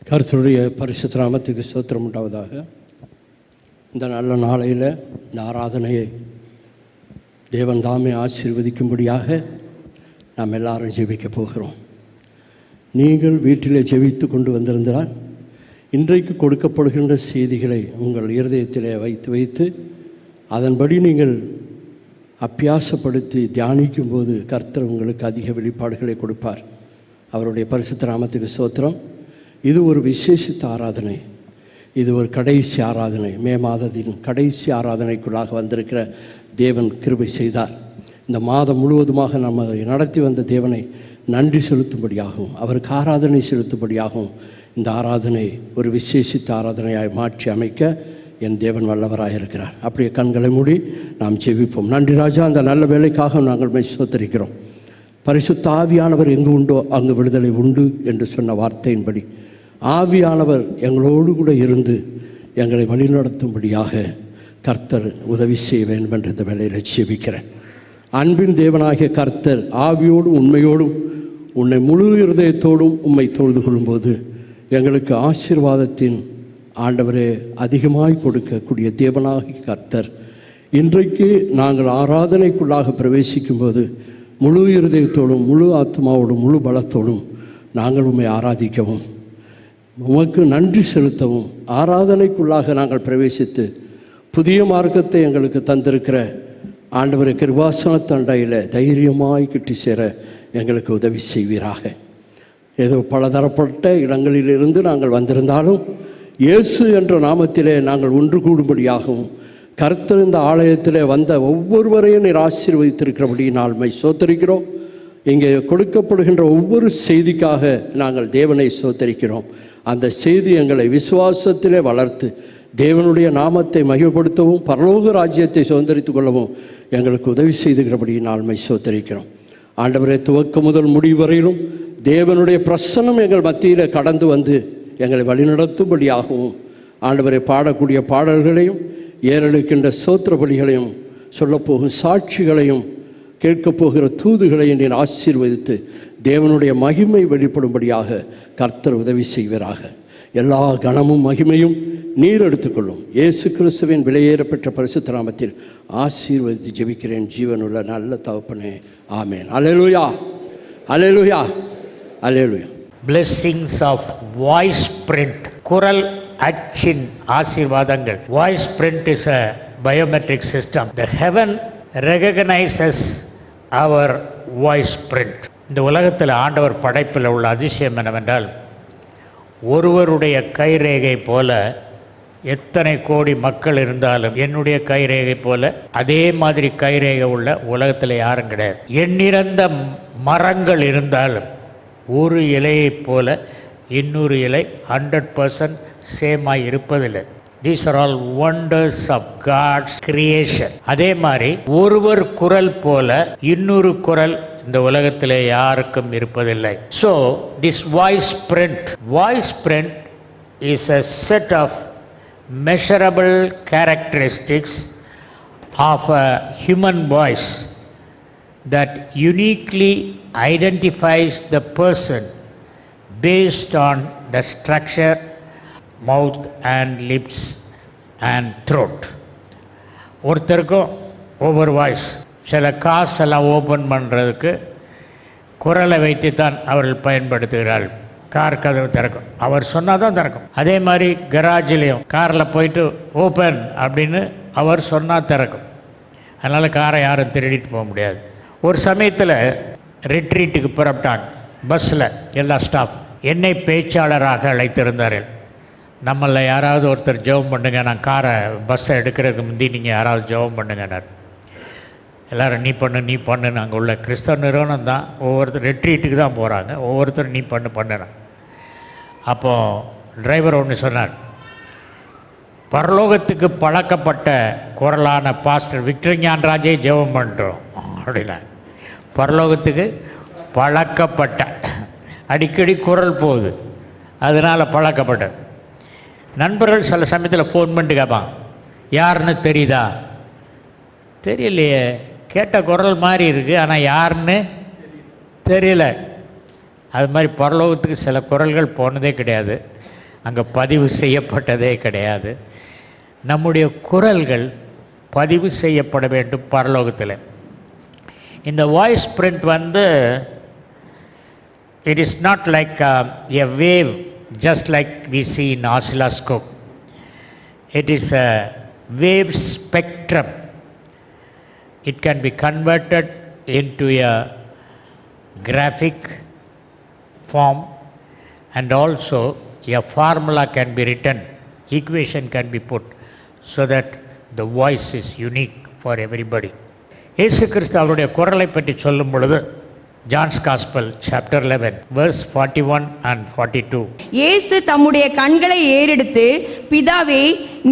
கர்த்தருடைய பரிசுத்த நாமத்துக்கு ஸ்தோத்திரம் உண்டாவதாக. இந்த நல்ல நாளையில் இந்த ஆராதனையை தேவன் தாமே ஆசீர்வதிக்கும்படியாக நாம் எல்லாரும் ஜெபிக்க போகிறோம். நீங்கள் வீட்டிலே ஜெபித்து கொண்டு வந்திருந்தால் இன்றைக்கு கொடுக்கப்படுகின்ற செய்திகளை உங்கள் இருதயத்திலே வைத்து அதன்படி நீங்கள் அபியாசப்படுத்தி தியானிக்கும்போது கர்த்தர் உங்களுக்கு அதிக வெளிப்பாடுகளை கொடுப்பார். அவருடைய பரிசுத்த நாமத்துக்கு ஸ்தோத்திரம். இது ஒரு விசேஷித்த ஆராதனை. இது ஒரு கடைசி ஆராதனை. மே மாதத்தின் கடைசி ஆராதனைக்குள்ளாக வந்திருக்கிற தேவன் கிருபை செய்தார். இந்த மாதம் முழுவதுமாக நம்ம நடத்தி வந்த தேவனை நன்றி செலுத்தும்படியாகவும் அவருக்கு ஆராதனை செலுத்தும்படியாகவும் இந்த ஆராதனை ஒரு விசேஷித்த ஆராதனையாய் மாற்றி அமைக்க என் தேவன் வல்லவராக இருக்கிறார். அப்படியே கண்களை மூடி நாம் ஜெபிப்போம். நன்றி ராஜா, அந்த நல்ல வேலைக்காக நாங்கள் ஸ்தோத்திரிக்கிறோம். பரிசுத்த ஆவியானவர் எங்கு உண்டோ அங்கு விடுதலை உண்டு என்று சொன்ன வார்த்தையின்படி ஆவியானவர் எங்களோடு கூட இருந்து எங்களை வழிநடத்தும்படியாக கர்த்தர் உதவி செய்ய வேண்டும் என்று இந்த வேலையில் ஜெபிக்கிறேன். அன்பின் தேவனாகிய கர்த்தர் ஆவியோடும் உண்மையோடும் உன்னை முழு இருதயத்தோடும் உம்மை தொழுது கொள்ளும்போது எங்களுக்கு ஆசீர்வாதத்தின் ஆண்டவரே அதிகமாய் கொடுக்கக்கூடிய தேவனாகிய கர்த்தர் இன்றைக்கு நாங்கள் ஆராதனைக்குள்ளாக பிரவேசிக்கும்போது முழு இருதயத்தோடும் முழு ஆத்மாவோடும் முழு பலத்தோடும் நாங்கள் உம்மை ஆராதிக்கவும் உமக்கு நன்றி செலுத்தவும் ஆராதனைக்குள்ளாக நாங்கள் பிரவேசித்து புதிய மார்க்கத்தை எங்களுக்கு தந்திருக்கிற ஆண்டவரை கிருபாசனத்தண்டையில் தைரியமாய் கிட்டி சேர எங்களுக்கு உதவி செய்வீராக. ஏதோ பலதரப்பட்ட இடங்களிலிருந்து நாங்கள் வந்திருந்தாலும் இயேசு என்ற நாமத்திலே நாங்கள் ஒன்று கூடும்படியாகவும் கர்த்தர் இந்த ஆலயத்தில் வந்த ஒவ்வொருவரையும் நீர் ஆசீர்வதித்திருக்கிறபடி நாள்மை சோத்தரிக்கிறோம். இங்கே கொடுக்கப்படுகின்ற ஒவ்வொரு செய்திக்காக நாங்கள் தேவனை சோத்தரிக்கிறோம். அந்த செய்தி எங்களை விசுவாசத்திலே வளர்த்து தேவனுடைய நாமத்தை மகிமைப்படுத்தவும் பரலோக ராஜ்யத்தை சுதந்திரித்து கொள்ளவும் எங்களுக்கு உதவி செய்துகிறபடி நாள்மை சோத்தரிக்கிறோம். ஆண்டவரே, துவக்க முதல் முடிவு வரையிலும் தேவனுடைய பிரசன்னம் எங்கள் மத்தியில் கடந்து வந்து எங்களை வழிநடத்தும்படியாகவும் ஆண்டவரை பாடக்கூடிய பாடல்களையும் ஏறெடுக்கின்ற சோத்திர பலிகளையும் சொல்லப்போகும் சாட்சிகளையும் கேட்கப் போகிற தூதுகளையும் நீர் ஆசீர்வதித்து தேவனுடைய மகிமை வெளிப்படும்படியாக கர்த்தர் உதவி செய்வீராக. எல்லா கனமும் மகிமையும் நீர் எடுத்துக்கொள்ளும். இயேசு கிறிஸ்துவின் விலையேறப்பெற்ற பரிசுத்த நாமத்தில் ஆசீர்வதித்து ஜெபிக்கிறேன் ஜீவனுள்ள நல்ல தகப்பனே, ஆமென். அல்லேலூயா, அல்லேலூயா, அல்லேலூயா. பிளெஸ்ஸிங்ஸ் ஆஃப் வாய்ஸ் பிரிண்ட், குரல் அச்சின் ஆசீர்வாதங்கள். Voice print is a biometric system. The heaven recognizes our voice print. இந்த உலகத்தில் ஆண்டவர் படைப்பில் உள்ள அதிசயம் என்னவென்றால், ஒருவருடைய கைரேகை போல எத்தனை கோடி மக்கள் இருந்தாலும் என்னுடைய கைரேகை போல அதே மாதிரி கைரேகை உள்ள உலகத்தில் யாரும் கிடையாது. எண்ணிறந்த மரங்கள் இருந்தாலும் ஒரு இலையைப் போல இன்னொரு இலை 100% சேமாய் இருப்பதில்லை. These are all wonders of God's creation. அதே மாதிரி ஒருவர் குரல் போல இன்னொரு குரல் இந்த உலகத்திலே யாருக்கும் இருப்பதில்லை. So this voice print is a set of measurable characteristics of a human voice that uniquely identifies the person based on the structure, mouth and lips and throat. ஒருத்தருக்கும் ஒவ்வொரு வாய்ஸ். சில காசெல்லாம் ஓப்பன் பண்ணுறதுக்கு குரலை வைத்து தான் அவர்கள் பயன்படுத்துகிறார்கள். கார் கதவு திறக்கும், அவர் சொன்னால் தான் திறக்கும். அதே மாதிரி கராஜிலையும் காரில் போயிட்டு ஓப்பன் அப்படின்னு அவர் சொன்னால் திறக்கும். அதனால் காரை யாரும் திருடிட்டு போக முடியாது. ஒரு சமயத்தில் ரிட்ரீட்டுக்கு புறப்பட்டாங்க பஸ்ஸில் எல்லா ஸ்டாஃப். என்னை பேச்சாளராக அழைத்திருந்தார்கள். நம்மளில் யாராவது ஒருத்தர் ஜெபம் பண்ணுங்க, நான் காரை பஸ்ஸை எடுக்கிறதுக்கு முந்தி நீங்கள் யாராவது ஜெபம் பண்ணுங்கன்னார். எல்லோரும் நீ பண்ணுன்னு அங்கே உள்ள கிறிஸ்தவ நிறுவனம் தான் ஒவ்வொருத்தர் ரெட்ரீட்டுக்கு தான் போகிறாங்க. ஒவ்வொருத்தரும் நீ பண்ணுறான். அப்போது டிரைவர் ஒன்று சொன்னார், பரலோகத்துக்கு பழக்கப்பட்ட குரலான பாஸ்டர் விக்டர் ஞானராஜே ஜெபம் பண்ணுறோம் அப்படின்னா. பரலோகத்துக்கு பழக்கப்பட்ட, அடிக்கடி குரல் போகுது, அதனால் பழக்கப்பட்ட. நண்பர்கள் சில சமயத்தில் ஃபோன் பண்ணிட்டு கேட்பான், யாருன்னு தெரியுதா? தெரியலையே, கேட்ட குரல் மாதிரி இருக்குது ஆனால் யாருன்னு தெரியல. அது மாதிரி பரலோகத்துக்கு சில குரல்கள் போனதே கிடையாது, அங்கே பதிவு செய்யப்பட்டதே கிடையாது. நம்முடைய குரல்கள் பதிவு செய்யப்பட வேண்டும் பரலோகத்தில். இந்த வாய்ஸ் பிரிண்ட் வந்து it is not like a wave just like we see in oscilloscope. It is a wave spectrum. It can be converted into a graphic form, and also a formula can be written, equation can be put, so that the voice is unique for everybody. இயேசு கிறிஸ்து அவருடைய குரலை பற்றி சொல்லும் பொழுது John's gospel chapter 11 verse 41 and 42. இயேசு தம்முடைய கண்களை ஏறெடுத்து, பிதாவே,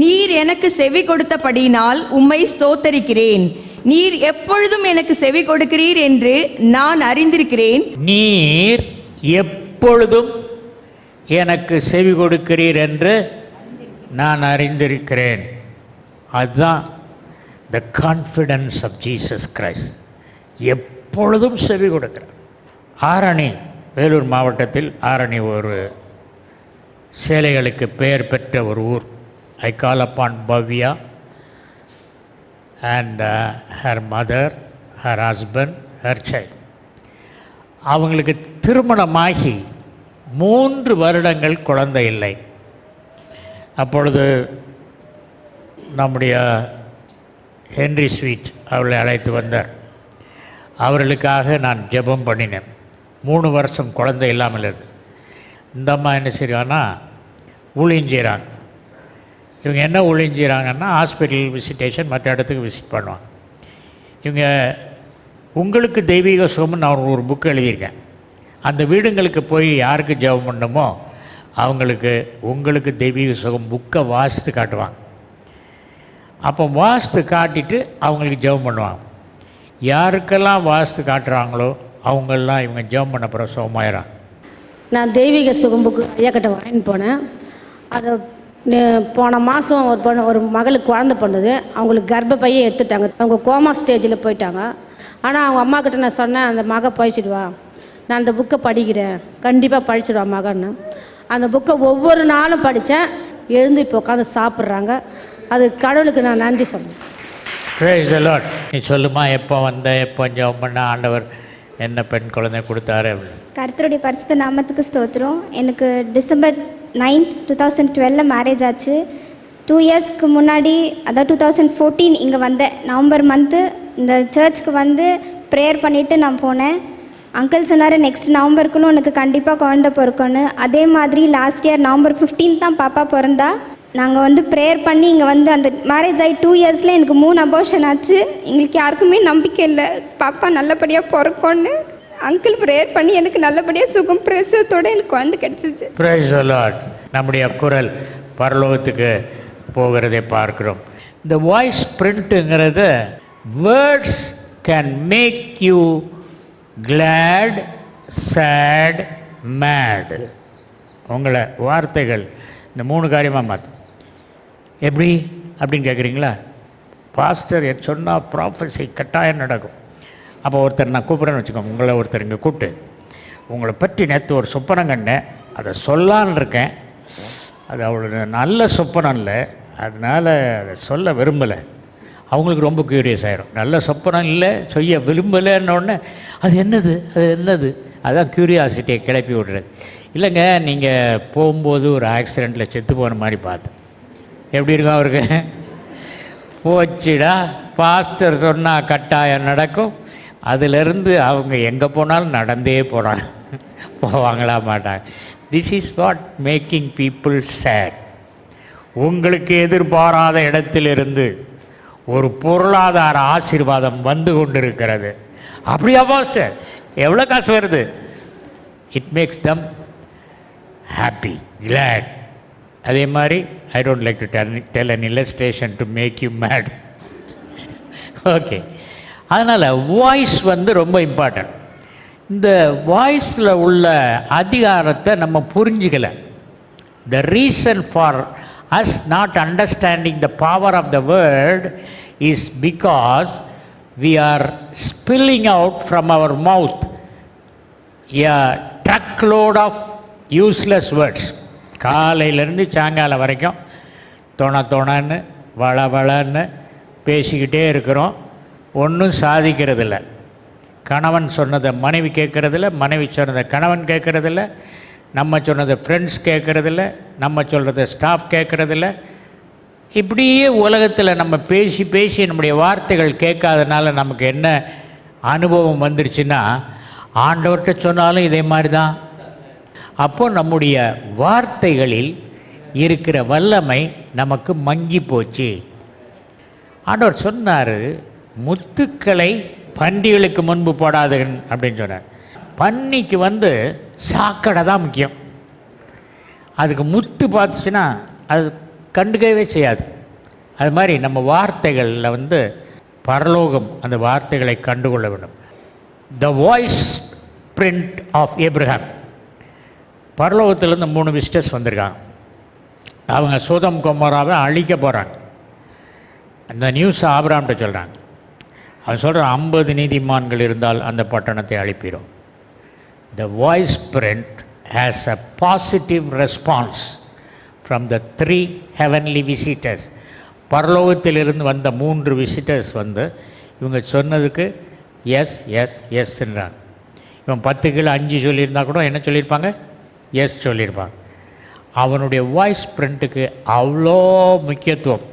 நீர் எனக்கு செவி கொடுத்தபடியினால் உம்மை ஸ்தோத்தரிக்கிறேன். நீர் எப்பொழுதும் எனக்கு செவி கொடுக்கிறீர் என்று நான் அறிந்திருக்கிறேன். நீர் எப்பொழுதும் எனக்கு செவி கொடுக்கிறீர் என்று நான் அறிந்திருக்கிறேன். அதுதான் the confidence of Jesus Christ. எப்பொழுதும் செவி கொடுக்கிறார். ஆரணி, வேலூர் மாவட்டத்தில் ஆரணி ஒரு சேலைகளுக்கு பெயர் பெற்ற ஒரு ஊர். I call upon Bhavya and her mother, her husband, her child. அவங்களுக்கு திருமணமாகி 3 வருடங்கள் குழந்தை இல்லை. அப்பொழுது நம்முடைய ஹென்ரி ஸ்வீட் அவளை அழைத்து வந்தார். அவர்களுக்காக நான் ஜெபம் பண்ணினேன். 3 வருஷம் குழந்தை இல்லாமல் இருந்து இந்த அம்மா என்ன செய்கிறாங்கன்னா ஊழியம் செய்கிறாங்க. இவங்க என்ன ஊழியம் செய்கிறாங்கன்னா ஹாஸ்பிட்டல் விசிட்டேஷன், மற்ற இடத்துக்கு விசிட் பண்ணுவாங்க. இவங்க உங்களுக்கு தெய்வீக சுகம்னு நான் ஒரு புக்கு எழுதியிருக்கேன். அந்த வீடுங்களுக்கு போய் யாருக்கு ஜெபம் பண்ணணுமோ அவங்களுக்கு உங்களுக்கு தெய்வீக சுகம் புக்கை வாசித்து காட்டுவாங்க. அப்போ வாசித்து காட்டிட்டு அவங்களுக்கு ஜெபம் பண்ணுவாங்க. யாருக்கெல்லாம் வாசித்து காட்டுறாங்களோ அவங்கெல்லாம் இவங்க ஜெபம் பண்ண பிறகு சுகமாயிறாங்க. நான் தெய்வீக சுகம் புக்கு ஐயாக்கிட்ட வாங்கிட்டு போனேன். அதை போன மாதம் ஒரு மகளுக்கு குழந்தை பண்ணுது. அவங்களுக்கு கர்ப்பப்பையை எடுத்துட்டாங்க. அவங்க கோமா ஸ்டேஜில் போயிட்டாங்க. ஆனால் அவங்க அம்மா கிட்ட நான் சொன்னேன், அந்த மகை பழிச்சிடுவா, நான் அந்த புக்கை படிக்கிறேன், கண்டிப்பாக பழிச்சிடுவா மகன்னு. அந்த புக்கை ஒவ்வொரு நாளும் படித்தேன். எழுந்து இப்போ உட்காந்து சாப்பிட்றாங்க. அது கடவுளுக்கு நான் நன்றி சொன்னேன். Praise the Lord. நீ சொல்லுமா, எப்போ வந்த, எப்போ ஜெபம் பண்ண, ஆண்டவர் என்ன பெண் குழந்தை கொடுத்தாரு அப்படின்னு. கர்த்தருடைய பரிசுத்த நாமத்துக்கு ஸ்தோத்திரம். எனக்கு டிசம்பர் 9, 2012 மேரேஜ் ஆச்சு. 2 இயர்ஸ்க்கு முன்னாடி, அதாவது 2014 இங்கே வந்தேன். நவம்பர் மந்த்து இந்த சர்ச்சுக்கு வந்து ப்ரேயர் பண்ணிவிட்டு நான் போனேன். அங்கிள் சொன்னார், நெக்ஸ்ட் நவம்பருக்குன்னு உனக்கு கண்டிப்பாக குழந்தை பிறக்கணும்னு. அதே மாதிரி லாஸ்ட் இயர் நவம்பர் 15 தான் பாப்பா பிறந்தா. நாங்கள் வந்து ப்ரேயர் பண்ணி இங்கே வந்து அந்த மேரேஜ் ஆகி 2 இயர்ஸில் எனக்கு 3 அபார்ஷன் ஆச்சு. எங்களுக்கு யாருக்குமே நம்பிக்கை இல்லை பாப்பா நல்லபடியாக பிறக்கும்னு. அங்கிள் ப்ரேயர் பண்ணி எனக்கு நல்லபடியாக சுகம் பிரசவத்தோடு எனக்கு குழந்தை கிடச்சிச்சு. Praise the Lord. நம்முடைய குரல் பரலோகத்துக்கு போகிறதை பார்க்கிறோம். இந்த வாய்ஸ் பிரிண்ட்டுங்கிறது words can make you glad, sad, mad. உங்களை வார்த்தைகள் இந்த 3 காரியமாக மாற்றும். எப்படி அப்படின்னு கேட்குறீங்களா? பாஸ்டர் சொன்னால் ப்ராஃபஸி கட்டாயம் நடக்கும். அப்போ ஒருத்தர் நான் கூப்பிட்றேன்னு வச்சுக்கோங்க, உங்களை ஒருத்தர் இங்கே கூப்பிட்டு, உங்களை பற்றி நேற்று ஒரு சொப்பனம் கண்டேன், அதை சொல்லான்னு இருக்கேன், அது அவ்வளோ நல்ல சொப்பனம் இல்லை, அதனால் அதை சொல்ல விரும்பலை. அவங்களுக்கு ரொம்ப க்யூரியஸ் ஆகிரும். நல்ல சொப்பனம் இல்லை, செய்ய விரும்பலைன்னொடனே அது என்னது அதான் க்யூரியாசிட்டியை கிளப்பி விடுறது. இல்லைங்க, நீங்கள் போகும்போது ஒரு ஆக்சிடெண்ட்டில் செத்து போன மாதிரி பார்த்தேன். எப்படி இருக்கும் அவருக்கு? போச்சுடா, பாஸ்டர் சொன்னால் கட்டாயம் நடக்கும். அதிலிருந்து அவங்க எங்கே போனாலும் நடந்தே போகிறாங்க, போவாங்களா மாட்டாங்க. This is what making people sad. உங்களுக்கு எதிர்பாராத இடத்திலிருந்து ஒரு பொருளாதார ஆசீர்வாதம் வந்து கொண்டிருக்கிறது. அப்படியா பாஸ்டர்? எவ்வளோ காசு வருது? It makes them happy, glad. அதே மாதிரி I don't like to tell an illustration to make you mad. Okay, அதனால் வாய்ஸ் வந்து ரொம்ப இம்பார்ட்டன்ட். இந்த வாய்ஸில் உள்ள அதிகாரத்தை நம்ம புரிஞ்சுக்கலை. The reason for us not understanding the power of the word is because we are spilling out from our mouth a truck load of useless words. காலையிலேருந்து சாயங்காலம் வரைக்கும் தொணன்னு வளன்னு பேசிக்கிட்டே இருக்கிறோம். ஒன்றும் சாதிக்கிறதில்ல. கணவன் சொன்னதை மனைவி கேட்குறதில்ல, மனைவி சொன்னதை கணவன் கேட்குறதில்ல, நம்ம சொன்னதை ஃப்ரெண்ட்ஸ் கேட்குறதில்ல, நம்ம சொல்கிறத ஸ்டாஃப் கேட்குறதில்ல. இப்படியே உலகத்தில் நம்ம பேசி பேசி நம்முடைய வார்த்தைகள் கேட்காதனால நமக்கு என்ன அனுபவம் வந்துருச்சுன்னா, ஆண்டவர்கிட்ட சொன்னாலும் இதே மாதிரி தான். அப்போ நம்முடைய வார்த்தைகளில் இருக்கிற வல்லமை நமக்கு மங்கி போச்சு. ஆண்டவர் சொன்னார், முத்துக்களை பன்றிகளுக்கு முன்பு போடாதுன்னு அப்படின்னு சொன்னார். பன்னிக்கு சாக்கடை தான் முக்கியம். அதுக்கு முத்து பார்த்துச்சுன்னா அது கண்டுக்கவே செய்யாது. அது மாதிரி நம்ம வார்த்தைகளில் பரலோகம் அந்த வார்த்தைகளை கண்டுகொள்ள வேண்டும். The voice print of Abraham. பரலோகத்திலேருந்து 3 விசிட்டர்ஸ் வந்திருக்காங்க. அவங்க சோதம் கொமோராவை அழிக்க போகிறாங்க. அந்த நியூஸ் ஆபிரகாம்கிட்ட சொல்கிறாங்க. அவன் சொல்கிற 50 நீதிமான்கள் இருந்தால் அந்த பட்டணத்தை அழிப்பிடும். The voice print has a positive response from the 3 heavenly visitors. பரலோகத்திலிருந்து வந்த 3 விசிட்டர்ஸ் இவங்க சொன்னதுக்கு எஸ் எஸ் எஸ்ன்றாங்க. இவன் 10 கிலோ 5 சொல்லியிருந்தா கூட என்ன சொல்லியிருப்பாங்க? எஸ் சொல்லியிருப்பாங்க. அவனுடைய வாய்ஸ் பிரிண்ட்டுக்கு அவ்வளோ முக்கியத்துவம்.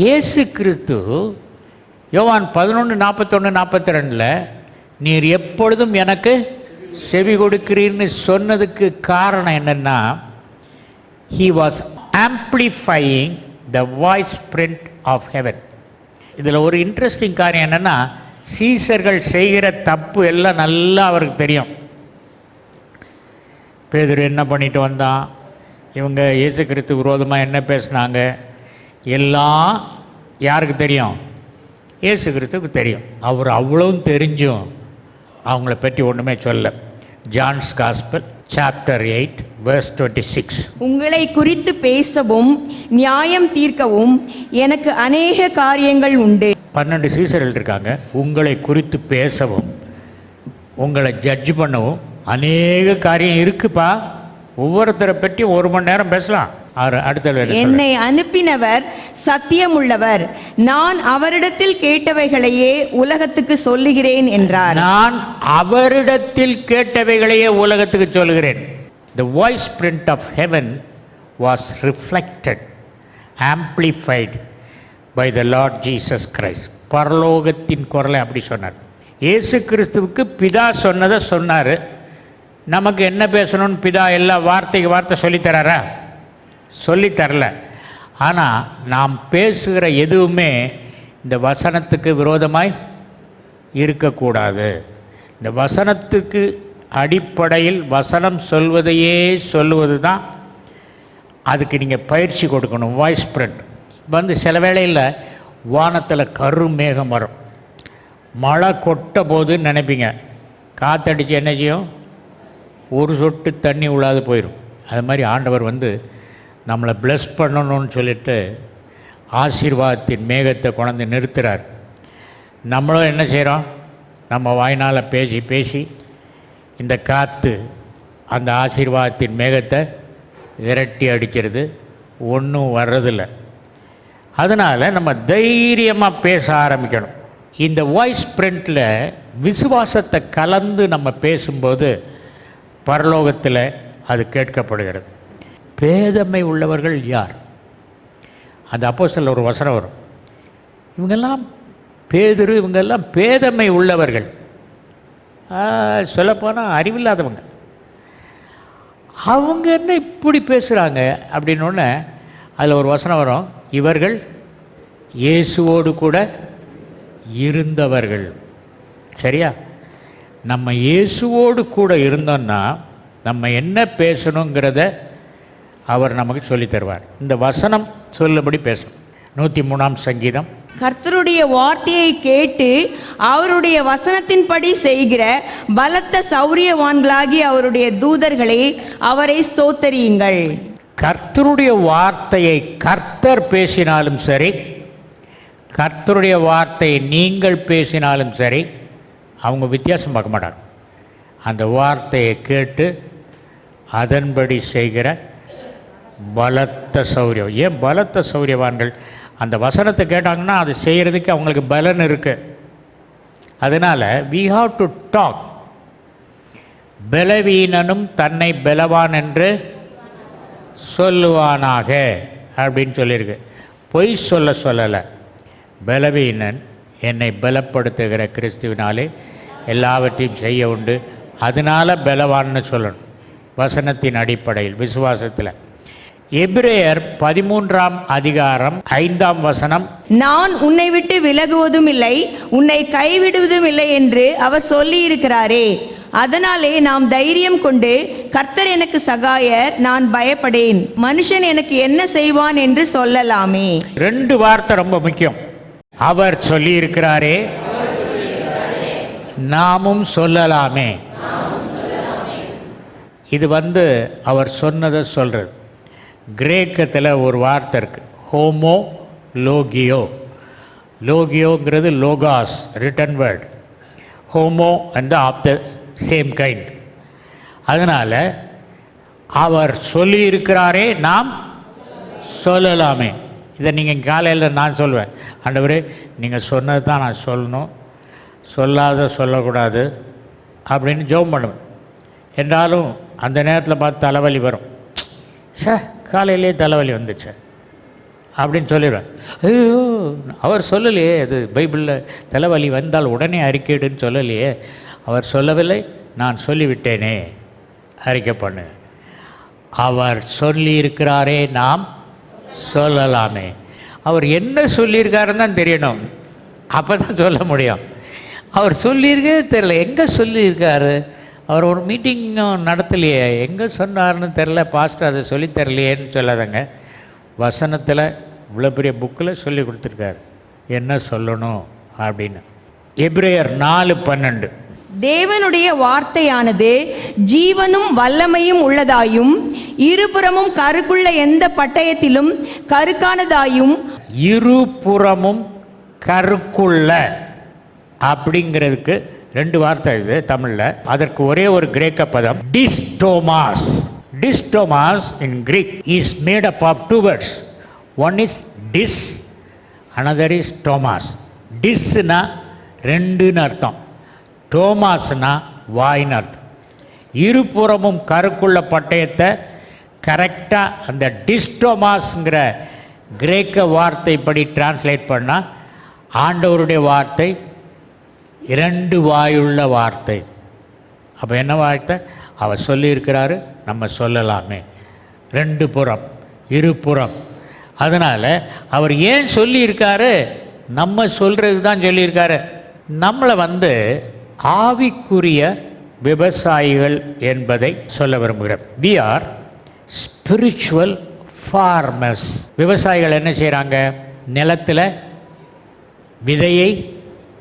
இயேசு கிறிஸ்து யோவான் 11:41-42 நீர் எப்பொழுதும் எனக்கு செவி கொடுக்கிறீர்னு சொன்னதுக்கு காரணம் என்னென்னா, he was amplifying the voice print of heaven. இதில் ஒரு இன்ட்ரெஸ்டிங் காரியம் என்னென்னா, சீசர்கள் செய்கிற தப்பு எல்லாம் நல்லா அவருக்கு தெரியும். பேதுரு என்ன பண்ணிட்டு வந்தான், இவங்க இயேசு கிறிஸ்து விரோதமாக என்ன பேசுனாங்க, எல்லாம் யாருக்கு தெரியும்? இயேசு கிறிஸ்துவுக்கு தெரியும். அவர் அவ்வளவும் தெரிஞ்சும் அவங்கள பற்றி ஒன்றுமே சொல்ல. John's gospel chapter 8 verse 26. உங்களை குறித்து பேசவும் நியாயம் தீர்க்கவும் எனக்கு அநேக காரியங்கள் உண்டு. 12 சீசர்கள் இருக்காங்க. உங்களை குறித்து பேசவும் உங்களை ஜட்ஜ் பண்ணவும் அநேக காரியம் இருக்குப்பா. ஒவ்வொருத்தரை பற்றி 1 மணி நேரம் பேசலாம். என்னை அனுப்பினவர் சத்தியமுள்ளவர், நான் அவரிடத்தில் கேட்டவைகளையே உலகத்துக்கு சொல்லுகிறேன் என்றார். நான் அவரிடத்தில் கேட்டவைகளையே உலகத்துக்கு சொல்லுகிறேன். The voice print of heaven was reflected, amplified by the Lord Jesus Christ. பரலோகத்தின் குரலை அப்படி சொன்னார். இயேசு கிறிஸ்துவுக்கு பிதா சொன்னதை சொன்னார். நமக்கு என்ன பேசணும்னு பிதா எல்லா வார்த்தைக்கு வார்த்தை சொல்லித்தராரா? சொல்லித்தரல. ஆனால் நாம் பேசுகிற எதுவுமே இந்த வசனத்துக்கு விரோதமாய் இருக்கக்கூடாது. இந்த வசனத்துக்கு அடிப்படையில் வசனம் சொல்வதையே சொல்லுவது தான். அதுக்கு நீங்கள் பயிற்சி கொடுக்கணும். வாய்ஸ் பிரிண்ட் சில வேளையில் வானத்தில் கருமேகம் வரும், மழை கொட்ட போதுன்னு நினைப்பீங்க. காற்றடிச்சு என்ன செய்யும்? ஒரு சொட்டு தண்ணி உள்ளாது போயிடும். அது மாதிரி ஆண்டவர் நம்மளை ப்ளஸ் பண்ணணும்னு சொல்லிட்டு ஆசீர்வாதத்தின் மேகத்தை கொண்டு நிறுத்துகிறார். நம்மளும் என்ன செய்கிறோம்? நம்ம வாய்னால் பேசி பேசி இந்த காற்று அந்த ஆசீர்வாதத்தின் மேகத்தை விரட்டி அடிக்கிறது, ஒன்றும் வர்றதில்லை. அதனால் நம்ம தைரியமாக பேச ஆரம்பிக்கணும். இந்த வாய்ஸ் பிரிண்டில் விசுவாசத்தை கலந்து நம்ம பேசும்போது பரலோகத்தில் அது கேட்கப்படுகிறது. பேதமை உள்ளவர்கள் யார்? அந்த அப்போஸ்தலர் ஒரு வசனம் வரும், இவங்கெல்லாம் பேதுரு, இவங்கெல்லாம் பேதமை உள்ளவர்கள். சொல்லப்போனால் அறிவில்லாதவங்க. அவங்க என்ன இப்படி பேசுகிறாங்க அப்படின்னோடனே அதில் ஒரு வசனம் வரும், இவர்கள் இயேசுவோடு கூட இருந்தவர்கள். சரியா? நம்ம இயேசுவோடு கூட இருந்தோம்னா நம்ம என்ன பேசணுங்கிறத அவர் நமக்கு சொல்லித் தருவார். இந்த வசனம் சொல்லபடி பேசணும். 103ஆம் சங்கீதம். கர்த்தருடைய வார்த்தையை கேட்டு அவருடைய வசனத்தின்படி செய்கிற பலத்த சௌரியவான்களாகி அவருடைய தூதர்களே, அவரை ஸ்தோத்தரியுங்கள். கர்த்தருடைய வார்த்தையை கர்த்தர் பேசினாலும் சரி, கர்த்தருடைய வார்த்தையை நீங்கள் பேசினாலும் சரி, அவங்க வித்தியாசம் பார்க்க மாட்டாங்க. அந்த வார்த்தையை கேட்டு அதன்படி செய்கிற பலத்த சௌரியம். ஏன் பலத்த சௌரியவான்கள்? அந்த வசனத்தை கேட்டாங்கன்னா அது செய்கிறதுக்கு அவங்களுக்கு பலன் இருக்குது. அதனால் we have to talk. பலவீனனும் தன்னை பலவான் என்று சொல்லுவானாக அப்படின்னு சொல்லியிருக்கு. பொய் சொல்லலை. பலவீனன் என்னை பலப்படுத்துகிற கிறிஸ்துவினாலே எல்லாவற்றையும் செய்ய உண்டு, அதனால் பலவான்னு சொல்லணும் வசனத்தின் அடிப்படையில், விசுவாசத்தில். எபிரேயர் 13ஆம் அதிகாரம் 5ஆம் வசனம், நான் உன்னை விட்டு விலகுவதும் இல்லை, உன்னை கைவிடுவதும் இல்லை என்று அவர் சொல்லி இருக்கிறாரே, அதனாலே நாம் தைரியம் கொண்டு கர்த்தர் எனக்கு சகாயர், நான் பயப்படேன், மனுஷன் எனக்கு என்ன செய்வான் என்று சொல்லலாமே. 2 வார்த்தை ரொம்ப முக்கியம். அவர் சொல்லி இருக்கிறாரே, நாமும் சொல்லலாமே. இது அவர் சொன்னதை சொல்றது. கிரேக்கத்தில் ஒரு வார்த்தை இருக்குது, ஹோமோ லோகியோ. லோகியோங்கிறது லோகாஸ், ரிட்டன் வேர்ட். ஹோமோ and of the same kind. அதனால் அவர் சொல்லியிருக்கிறாரே, நாம் சொல்லலாமே. இதை நீங்கள் காலையில் நான் சொல்வேன், ஆண்டவரே நீங்கள் சொன்னது தான் நான் சொல்லணும், சொல்லாத சொல்லக்கூடாது அப்படின்னு ஜெபம் பண்ணுவேன். என்றாலும் அந்த நேரத்தில் பார்த்து தலைவலி வரும். சார் காலையிலே தலைவலி வந்துச்சு அப்படின்னு சொல்லிடுவேன். ஐயோ அவர் சொல்லலையே, அது பைபிளில் தலைவலி வந்தால் உடனே அறிக்கையிடுன்னு சொல்லலையே. அவர் சொல்லவில்லை, நான் சொல்லிவிட்டேனே, அறிக்கை பண்ணு. அவர் சொல்லியிருக்கிறாரே, நாம் சொல்லலாமே. அவர் என்ன சொல்லியிருக்காருன்னு தான் தெரியணும், அப்போ தான் சொல்ல முடியும். அவர் சொல்லியிருக்கே தெரியல, எங்கே சொல்லியிருக்காரு? அவர் ஒரு மீட்டிங்கும் நடத்தலையே, எங்கே சொன்னார்னு தெரில, பாஸ்டர் அதை சொல்லித்தரலையேன்னு சொல்லாதங்க. வசனத்தில் இவ்வளோ பெரிய புக்கில் சொல்லி கொடுத்துருக்காரு என்ன சொல்லணும் அப்படின்னு. எபிரேயர் 4:12, தேவனுடைய வார்த்தையானது ஜீவனும் வல்லமையும் உள்ளதாயும் இருபுறமும் கருக்குள்ள எந்த பட்டயத்திலும் கருக்கானதாயும். இருபுறமும் கருக்குள்ள அப்படிங்கிறதுக்கு 2 வார்த்தை இது தமிழில். அதற்கு ஒரே ஒரு கிரேக்க பதம் டிஸ்டோமாஸ். டிஸ்டோமாஸ் in Greek is made up of 2 words. One is டிஸ், அனதர் இஸ் டோமாஸ். டிஸ்னா 2ன்னு அர்த்தம், டோமாஸ்னா வாயின்னு அர்த்தம். இருபுறமும் கருக்குள்ள பட்டயத்தை கரெக்டாக அந்த டிஸ்டோமாஸ்ங்கிற கிரேக்க வார்த்தை படி டிரான்ஸ்லேட் பண்ணால் ஆண்டவருடைய வார்த்தை 2 வாயுள்ள வார்த்தை. அப்போ என்ன வார்த்தை? அவர் சொல்லியிருக்கிறாரு, நம்ம சொல்லலாமே. 2 புறம், இருபுறம். அதனால் அவர் ஏன் சொல்லியிருக்காரு? நம்ம சொல்கிறது தான் சொல்லியிருக்காரு. நம்மளை ஆவிக்குரிய விவசாயிகள் என்பதை சொல்ல விரும்புகிறேன். we are spiritual farmers. விவசாயிகள் என்ன செய்கிறாங்க? நிலத்தில் விதையை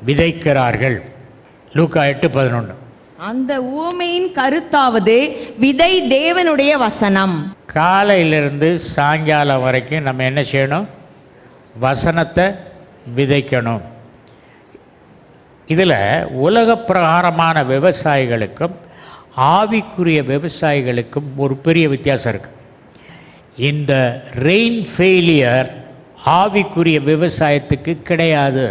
விதைக்கிறார்கள். லூக்கா 8:11. அந்த ஊமையின் கருத்தாவது விதை தேவனுடைய வசனம். காலையிலிருந்து சாயங்காலம் வரைக்கும் நம்ம என்ன செய்யணும்? வசனத்தை விதைக்கணும். இதில் உலக பிரகாரமான விவசாயிகளுக்கும் ஆவிக்குரிய விவசாயிகளுக்கும் ஒரு பெரிய வித்தியாசம் இருக்குது. இந்த ரெயின் ஃபெயிலியர் ஆவிக்குரிய விவசாயத்துக்கு கிடையாது.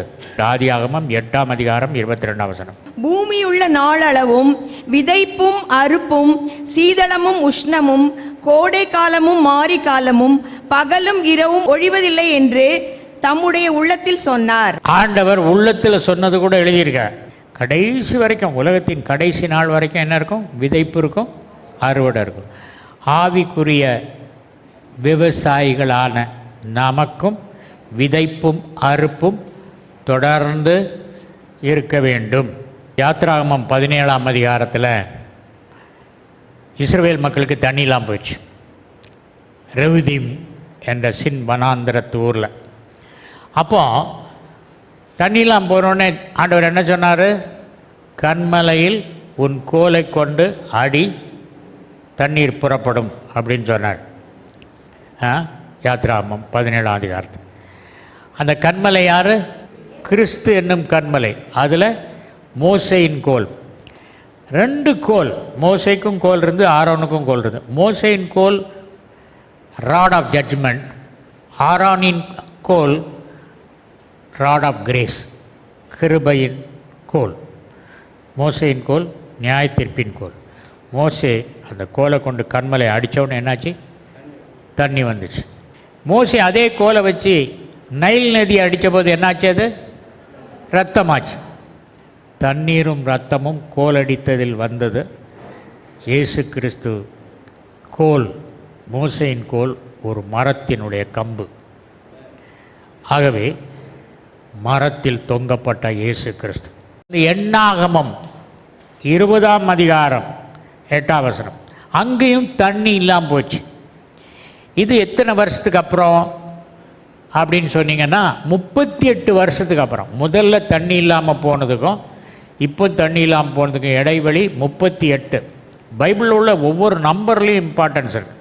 ஆதியாகமம் 8ஆம் அதிகாரம் 22ஆம் வசனம். பூமியுள்ள நாளளவும் விதைப்பும் அறுப்பும் சீதளமும் உஷ்ணமும் கோடை காலமும் மாரி காலமும் பகலும் இரவும் ஒழிவதில்லை என்று தம்முடைய உள்ளத்தில் சொன்னார். ஆண்டவர் உள்ளத்தில் சொன்னது கூட எழுதியிருக்க. கடைசி வரைக்கும், உலகத்தின் கடைசி நாள் வரைக்கும் என்ன இருக்கும்? விதைப்பு இருக்கும், அறுவடை இருக்கும். ஆவிக்குரிய விவசாயிகளான நமக்கும் விதைப்பும் அறுப்பும் தொடர்ந்து இருக்க வேண்டும். யாத்ராகமம் 17ஆம் அதிகாரத்தில் இஸ்ரவேல் மக்களுக்கு தண்ணிலாம் போச்சு. ரெவிதீம் என்ற சின் வனாந்திரத்து ஊரில். அப்போ தண்ணிலாம் போனோடனே ஆண்டவர் என்ன சொன்னார்? கண்மலையில் உன் கோலை கொண்டு அடி, தண்ணீர் புறப்படும் அப்படின்னு சொன்னார். யாத்ராகமம் 17ஆம் அதிகாரத்தில். அந்த கண்மலை யார்? கிறிஸ்து என்னும் கண்மலை. அதில் மோசையின் கோல். 2 கோல், மோசேக்கும் கோல் இருந்து ஆரோனுக்கும் கோல் இருந்து. மோசேயின் கோல் ராட் ஆஃப் ஜட்ஜ்மெண்ட், ஆரோனின் கோல் ராட் ஆஃப் கிரேஸ், கிருபையின் கோல். மோசேயின் கோல் நியாயத்தீர்ப்பின் கோல். மோசே அந்த கோலை கொண்டு கண்மலை அடித்தோன்னு என்னாச்சு? தண்ணி வந்துச்சு. மோசே அதே கோலை வச்சு நைல் நதி அடித்த போது என்னாச்சு? அது ரத்தமாச்சு. தண்ணீரும் ரத்தமும் கோலடித்ததில் வந்தது. இயேசு கிறிஸ்து கோல், மோசேயின் கோல் ஒரு மரத்தினுடைய கம்பு. ஆகவே மரத்தில் தொங்கப்பட்ட இயேசு கிறிஸ்து. இந்த எண்ணாகமம் 20ஆம் அதிகாரம் 8ஆம் வசனம், அங்கேயும் தண்ணி இல்லாமல் போச்சு. இது எத்தனை வருஷத்துக்கு அப்புறம் அப்படின்னு சொன்னீங்கன்னா 38 வருஷத்துக்கு அப்புறம். முதல்ல தண்ணி இல்லாமல் போனதுக்கும் இப்போ தண்ணி இல்லாமல் போனதுக்கும் இடைவெளி 38. பைபிளில் உள்ள ஒவ்வொரு நம்பர்லேயும் இம்பார்ட்டன்ஸ் இருக்கு.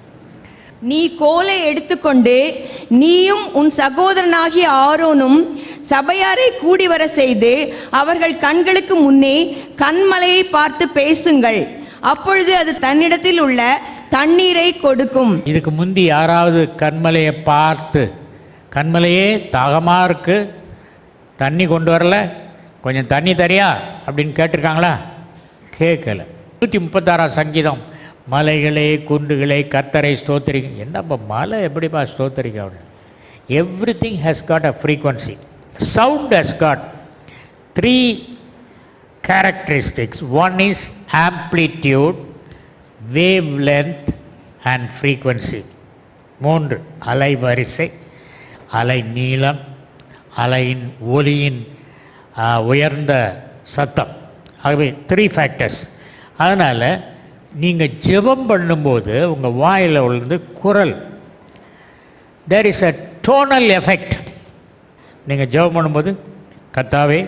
நீ கோலை எடுத்துக்கொண்டு நீயும் உன் சகோதரனாகிய ஆரோனும் சபையாரை கூடி வர செய்து அவர்கள் கண்களுக்கு முன்னே கண்மலையை பார்த்து பேசுங்கள். அப்பொழுது அது தன்னிடத்தில் உள்ள தண்ணீரை கொடுக்கும். இதுக்கு முந்தி யாராவது கண்மலையை பார்த்து, கண்மலையே தாகமாக இருக்கு, தண்ணி கொண்டு வரல, கொஞ்சம் தண்ணி தரியா அப்படின்னு கேட்டிருக்காங்களா? கேட்கல. 136ஆம் சங்கீதம், மலைகளே குன்றுகளே கர்த்தரை ஸ்தோத்திரிங்க. என்னப்பா மலை எப்படிப்பா ஸ்தோத்திரிக்க? Everything has got a frequency. Sound has got 3 characteristics. One is amplitude, wavelength and frequency. 3 அலைவரிசை, அலை நீளம், அலையின் ஒலியின் உயர்ந்த சத்தம். ஆகவே 3 ஃபேக்டர்ஸ். அதனால் நீங்கள் ஜெபம் பண்ணும்போது உங்கள் வாயில் விழுந்து குரல், there is a tonal effect. நீங்கள் ஜெபம் பண்ணும்போது, கர்த்தாவே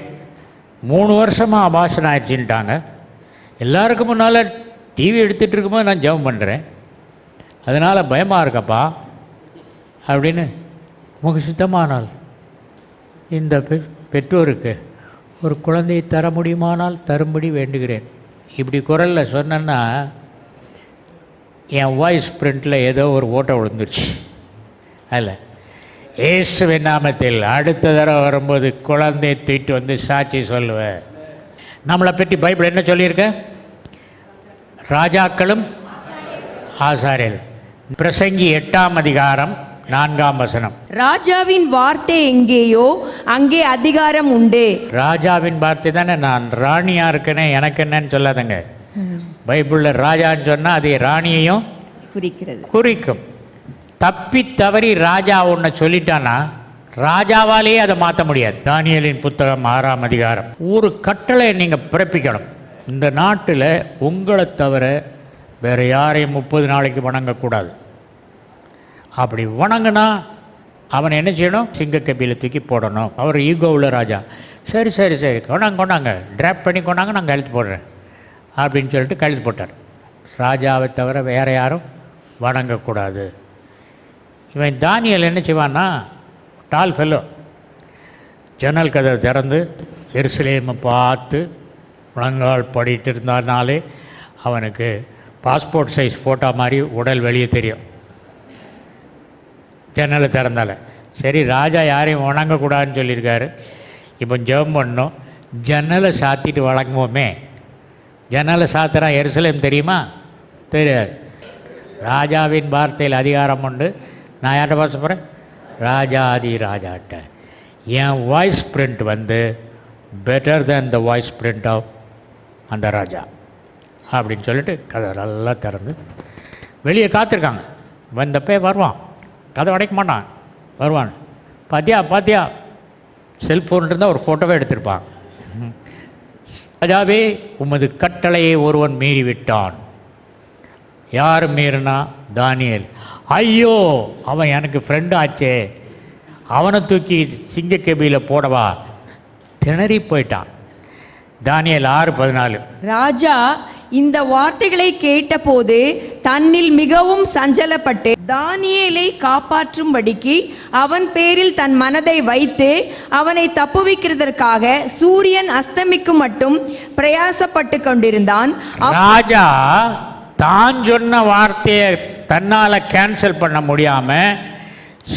3 வருஷமாக அபாஷன் ஆயிடுச்சுன்ட்டாங்க, எல்லாருக்கும் முன்னால் டிவி எடுத்துகிட்டு இருக்கும்போது நான் ஜெபம் பண்ணுறேன், அதனால் பயமாக இருக்கப்பா அப்படின்னு உங்கள் சுத்தமானால் இந்த பெற்றோருக்கு ஒரு குழந்தையை தர முடியுமானால் தரும்படி வேண்டுகிறேன். இப்படி குரலில் சொன்னேன்னா என் வாய்ஸ் பிரிண்டில் ஏதோ ஒரு ஓட்டை விழுந்துருச்சு. அதில் இயேசுவின் நாமத்தில் அடுத்த தடவை வரும்போது குழந்தையை தூக்கிட்டு வந்து சாட்சி சொல்லுவேன். நம்மளை பற்றி பைபிள் என்ன சொல்லியிருக்க? ராஜாக்களும் ஆசாரியர்கள். பிரசங்கி 8ஆம் அதிகாரம் 4ஆம் வசனம். ராஜாவின் வார்த்தை எங்கேயோ அங்கே அதிகாரம் உண்டு. ராஜாவின் வார்த்தை தானே. நான் ராணியா இருக்கேனே, எனக்கு என்னன்னு சொல்லாதங்க. பைபிளில் ராஜான்னு சொன்னால் அது ராணியையும் குறிக்கும். தப்பி தவறி ராஜா ஒன்று சொல்லிட்டானா ராஜாவாலேயே அதை மாற்ற முடியாது. தானியேலின் புத்தகம் 6ஆம் அதிகாரம். ஒரு கட்டளை நீங்கள் பிறப்பிக்கணும். இந்த நாட்டில் உங்களை தவிர வேறு யாரையும் 30 நாளைக்கு வணங்கக்கூடாது. அப்படி வணங்கினா அவனை என்ன செய்யணும்? சிங்கக்கபியில் தூக்கி போடணும். அவர் ஈகோவில் ராஜா. சரி சரி சரி கொண்டாங்க ட்ராப் பண்ணி கொண்டாங்க, நான் கழுத்து போடுறேன் அப்படின்னு சொல்லிட்டு கழுத்து போட்டார். ராஜாவை தவிர வேறு யாரும் வணங்கக்கூடாது. இவன் தானியேல் என்ன செய்வான்னா, டால் ஃபெல்லோ, ஜன்னல் கதவை திறந்து எருசலேமை பார்த்து முழங்கால் படிட்டு இருந்தானாலே அவனுக்கு பாஸ்போர்ட் சைஸ் ஃபோட்டோ மாதிரி உடல் வெளியே தெரியும், ஜன்னலை திறந்தால. சரி, ராஜா யாரையும் வணங்கக்கூடாதுன்னு சொல்லியிருக்காரு, இப்போ ஜெபம் பண்ணோம், ஜன்னலை சாத்திட்டு வணங்குவோமே. ஜன்னலை சாத்துறா எருசலேம் தெரியுமா? தெரியாது. ராஜாவின் வார்த்தையில் அதிகாரம் உண்டு. நான் யார்கிட்ட பேச போகிறேன்? ராஜாதி ராஜாட்ட. என் வாய்ஸ் பிரிண்ட் வந்து better than the voice print of அந்த ராஜா அப்படின்னு சொல்லிட்டு கதை நல்லா திறந்து வெளியே காத்திருக்காங்க. வந்தப்பே வருவான், கதை உடைக்க மாட்டான், வருவான். பாத்தியா செல்ஃபோன் இருந்தால் ஒரு ஃபோட்டோவே எடுத்திருப்பான். ராஜாவே, உமது கட்டளையை ஒருவன் மீறிவிட்டான். யார் மீறினா? தானியேல். ஐயோ, அவன் எனக்கு ஃப்ரெண்டு ஆச்சே, அவனை தூக்கி சிங்கக்கபியில் போடவா? திணறி போயிட்டான். தானியேல் 6:14. ராஜா இந்த வார்த்தைகளை கேட்டபோது தன்னில் மிகவும் சஞ்சலப்பட்டு தானியேலை காப்பாற்றும்படிக்கு அவன் பேரில் தன் மனதை வைத்து அவனை தப்புவிக்கிறதற்காக சூரியன் அஸ்தமிக்கும் மட்டும் பிரயாசப்பட்டு கொண்டிருந்தான். ராஜா தான் சொன்ன வார்த்தையை தன்னால் கேன்சல் பண்ண முடியாமல்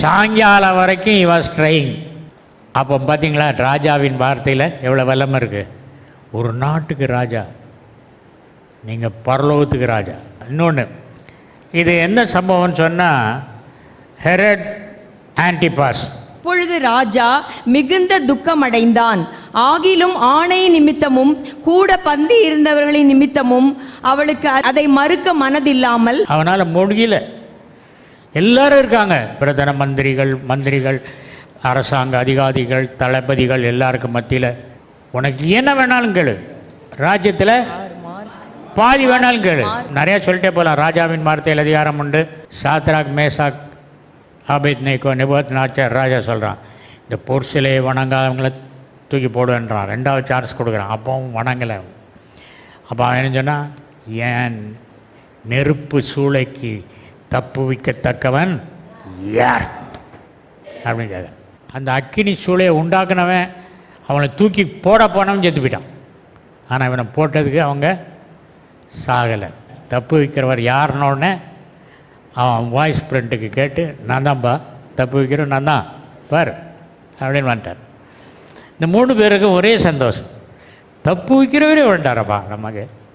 சாயங்காலம் வரைக்கும் he was trying. அப்போ பார்த்தீங்களா ராஜாவின் வார்த்தையில் எவ்வளோ வல்லமை இருக்குது. ஒரு நாட்டுக்கு ராஜா, நீங்கள் பரலோகத்துக்கு ராஜா. இன்னொன்று, இது எந்த சம்பவம்னு சொன்னால் ஹெரட் ஆன்டிபாஸ். அப்பொழுது ராஜா மிகுந்த துக்கமடைந்தான். ஆகிலும் ஆணை நிமித்தமும் கூட பந்தி இருந்தவர்களின் நிமித்தமும் அவளுக்கு அதை மறுக்க மனதில்லாமல் அவனால் முடியல. எல்லாரும் இருக்காங்க, பிரதம மந்திரிகள், அரசாங்க அதிகாரிகள், தளபதிகள், எல்லாருக்கும் மத்தியில் உனக்கு என்ன வேணாலும் கேளு, ராஜ்யத்தில் பாதி வேணாலும் கேளு. நிறையா சொல்லிட்டே போகலாம். ராஜாவின் வார்த்தையில் அதிகாரம் உண்டு. சாத்ராக், மேசாக், ஆபேத்நேகோ, நேபுகாத்நேச்சார் ராஜா சொல்கிறான், இந்த பொற்சிலையை வணங்காதவங்கள தூக்கி போடுவேன்றான். 2வது சான்ஸ் கொடுக்குறான். அப்பவும் வணங்கலை. அப்போ அவன் என்ன சொன்னால், ஏன் நெருப்பு சூளைக்கு தப்புவிக்கத்தக்கவன் யார் அப்படின்னு கேட்க. அந்த அக்கினி சூளையை உண்டாக்குனவன் அவனை தூக்கி போனவன் செத்து போயிட்டான். ஆனால் இவனை போட்டதுக்கு அவங்க சாகலை. தப்பு வைக்கிறவர் யாருன்னொடனே அவன் வாய்ஸ் பிரிண்ட்டுக்கு கேட்டு, நான் தான்ப்பா தப்பு வைக்கிறேன், நான் தான் பார் அப்படின்னு வந்துட்டார். இந்த 3 பேருக்கும் ஒரே சந்தோஷம். தப்பு வைக்கிறவரே வந்துட்டாரப்பா,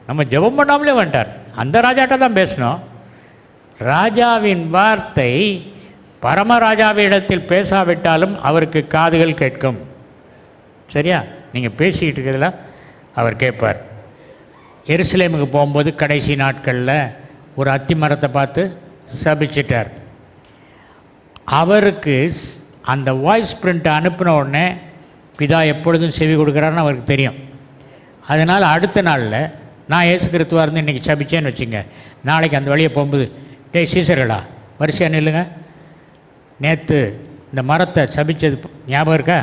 நம்ம ஜெபம் பண்ணாமலே வந்துட்டார். அந்த ராஜாட்ட தான் பேசணும். ராஜாவின் வார்த்தை பரமராஜாவிடத்தில் பேசாவிட்டாலும் அவருக்கு காதுகள் கேட்கும். சரியா? நீங்கள் பேசிக்கிட்டு இருக்கிறதுல அவர் கேட்பார். எருசலேமுக்கு போகும்போது கடைசி நாட்களில் ஒரு அத்தி மரத்தை பார்த்து சபிச்சிட்டார். அவருக்கு அந்த வாய்ஸ் பிரிண்ட்டை அனுப்பின உடனே பிதா எப்பொழுதும் செவி கொடுக்குறாருன்னு அவருக்கு தெரியும். அதனால் அடுத்த நாளில் நான் இயேசு கிறிஸ்துவாக இருந்து இன்றைக்கி சபிச்சேன்னு வச்சுங்க, நாளைக்கு அந்த வழியை போகும்போது, டேய் சீசர்களா வரிசையாக நில்லுங்க, நேற்று இந்த மரத்தை சபிச்சது ஞாபகம் இருக்கா,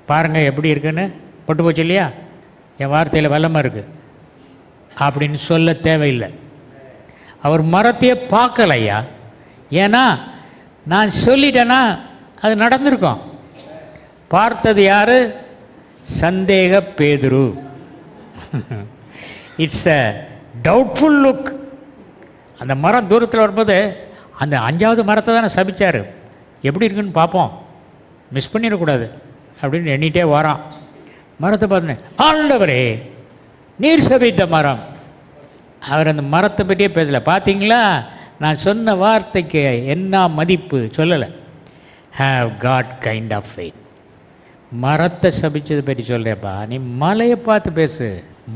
பாருங்கள் எப்படி இருக்குன்னு, பொட்டு போச்சு இல்லையா, என் வார்த்தையில் வல்லமை இருக்குது அப்படின்னு சொல்ல தேவையில்லை. அவர் மரத்தையே பார்க்கலையா, ஏன்னா நான் சொல்லிட்டேன்னா அது நடந்திருக்கும். பார்த்தது யார்? சந்தேக பேதுரு. It's a doubtful look. அந்த மரம் தூரத்தில் வரும்போது அந்த 5வது மரத்தை தானே சபிச்சார், எப்படி இருக்குன்னு பார்ப்போம், மிஸ் பண்ணிடக்கூடாது அப்படின்னு எண்ணிகிட்டே வரான். மரத்தை பார்த்தோன்னே, ஆண்டவரே நீர் சபித்த மரம். அவர் அந்த மரத்தை பற்றியே பேசலை. பார்த்தீங்களா, நான் சொன்ன வார்த்தைக்கு என்ன மதிப்பு சொல்லலை. Have God kind of faith. மரத்தை சபிச்சதை பற்றி சொல்கிறேப்பா, நீ மலையை பார்த்து பேசு,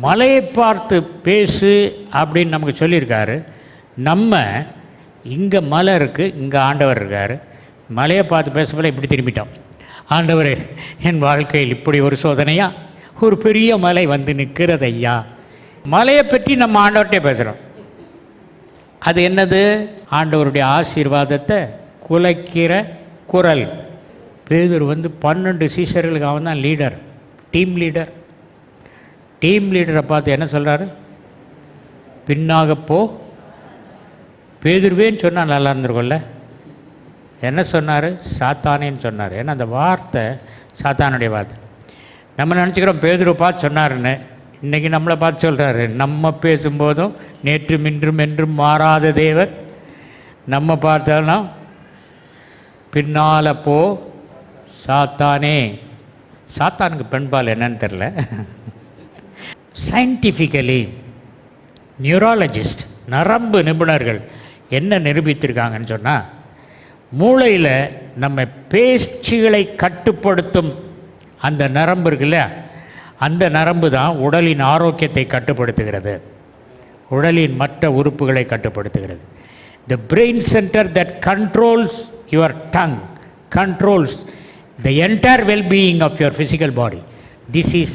மலையை பார்த்து பேசு அப்படின்னு நமக்கு சொல்லியிருக்காரு. நம்ம இங்கே மலை இருக்குது, இங்கே ஆண்டவர் இருக்கார். மலையை பார்த்து பேசப்போல இப்படி திரும்பிட்டோம். ஆண்டவரே, என் வாழ்க்கையில் இப்படி ஒரு சோதனையா, ஒரு பெரிய மலை வந்து நிற்கிறது ஐயா. மலையை பற்றி நம்ம ஆண்டவர்கிட்டே பேசுகிறோம். அது என்னது? ஆண்டவருடைய ஆசீர்வாதத்தை குலைக்கிற குரல். பேதுரு 12 சீஷர்களுக்கு அவன் தான் லீடர், டீம் லீடர். டீம் லீடரை பார்த்து என்ன சொல்கிறாரு? பின்னாக போ. பேதுருவேன்னு சொன்னால் நல்லா இருந்திருக்கும்ல. என்ன சொன்னார்? சாத்தானேன்னு சொன்னார். ஏன்னா அந்த வார்த்தை சாத்தானுடைய வார்த்தை. நம்ம நினச்சிக்கிறோம் பேதுரு பார்த்து சொன்னாருன்னு. இன்றைக்கி நம்மளை பார்த்து சொல்கிறாரு. நம்ம பேசும்போதும் நேற்றும் இன்றும் என்றும் மாறாத தேவர் நம்ம பார்த்தோன்னா பின்னால் போ சாத்தானே. சாத்தானுக்கு பெண்பால் என்னன்னு தெரில. சயின்டிஃபிக்கலி நியூராலஜிஸ்ட், நரம்பு நிபுணர்கள் என்ன நிரூபித்திருக்காங்கன்னு சொன்னால், மூளையில் நம்ம பேச்சுகளை கட்டுப்படுத்தும் அந்த நரம்பு இருக்குல்ல, அந்த நரம்பு தான் உடலின் ஆரோக்கியத்தை கட்டுப்படுத்துகிறது, உடலின் மற்ற உறுப்புகளை கட்டுப்படுத்துகிறது. The brain center that controls your tongue controls the entire well-being of your physical body. This is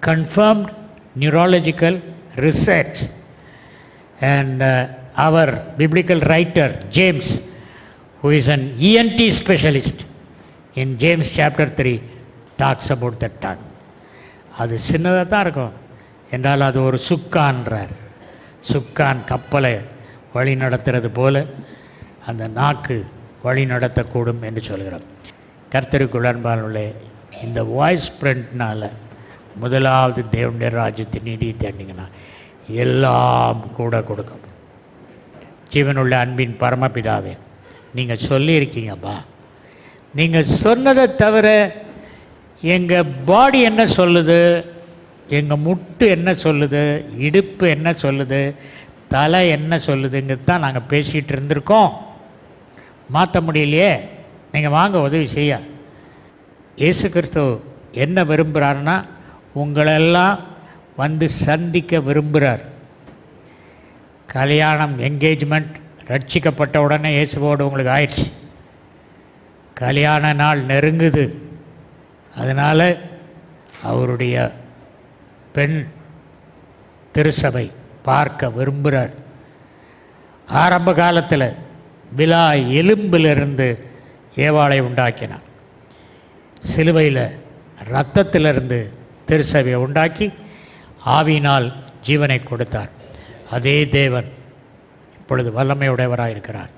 confirmed neurological research. And our biblical writer James, who is an ENT specialist, in James chapter 3 talks about the tongue. அது சின்னதாக தான் இருக்கும் என்றால் அது ஒரு சுக்கான்றார். சுக்கான் கப்பலை வழி நடத்துறது போல அந்த நாக்கு வழி நடத்தக்கூடும் என்று சொல்கிறோம். கர்த்தருக்குள் அன்பானுள்ளே, இந்த வாய்ஸ் பிரிண்ட்னால் முதலாவது தேவனுடைய ராஜ்யத்தின் நீதியை தேடிங்கன்னா எல்லாம் கூட கொடுக்கும். ஜீவனுள்ள அன்பின் பரமபிதாவே, நீங்கள் சொல்லியிருக்கீங்கப்பா, நீங்கள் சொன்னதை தவிர எங்கள் பாடி என்ன சொல்லுது, எங்கள் முட்டு என்ன சொல்லுது, இடுப்பு என்ன சொல்லுது, தலை என்ன சொல்லுதுங்கிறது தான் நாங்கள் பேசிகிட்டு இருந்திருக்கோம். மாற்ற முடியலையே, நீங்கள் வாங்க உதவி செய்ய. இயேசு கிறிஸ்து என்ன விரும்புகிறாருன்னா, உங்களெல்லாம் வந்து சந்திக்க விரும்புகிறார். கல்யாணம் என்கேஜ்மெண்ட் ரட்சிக்கப்பட்ட உடனே இயேசுவோடு உங்களுக்கு ஆயிடுச்சு. கல்யாண நாள் நெருங்குது. அதனால் அவருடைய பெண் திருசபை பார்க்க விரும்புகிறார். ஆரம்ப காலத்தில் விலா எலும்பிலிருந்து ஏவாளை உண்டாக்கினார். சிலுவையில் இரத்தத்திலிருந்து திருசபையை உண்டாக்கி ஆவியினால் ஜீவனை கொடுத்தார். அதே தேவன் இப்பொழுது வல்லமையுடையவராக இருக்கிறார்.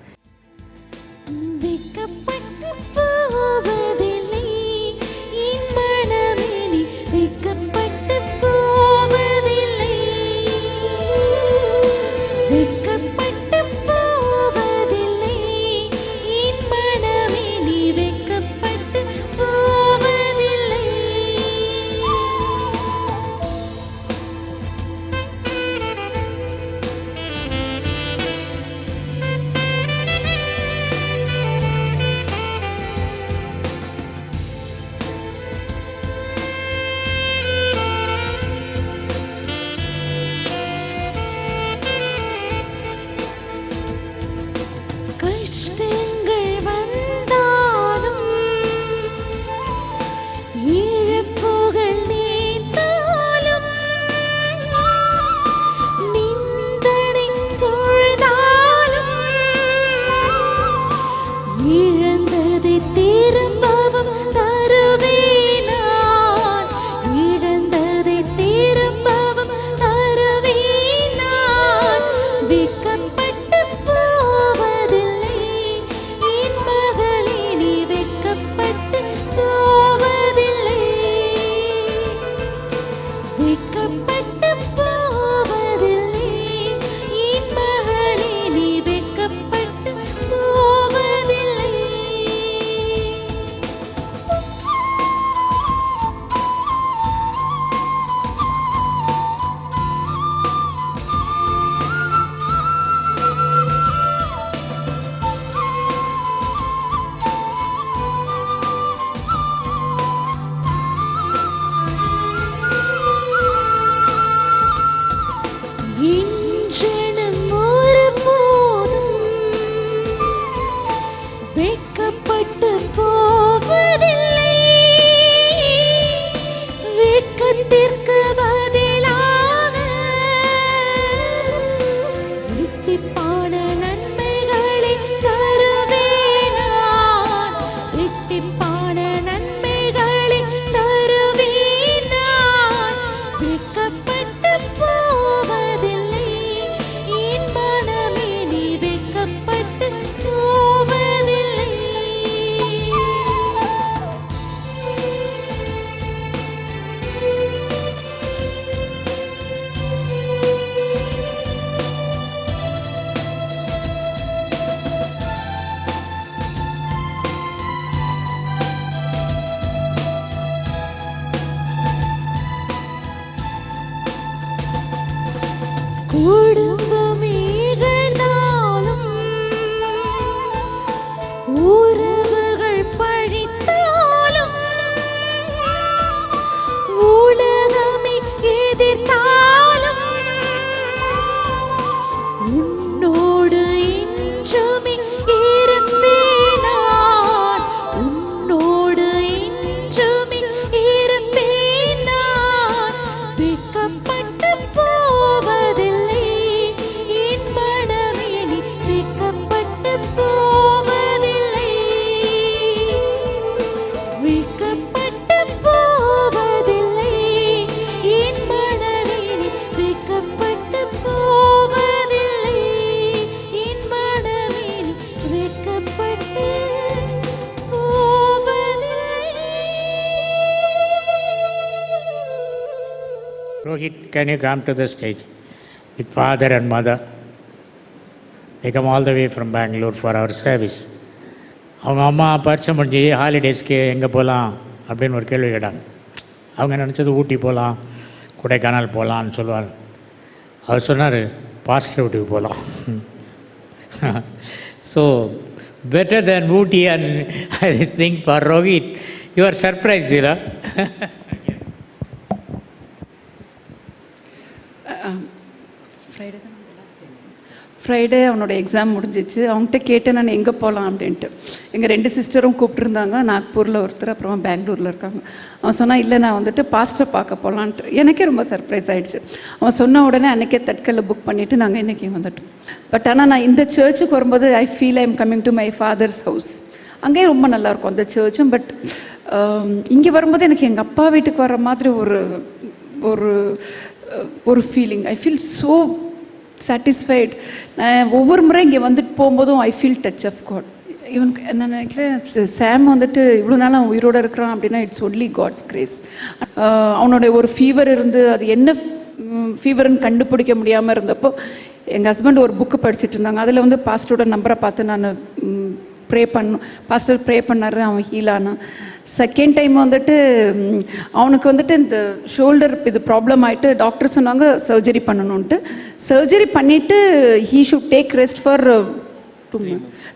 Rohit, can you come to the stage with father and mother? They come all the way from Bangalore for our service. அவங்க அம்மா பரிச்சை முடிஞ்சு ஹாலிடேஸ்க்கு எங்கே போகலாம் அப்படின்னு ஒரு கேள்வி கேட்டாங்க. அவங்க நினச்சது ஊட்டி போகலாம், கொடைக்கானல் போகலான்னு சொல்லுவார். அவர் சொன்னார், பாஸ்டர் வீட்டுக்கு போகலாம். So better than Ooty and this thing for Rohit. You are surprised, you know? Friday அவனோட எக்ஸாம் முடிஞ்சிச்சு. அவங்ககிட்ட கேட்டேன் நான் எங்கே போகலாம் அப்படின்ட்டு. எங்கள் 2 சிஸ்டரும் கூப்பிட்டுருந்தாங்க, நாக்பூரில் ஒருத்தர், அப்புறமா பெங்களூரில் இருக்காங்க. அவன் சொன்னால் இல்லை நான் வந்துட்டு பாஸ்டரை பார்க்க போகலான்ட்டு. எனக்கே ரொம்ப சர்ப்ரைஸ் ஆகிடுச்சு. அவன் சொன்ன உடனே அன்றைக்கே தட்கலில் புக் பண்ணிவிட்டு நாங்கள் இன்றைக்கி வந்துட்டோம். பட் ஆனால் நான் இந்த சர்ச்சுக்கு வரும்போது I feel I am coming to my fathers house. அங்கேயும் ரொம்ப நல்லாயிருக்கும் அந்த சர்ச்சும். பட் இங்கே வரும்போது எனக்கு எங்கள் அப்பா வீட்டுக்கு வர மாதிரி ஒரு ஒரு feeling. I feel so satisfied. நான் ஒவ்வொரு முறை இங்கே வந்துட்டு போகும்போதும் I feel touch of God. இவனுக்கு நான் நினைக்கிறேன் சாம் வந்துட்டு இவ்வளோ நாள் அவன் உயிரோடு இருக்கிறான் அப்படின்னா இட்ஸ் ஒன்லி காட்ஸ் கிரேஸ். அவனோட ஒரு ஃபீவர் இருந்து அது என்ன ஃபீவர்னு கண்டுபிடிக்க முடியாமல் இருந்தப்போ எங்கள் ஹஸ்பண்ட் ஒரு புக்கு படிச்சுட்டு இருந்தாங்க. அதில் வந்து பாஸ்டரோட நம்பரை பார்த்து நான் ப்ரே பண்ணோம். பாஸ்டர் ப்ரே பண்ணார், அவன் ஹீல் ஆனான். செகண்ட் டைம் வந்துட்டு அவனுக்கு வந்துட்டு இந்த ஷோல்டர் இது ப்ராப்ளம் ஆகிட்டு டாக்டர் சொன்னாங்க சர்ஜரி பண்ணணுன்ட்டு. சர்ஜரி பண்ணிவிட்டு he should take rest for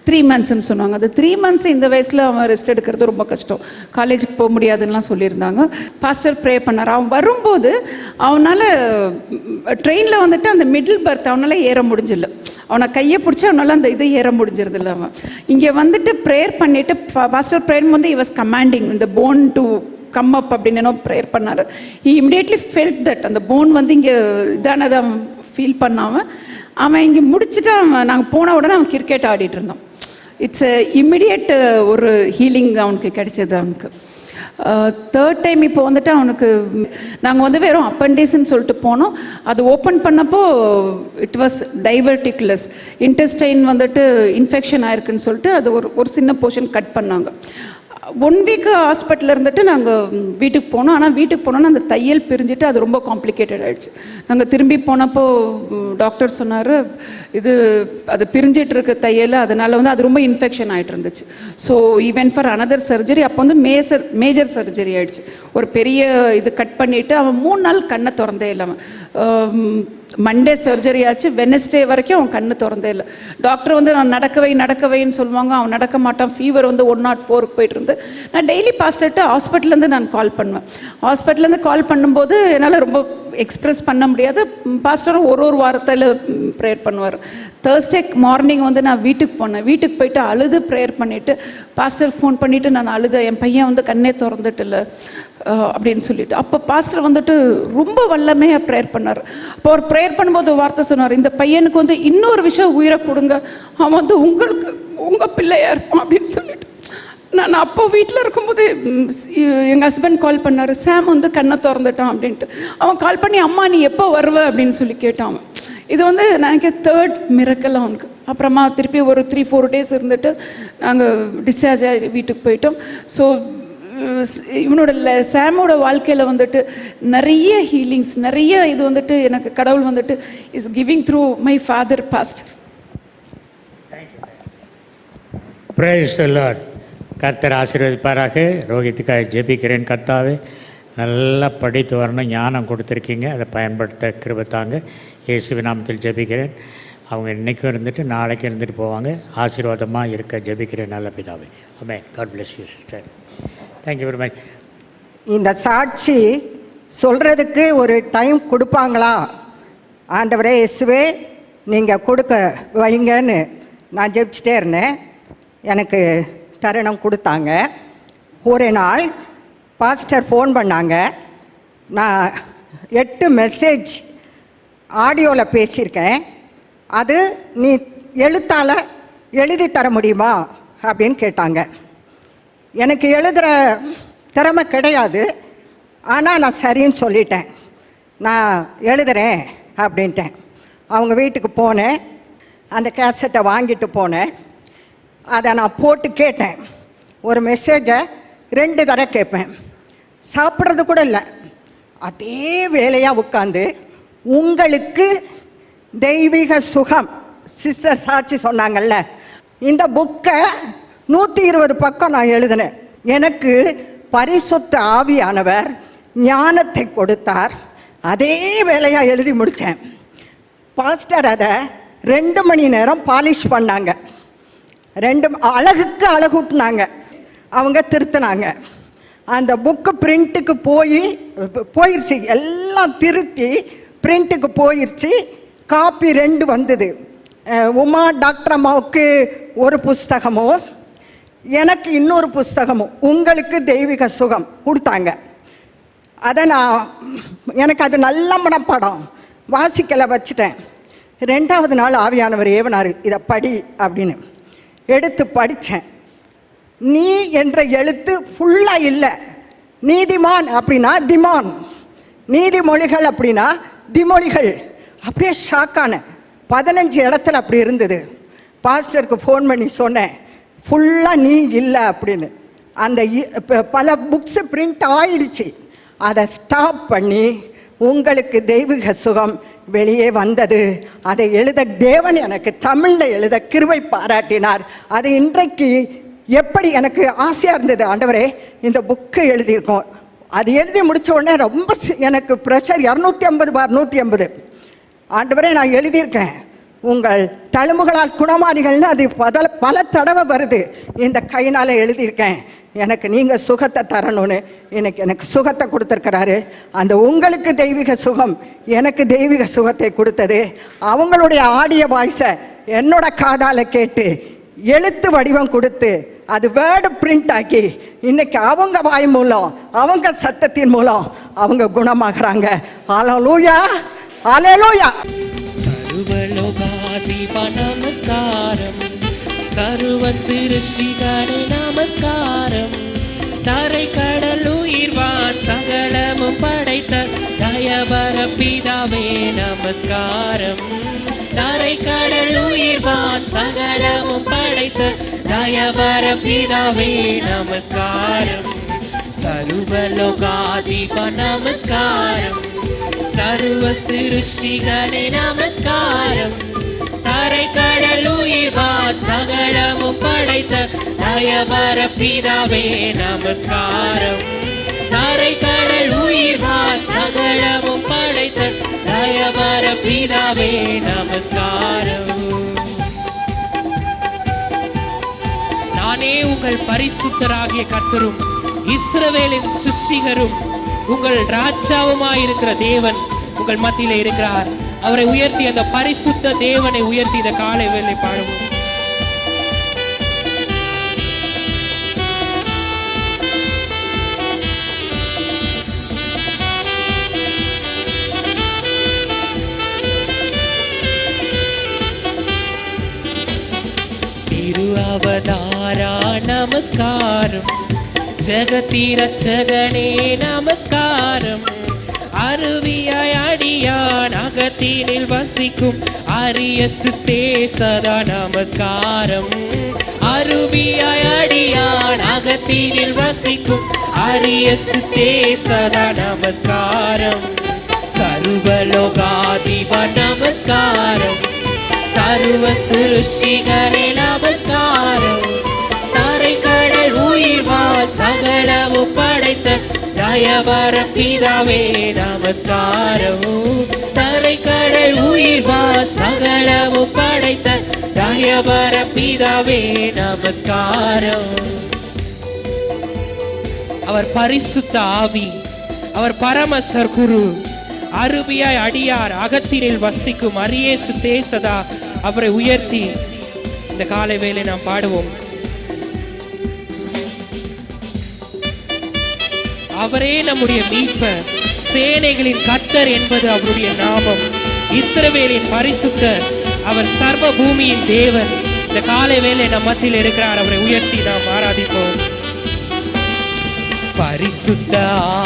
3 monthsன்னு சொன்னாங்க. அது 3 months இந்த வயசில் அவன் ரெஸ்ட் எடுக்கிறது ரொம்ப கஷ்டம், காலேஜுக்கு போக முடியாதுன்னெலாம் சொல்லியிருந்தாங்க. பாஸ்டர் ப்ரே பண்ணார். அவன் வரும்போது அவனால் ட்ரெயினில் வந்துட்டு அந்த மிடில் பர்த் அவனால் ஏற முடிஞ்சில்ல. அவனை கையை பிடிச்சி அவனால் அந்த இதை ஏற முடிஞ்சிருதில்ல. அவன் இங்கே வந்துட்டு ப்ரேயர் பண்ணிவிட்டு பாஸ்டர் ப்ரேயர் வந்து he was commanding இந்த போன் டு கம் அப் அப்படின்னு ப்ரேயர் பண்ணார். he immediately felt that அந்த போன் வந்து இங்கே இதானதை அவன் ஃபீல் பண்ணாமல் அவன் இங்கே முடிச்சுட்டு அவன் நாங்கள் போன உடனே அவன் கிரிக்கெட் ஆடிட்டு இருந்தோம். இட்ஸ் இம்மிடியட் ஒரு ஹீலிங் அவனுக்கு கிடைச்சது. அவனுக்கு தேர்ட் டைம் இப்போ வந்துட்டு அவனுக்கு நாங்கள் வந்து வெறும் அப்பண்டிஸ்ன்னு சொல்லிட்டு போனோம். அது ஓப்பன் பண்ணப்போ இட் வாஸ் டைவர்டிகுலஸ். இன்டெஸ்டைன் வந்துட்டு இன்ஃபெக்ஷன் ஆயிருக்குன்னு சொல்லிட்டு அது ஒரு சின்ன போர்ஷன் கட் பண்ணாங்க. 1 week ஹாஸ்பிட்டலில் இருந்துட்டு நாங்கள் வீட்டுக்கு போனோம். ஆனால் வீட்டுக்கு போனோன்னா அந்த தையல் பிரிஞ்சுட்டு அது ரொம்ப காம்ப்ளிகேட்டட் ஆகிடுச்சு. நாங்கள் திரும்பி போனப்போ டாக்டர் சொன்னார் அது பிரிஞ்சிட்டு இருக்க தையல், அதனால் வந்து அது ரொம்ப இன்ஃபெக்ஷன் ஆகிட்டு இருந்துச்சு. So even for another surgery. அப்போ வந்து மேஜர் சர்ஜரி ஆகிடுச்சு. ஒரு பெரிய இது கட் பண்ணிவிட்டு அவன் 3 நாள் கண்ணை திறந்தே இல்லாமல் மண்டே சர்ஜரி ஆச்சு. வெனஸ்டே வரைக்கும் அவன் கண்ணு திறந்தே இல்லை. டாக்டர் வந்து நான் நடக்கவைன்னு சொல்லுவாங்க. அவன் நடக்க மாட்டான். ஃபீவர் வந்து 104க்கு போயிட்டு இருந்து நான் டெய்லி பாஸ்டர்ட்டு ஹாஸ்பிட்டல்லேருந்து நான் கால் பண்ணுவேன். ஹாஸ்பிட்டல்லேருந்து கால் பண்ணும்போது என்னால் ரொம்ப எக்ஸ்ப்ரெஸ் பண்ண முடியாது. பாஸ்டரும் ஒரு வாரத்தில் ப்ரேயர் பண்ணுவார். தேர்ஸ்டே மார்னிங் வந்து நான் வீட்டுக்கு போனேன். வீட்டுக்கு போயிட்டு அழுது ப்ரேயர் பண்ணிவிட்டு பாஸ்டர் ஃபோன் பண்ணிவிட்டு நான் அழுதேன், என் பையன் வந்து கண்ணே திறந்துட்டு இல்லை அப்படின்னு சொல்லிட்டு. அப்போ பாஸ்டர் வந்துட்டு ரொம்ப வல்லமையாக ப்ரேயர் பண்ணார். அப்போ அவர் ப்ரேயர் பண்ணும்போது வார்த்தை சொன்னார், இந்த பையனுக்கு வந்து இன்னொரு விஷயம் உயிரை கொடுங்க, அவன் வந்து உங்கள் பிள்ளையா இருப்பான் அப்படின்னு சொல்லிட்டு. நான் அப்போ வீட்டில் இருக்கும்போது எங்கள் ஹஸ்பண்ட் கால் பண்ணார், சாம் வந்து கண்ணை திறந்துட்டான் அப்படின்ட்டு. அவன் கால் பண்ணி அம்மா நீ எப்போ வருவ அப்படின்னு சொல்லி கேட்டான். இது வந்து எனக்கு 3rd மிரக்கல் அவனுக்கு. அப்புறமா திருப்பி ஒரு 3-4 days இருந்துட்டு நாங்கள் டிஸ்சார்ஜ் ஆகி வீட்டுக்கு போயிட்டோம். ஸோ இவனோட சாமோட வாழ்க்கையில் வந்துட்டு நிறைய ஹீலிங்ஸ், நிறைய இது வந்துட்டு எனக்கு கடவுள் வந்துட்டு is giving through my father past. Praise the Lord. கர்த்தர் ஆசீர்வதிப்பாராக. ரோஹித்துக்காக ஜெபிக்கிறேன். கர்த்தாவே நல்லா படித்து வரணும், ஞானம் கொடுத்துருக்கீங்க, அதை பயன்படுத்த கிருபை தாங்க. இயேசுவின் நாமத்தில் ஜெபிக்கிறேன். அவங்க இன்றைக்கும் இருந்துட்டு நாளைக்கு இருந்துட்டு போவாங்க. ஆசீர்வாதமாக இருக்க ஜெபிக்கிறேன் நல்ல பிதாவே. ஆமென். God bless you sister. Thank you very much. இந்த சாட்சி சொல்கிறதுக்கு ஒரு டைம் கொடுப்பாங்களா? ஆண்டவரே இயேசுவே நீங்கள் கொடுக்க வைங்கன்னு நான் ஜெபிச்சிட்டே இருந்தேன். எனக்கு தருணம் கொடுத்தாங்க. ஒரு நாள் பாஸ்டர் ஃபோன் பண்ணாங்க. நான் 8 மெசேஜ் ஆடியோவில் பேசியிருக்கேன். அது நீ எழுத்தால் எழுதி தர முடியுமா அப்படின்னு கேட்டாங்க. எனக்கு எழுதுகிற திறமை கிடையாது, ஆனால் நான் சரின்னு சொல்லிட்டேன். நான் எழுதுகிறேன் அப்படின்ட்டேன். அவங்க வீட்டுக்கு போனேன், அந்த கேசட்டை வாங்கிட்டு போனேன். அதை நான் போட்டு கேட்டேன். ஒரு மெசேஜை 2 தடவை கேட்பேன். சாப்பிட்றது கூட இல்லை, அதே வேலையாக உட்காந்து உங்களுக்கு தெய்வீக சுகம் சிஸ்டர் சாட்சி சொன்னாங்கல்ல, இந்த புக்கை 120 பக்கம் நான் எழுதினேன். எனக்கு பரிசுத்த ஆவியானவர் ஞானத்தை கொடுத்தார். அதே வேலையாக எழுதி முடித்தேன். பாஸ்டர் அதை 2 மணி நேரம் பாலிஷ் பண்ணாங்க. 2 அழகுக்கு அழகூட்டினாங்க. அவங்க திருத்தினாங்க. அந்த புக்கு பிரிண்ட்டுக்கு போயிடுச்சு. எல்லாம் திருத்தி பிரிண்ட்டுக்கு போயிடுச்சு. காப்பி 2 வந்தது. உமா டாக்டர் அம்மாவுக்கு ஒரு புஸ்தகமும் எனக்கு இன்னொரு புஸ்தகமும் உங்களுக்கு தெய்வீக சுகம் கொடுத்தாங்க. அதை எனக்கு அது நல்ல மனப்பாடம், வாசிக்கலை, வச்சுட்டேன். 2வது நாள் ஆவியானவர் ஏவனார், இதை படி அப்படின்னு. எடுத்து படித்தேன். நீ என்ற எழுத்து ஃபுல்லாக இல்லை. நீதிமான் அப்படின்னா திமான், நீதிமொழிகள் அப்படின்னா திமொழிகள். அப்படியே ஷாக்கான 15 இடத்துல அப்படி இருந்தது. பாஸ்டருக்கு ஃபோன் பண்ணி சொன்னேன், ஃபுல்லாக நீ இல்லை அப்படின்னு. அந்த பல புக்ஸு பிரிண்ட் ஆயிடுச்சு. அதை ஸ்டாப் பண்ணி உங்களுக்கு தெய்வீக சுகம் வெளியே வந்தது. அதை எழுத தேவன் எனக்கு தமிழில் எழுத கிருபை பாராட்டினார். அது இன்றைக்கு எப்படி எனக்கு ஆசையாக இருந்தது, ஆண்டவரே இந்த புக்கை எழுதியிருக்கோம். அது எழுதி முடித்த உடனே ரொம்ப எனக்கு ப்ரெஷர். 250/150 ஆண்டவரே நான் எழுதியிருக்கேன். உங்கள் தழும்புகளால் குணமானிகள்னு அது பல தடவை வருது. இந்த கையினால் எழுதியிருக்கேன். எனக்கு நீங்கள் சுகத்தை தரணும்னு எனக்கு சுகத்தை கொடுத்துருக்கிறாரு. அந்த உங்களுக்கு தெய்வீக சுகம் எனக்கு தெய்வீக சுகத்தை கொடுத்தது. அவங்களுடைய ஆடியோ வாய்ஸை என்னோட காதால் கேட்டு எழுத்து வடிவம் கொடுத்து அது வேர்டு பிரிண்ட் ஆக்கி இன்னைக்கு அவங்க வாய் மூலம் அவங்க சத்தத்தின் மூலம் அவங்க குணமாகறாங்க. ஹல்லேலூயா, ஹல்லேலூயா. சர்வலோகாதிப நமஸ்காரம், சர்வ சிருஷ்டிகரே நமஸ்காரம், தரை கடல் உயிர்வான் சகலமும் படைத்த தயவர பிதாவே நமஸ்காரம், தரை கடல் உயிர்வான் சகலமும் படைத்த தயவர பிதாவே நமஸ்காரம், சர்வலோகாதிப நமஸ்காரம், சர்வ சிருஷ்டிகரே நமஸ்காரம், தரை கடல் உயிர்வான் சகலமும் படைத்த தயவர பிதாவே நமஸ்காரம், தரை கடல் உயிர்வான் சகலமும் படைத்த தயவர பிதாவே நமஸ்காரம். நானே உங்கள் பரிசுத்தராகிய கர்த்தரும் இஸ்ரவேலின் சிருஷ்டிகரும் உங்கள் ராஜாவுமாயிருக்கிற தேவன் உங்கள் மத்தியிலே இருக்கிறார். அவரை உயர்த்தி, அந்த பரிசுத்த தேவனை உயர்த்தி இந்த காலை வேளை பாடுவோம். திரு அவதாரா நமஸ்காரம், ஜெகத்திரட்சகனே நமஸ்காரம், அருவியாய் அடியான் அகத்தினில் வசிக்கும் அரிய சித்தே சதா நமஸ்காரம், அருவியாய் அடியான் அகத்தினில் வசிக்கும் அரிய சித்தே சதா நமஸ்காரம், சர்வலோகாதிப நமஸ்காரம், சர்வ சிருஷ்டிகரே நமஸ்காரம், தரை கடல் உயிர்வான் சகலமும் படைத்த தயவர பிதாவே நமஸ்காரம், தரை கடல் உயிர்வான் சகலமும் படைத்த தயவர பிதாவே நமஸ்காரம். அவர் பரிசுத்த ஆவி, அவர் பரம சர்க்குரு, அருவியாய் அடியார் அகத்தினில் வசிக்கும் அரியேசு தேசதா அவரை உயர்த்தி இந்த காலை வேளை நாம் பாடுவோம். அவரே நம்முடைய மீட்பர், சேனைகளின் கர்த்தர் என்பது அவருடைய நாமம், இஸ்ரவேலின் பரிசுத்தர், அவர் சர்வ பூமியின் தேவன். இந்த காலை வேளை நம் மத்தியில் இருக்கிறார். அவரை உயர்த்தி நாம் ஆராதிப்போம். பரிசுத்த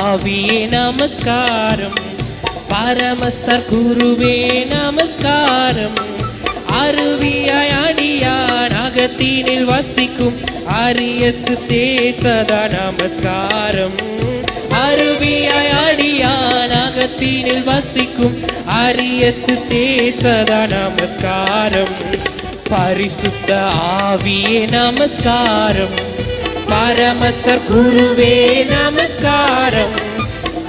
ஆவியே நமஸ்காரம், பரமசர் குருவே நமஸ்காரம், அருவியாய் அடியான் அகத்தினில் வசிக்கும் அரிய சித்தே சதா நமஸ்காரம், அருவியாய் அடியான் அகத்தினில் வசிக்கும் அரியசு தேசதா நமஸ்காரம். பரிசுத்த ஆவியே நமஸ்காரம். பரமசர் குருவே நமஸ்காரம்.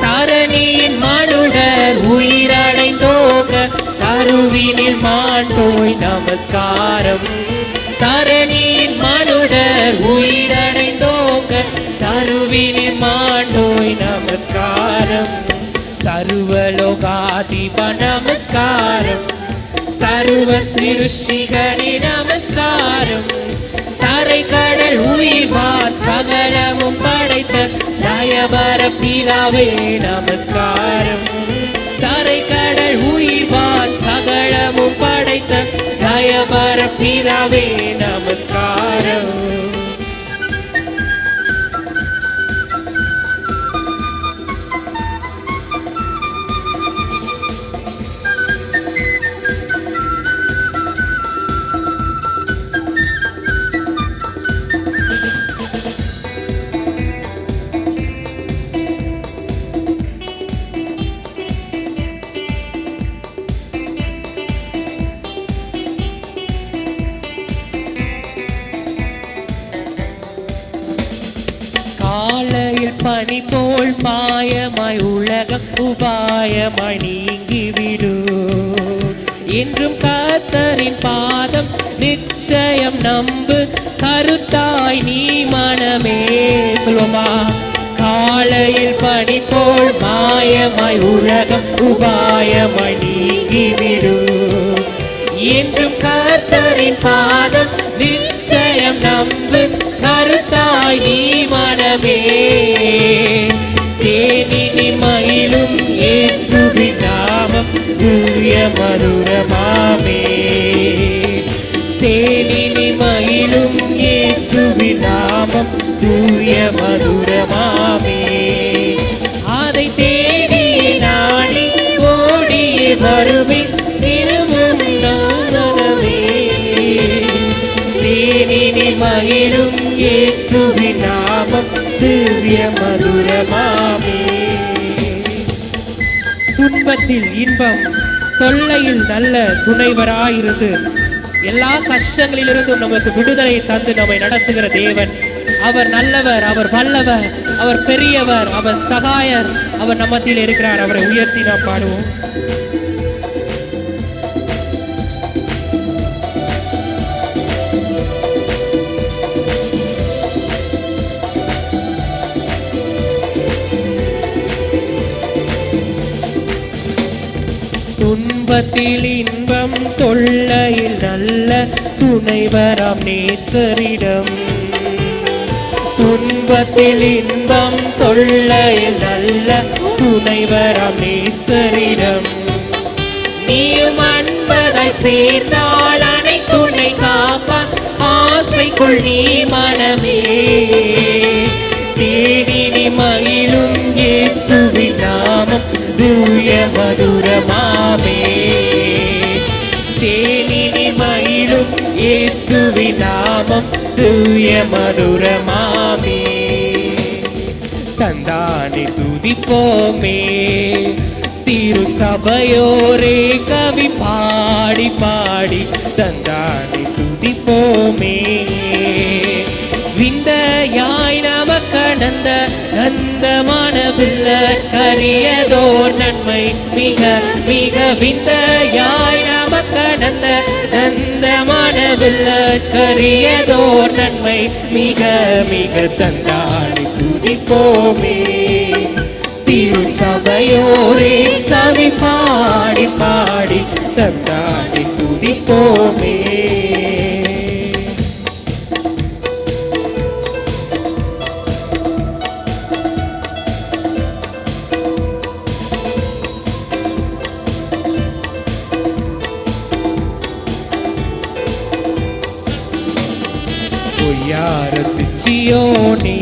தரணியின் மானுடர் உயிரடைந்தோங்க தருவினில் மாண்டோய் நமஸ்காரம். தரணியின் மானுடர் உயிரடைந்தோங்க தருவினில் மாண்டோய் நமஸ்காரம். சர்வலோகாதிப நமஸ்காரம். சர்வ சிருஷ்டிகனே நமஸ்காரம். தரை கடல் உயிர் சகலமும் படைத்த தயவர பிதாவே நமஸ்காரம். தரை கடல் உயிர் சகலமும் படைத்த தயவர பிதாவே நமஸ்காரம். பனி போல் மாயமாய் உலகம் உபாயமாய் நீங்கிவிடு. இன்றும் கர்த்தரின் பாதம் நிச்சயம் நம்பு கருத்தாய் நீ மனமே. சொல்லுமா, காலையில் பனி போல் மாயமாய் உலகம் உபாயமாய் நீங்கிவிடு. என்றும் கர்த்தரின் பாதம் நிச்சயம் நம்பு கருத்தாய் நீ மனமே. தேனினி மயிலும் இயேசுவின் நாமம் தூய மதுரமாமே. தேனினி மயிலும் இயேசுவின் நாமம் தூய மதுரமாமே. அதை தேடி நாடி ஓடியே வருவேன் திரும்பும் நானவே. தேனினி மயிலும் இயேசுவின் நாமம் திவ்ய மதுரமாமே. துன்பத்தில் இன்பம், தொல்லையில் நல்ல துணைவராயிருந்து எல்லா கஷ்டங்களிலிருந்தும் நமக்கு விடுதலை தந்து நம்மை நடத்துகிற தேவன். அவர் நல்லவர், அவர் வல்லவர், அவர் பெரியவர், அவர் சகாயர், அவர் நம்மத்தில் இருக்கிறார். அவரை உயர்த்தி நாம் பாடுவோம். துன்பத்தில் இன்பம், தொல்லையில் நல்ல துணைவராம் நேசரிடம். துன்பத்தில் இன்பம், தொல்லையில் நல்ல துணைவராம் நேசரிடம். நீயும் அன்பதாய் சேர்ந்தால் அனைத்துணை காப்பான் ஆசைக்குள் நீ மனமே. தேடி மகிழும் இயேசுவின் நாமம் தூய மதுரமாமே. தேனினி மகிழும் இயேசுவின் நாமம் தூய மதுரமாமே. தந்தானி துதிப்போமே திரு சபையோரே கவி பாடி பாடி தந்தானி துதிப்போமே. விந்தையாய் நமக்கடந்த நந்தமானவில்ல கரியதோர் நன்மை மிக மிக. விந்தையாய் நமக்கடந்த நந்தமானவில்ல கரியதோர் நன்மை மிக மிக. தந்தாடி துதிப்போமே திரு சபையோரே கவி பாடி பாடி தந்தாடி துதிப்போமே. பொய்யாரத்து சியோனே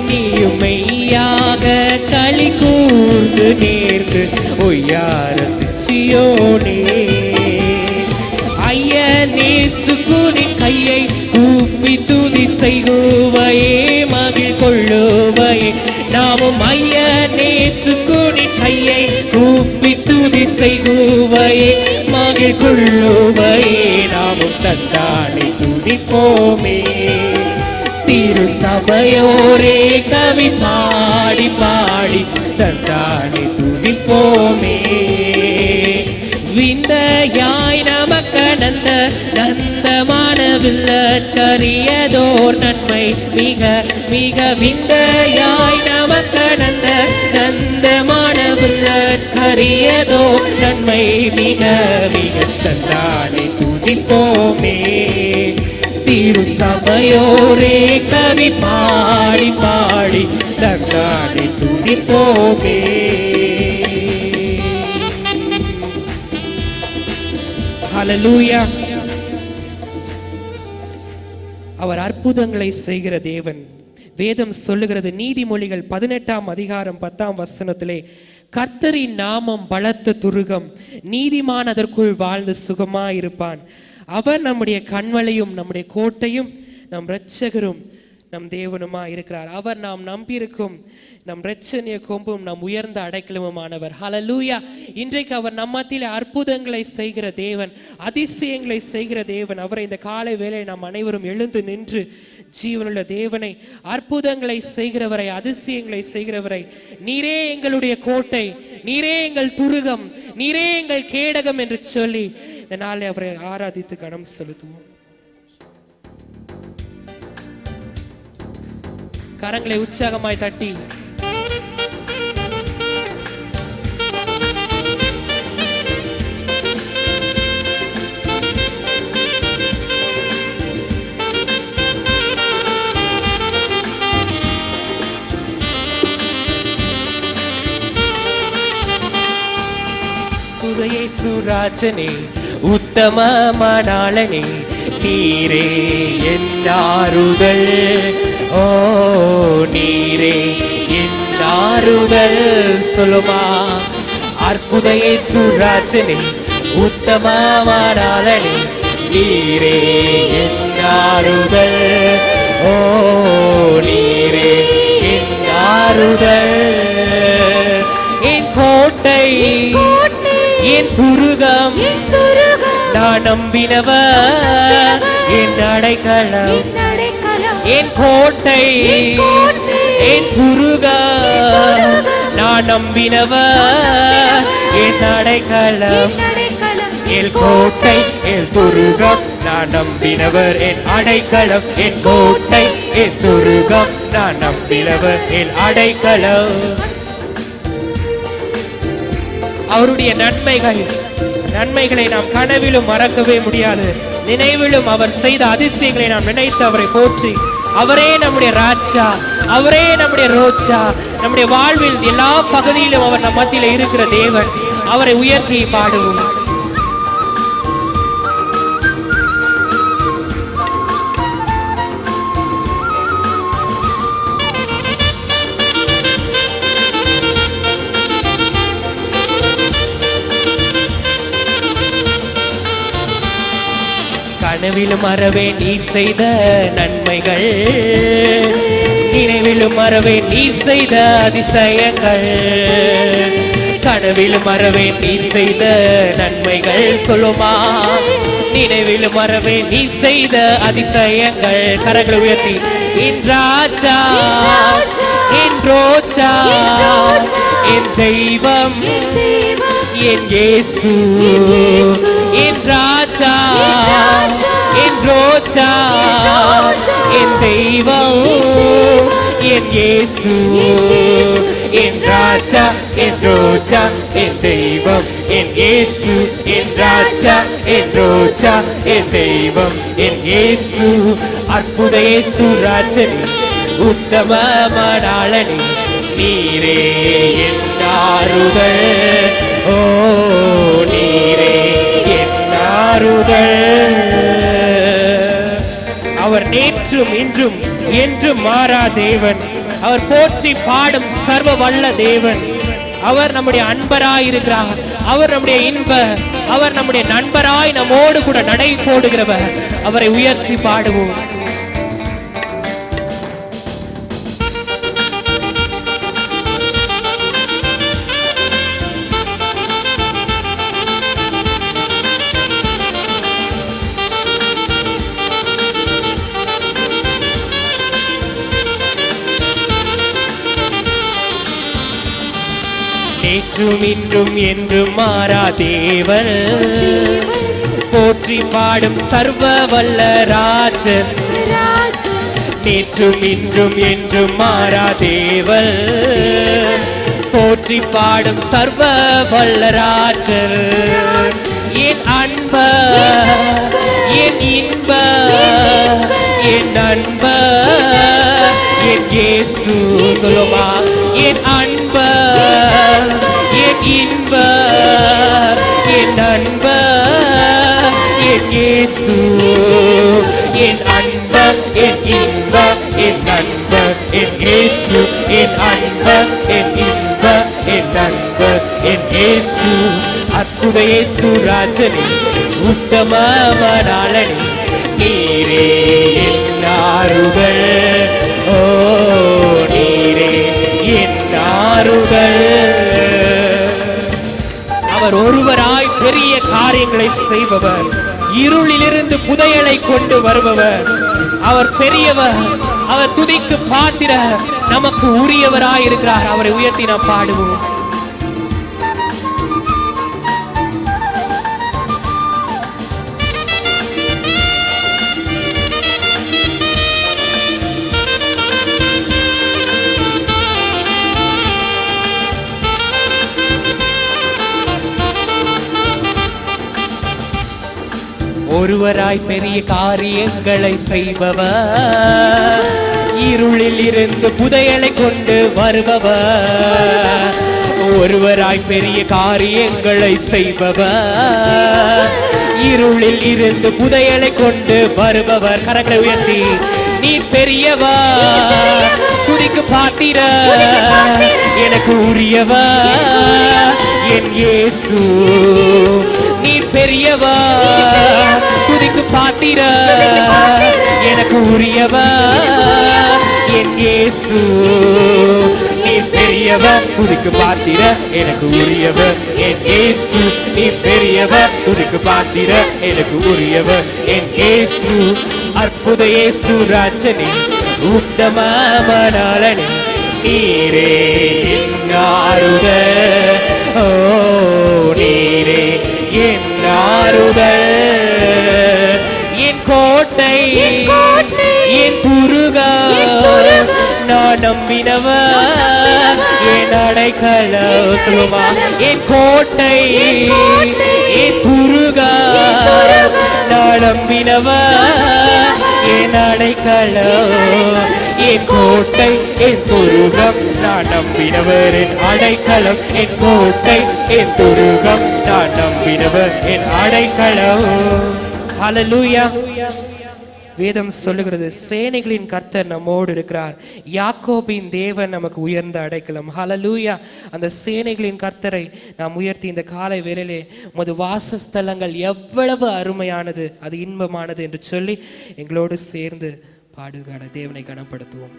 நீயும் மெய்யாக களி கூர்ந்து நேர்ந்து. பொய்யாரத்து சியோனே ஐயனேசு கூடி கையை கூப்பி துதி செய்குவையே மகிழ் கொள்ளுவையே. நாமோ மைய நேசுக்குனி கையை கூப்பி துதி செய்குவையே மகிழ் கொள்ளுவையே நாமும் தந்தானை துதிப்போமே. திரு சபையோரே கவி பாடி பாடி தந்தானை துதிப்போமே. விந்தையாய் நமக்கு நந்த நந்தமானவில்லற்கரியதோர் நன்மை மிக மிக விந்தையாய் நமக்கு நந்த நந்தமானவில்லற்கரியதோர் நன்மை மிக மிக தந்தானை துதிப்போமே. திரு சபையோரே கவி பாடி பாடி தந்தானை துதிப்போமே. ஹல்லேலூயா. அவர் அற்புதங்களை செய்கிற தேவன். வேதம் சொல்லுகிறது, நீதிமொழிகள் 18ஆம் அதிகாரம் 10ஆம் வசனத்திலே, கர்த்தரின் நாமம் பலத்த துருகம், நீதிமான் அதற்குள் வாழ்ந்து சுகமாயிருப்பான். அவர் நம்முடைய கண்மலையும் நம்முடைய கோட்டையும் நம் இரட்சகரும் நம் தேவனுமா இருக்கிறார். அவர் நாம் நம்பியிருக்கும் நம் இரட்சணிய கொம்பும் நம் உயர்ந்த அடைக்கலமுமானவர். ஹல்லேலூயா. இன்றைக்கு அவர் நம்மத்திலே அற்புதங்களை செய்கிற தேவன், அதிசயங்களை செய்கிற தேவன். அவரை இந்த காலை வேளை நாம் அனைவரும் எழுந்து நின்று ஜீவனுள்ள தேவனை, அற்புதங்களை செய்கிறவரை, அதிசயங்களை செய்கிறவரை, நீரே எங்களுடைய கோட்டை, நீரே எங்கள் துருகம், நீரே எங்கள் கேடகம் என்று சொல்லி இந்த நாளை அவரை ஆராதித்து கனம் செலுத்துவோம். கரங்களை உற்சாகமாய் தட்டி சுராஜனே உத்தமமானாளனே நீரே என்னாருதல். ஓ நீரே என்னாருதல். சொல்லுமா, அற்புதையை சுராஜனே உத்தமமானாளனே நீரே என்னாருதல். ஓ நீரே என்னாருதல். என் கோட்டை என் துருகம், நான் நம்பினவர் என் அடைக்கலம். என் கோட்டை என் துருகம், நான் நம்பினவர் என் அடைக்கலம். என் கோட்டை என் துருகம், நான் நம்பினவர் என் அடைக்கலம். என் கோட்டை என் துருகம், நான் நம்பினவர் என் அடைக்கலம். அவருடைய நன்மைகளை நாம் கனவிலும் மறக்கவே முடியாது. நினைவிலும் அவர் செய்த அதிசயங்களை நாம் நினைத்து அவரை போற்றி, அவரே நம்முடைய ராஜா, அவரே நம்முடைய ரோஜா, நம்முடைய வாழ்வில் எல்லா பகுதியிலும் அவர் நம் மத்தியில் இருக்கிற தேவன். அவரை உயர்த்தி பாடுவோம். கனவிலும் மறவே நீ செய்த நன்மைகள், நினைவிலும் மறவே நீ செய்த அதிசயங்கள். கனவிலும் மறவே நீ செய்த நன்மைகள். சொல்லுமா, நினைவிலும் மறவே நீ செய்த அதிசயங்கள். கரங்களை உயர்த்தி, என் ராஜா என் ரோஜா என் தெய்வம் என் இயேசு. என் ராஜா என் ரோஜா என் தெய்வம் என் இயேசு. என் ராஜா என் ரோஜா என் தெய்வம் என் இயேசு. என் ராஜா என் ரோஜா என் தெய்வம் என் இயேசு. அற்புத இயேசு ராஜனே உத்தமமானாளனே நீரே என் ஆறுதல். ஓ நீரே என் ஆறுதல். அவர் நேற்றும் இன்றும் என்றும் மாறா தேவன். அவர் போற்றி பாடும் சர்வ வல்ல தேவன். அவர் நம்முடைய அன்பராய் இருக்கிறார். அவர் நம்முடைய இன்ப, அவர் நம்முடைய நண்பராய் நம்மோடு கூட நடை போடுகிறவர். அவரை உயர்த்தி பாடுவோம். நேற்றும் இன்றும் என்றும் மாறா தேவன், போற்றி பாடும் சர்வ வல்ல ராஜன். நேற்றும் இன்றும் என்றும் மாறா தேவன், போற்றி பாடும் சர்வ வல்ல ராஜன். என் அன்ப, என் இன்ப, என் அன்ப, என் இயேசு. சொல்லுமா, என் அன்ப, என் இன்ப, என் அன்ப, என் இயேசு. என் அன்ப, என் இன்ப, என் அன்ப, என் இயேசு. என் அன்ப, என் இன்ப, என் அன்ப, என் இயேசு. அற்புத இயேசு ராஜனே, உத்தம மணாளனே, நீரே என் ஆறுதல். ஓ நீரே என் ஆறுதல். அவர் ஒருவராய் பெரிய காரியங்களை செய்பவர், இருளிலிருந்து புதையலை கொண்டு வருபவர். அவர் பெரியவர், அவர் துதிக்கு பாத்திர, நமக்கு உரியவராய் இருக்கிறார். அவரை உயர்த்தி நாம் பாடுவோம். ஒருவராய் பெரிய காரியங்களை செய்பவர், இருளில் இருந்து புதையலை கொண்டு வருபவர். ஒருவராய் பெரிய காரியங்களை செய்பவர், இருளில் இருந்து புதையலை கொண்டு வருபவர். கரங்களை உயர்த்தி, நீ பெரியவர், துதிக்கு பாத்திர, எனக்கு உரியவர் என் இயேசு. நீ பெரியவர், துதிக்கு பாத்திர, எனக்கு உரியவர் என் இயேசு. நீ பெரியவர், துதிக்கு பாத்திர, எனக்கு உரியவர் என் இயேசு. நீ பெரியவர், துதிக்கு பாத்திர, எனக்கு உரியவர் என் இயேசு. அற்புத இயேசு ராஜனே, உத்தம மணாளனே, நீரே என் ஆறுதல். ஓ நீரே என் ஆறுதல். என் கோட்டை, என் துருகம், நான் நம்பினவர் என் அடைக்கலம். சொல்லுமா, என் கோட்டை, என் துருகம், நான் நம்பினவர் என் அடைக்கலம். என் கோட்டை, என் துருகம், நான் நம்பினவர் என் அடைக்கலம். என் கோட்டை, என் துருகம், நான் நம்பினவர் என் அடைக்கலம். ஹல்லேலூயா. வேதம் சொல்லுகிறது, சேனைகளின் கர்த்தர் நம்மோடு இருக்கிறார், யாக்கோபின் தேவன் நமக்கு உயர்ந்த அடைக்கலம். ஹல்லேலூயா. அந்த சேனைகளின் கர்த்தரை நாம் உயர்த்தி இந்த காலை வேளையிலே, உமது வாசஸ்தலங்கள் எவ்வளவு அருமையானது, அது இன்பமானது என்று சொல்லி எங்களோடு சேர்ந்து பாடுகிற தேவனை கனப்படுத்துவோம்.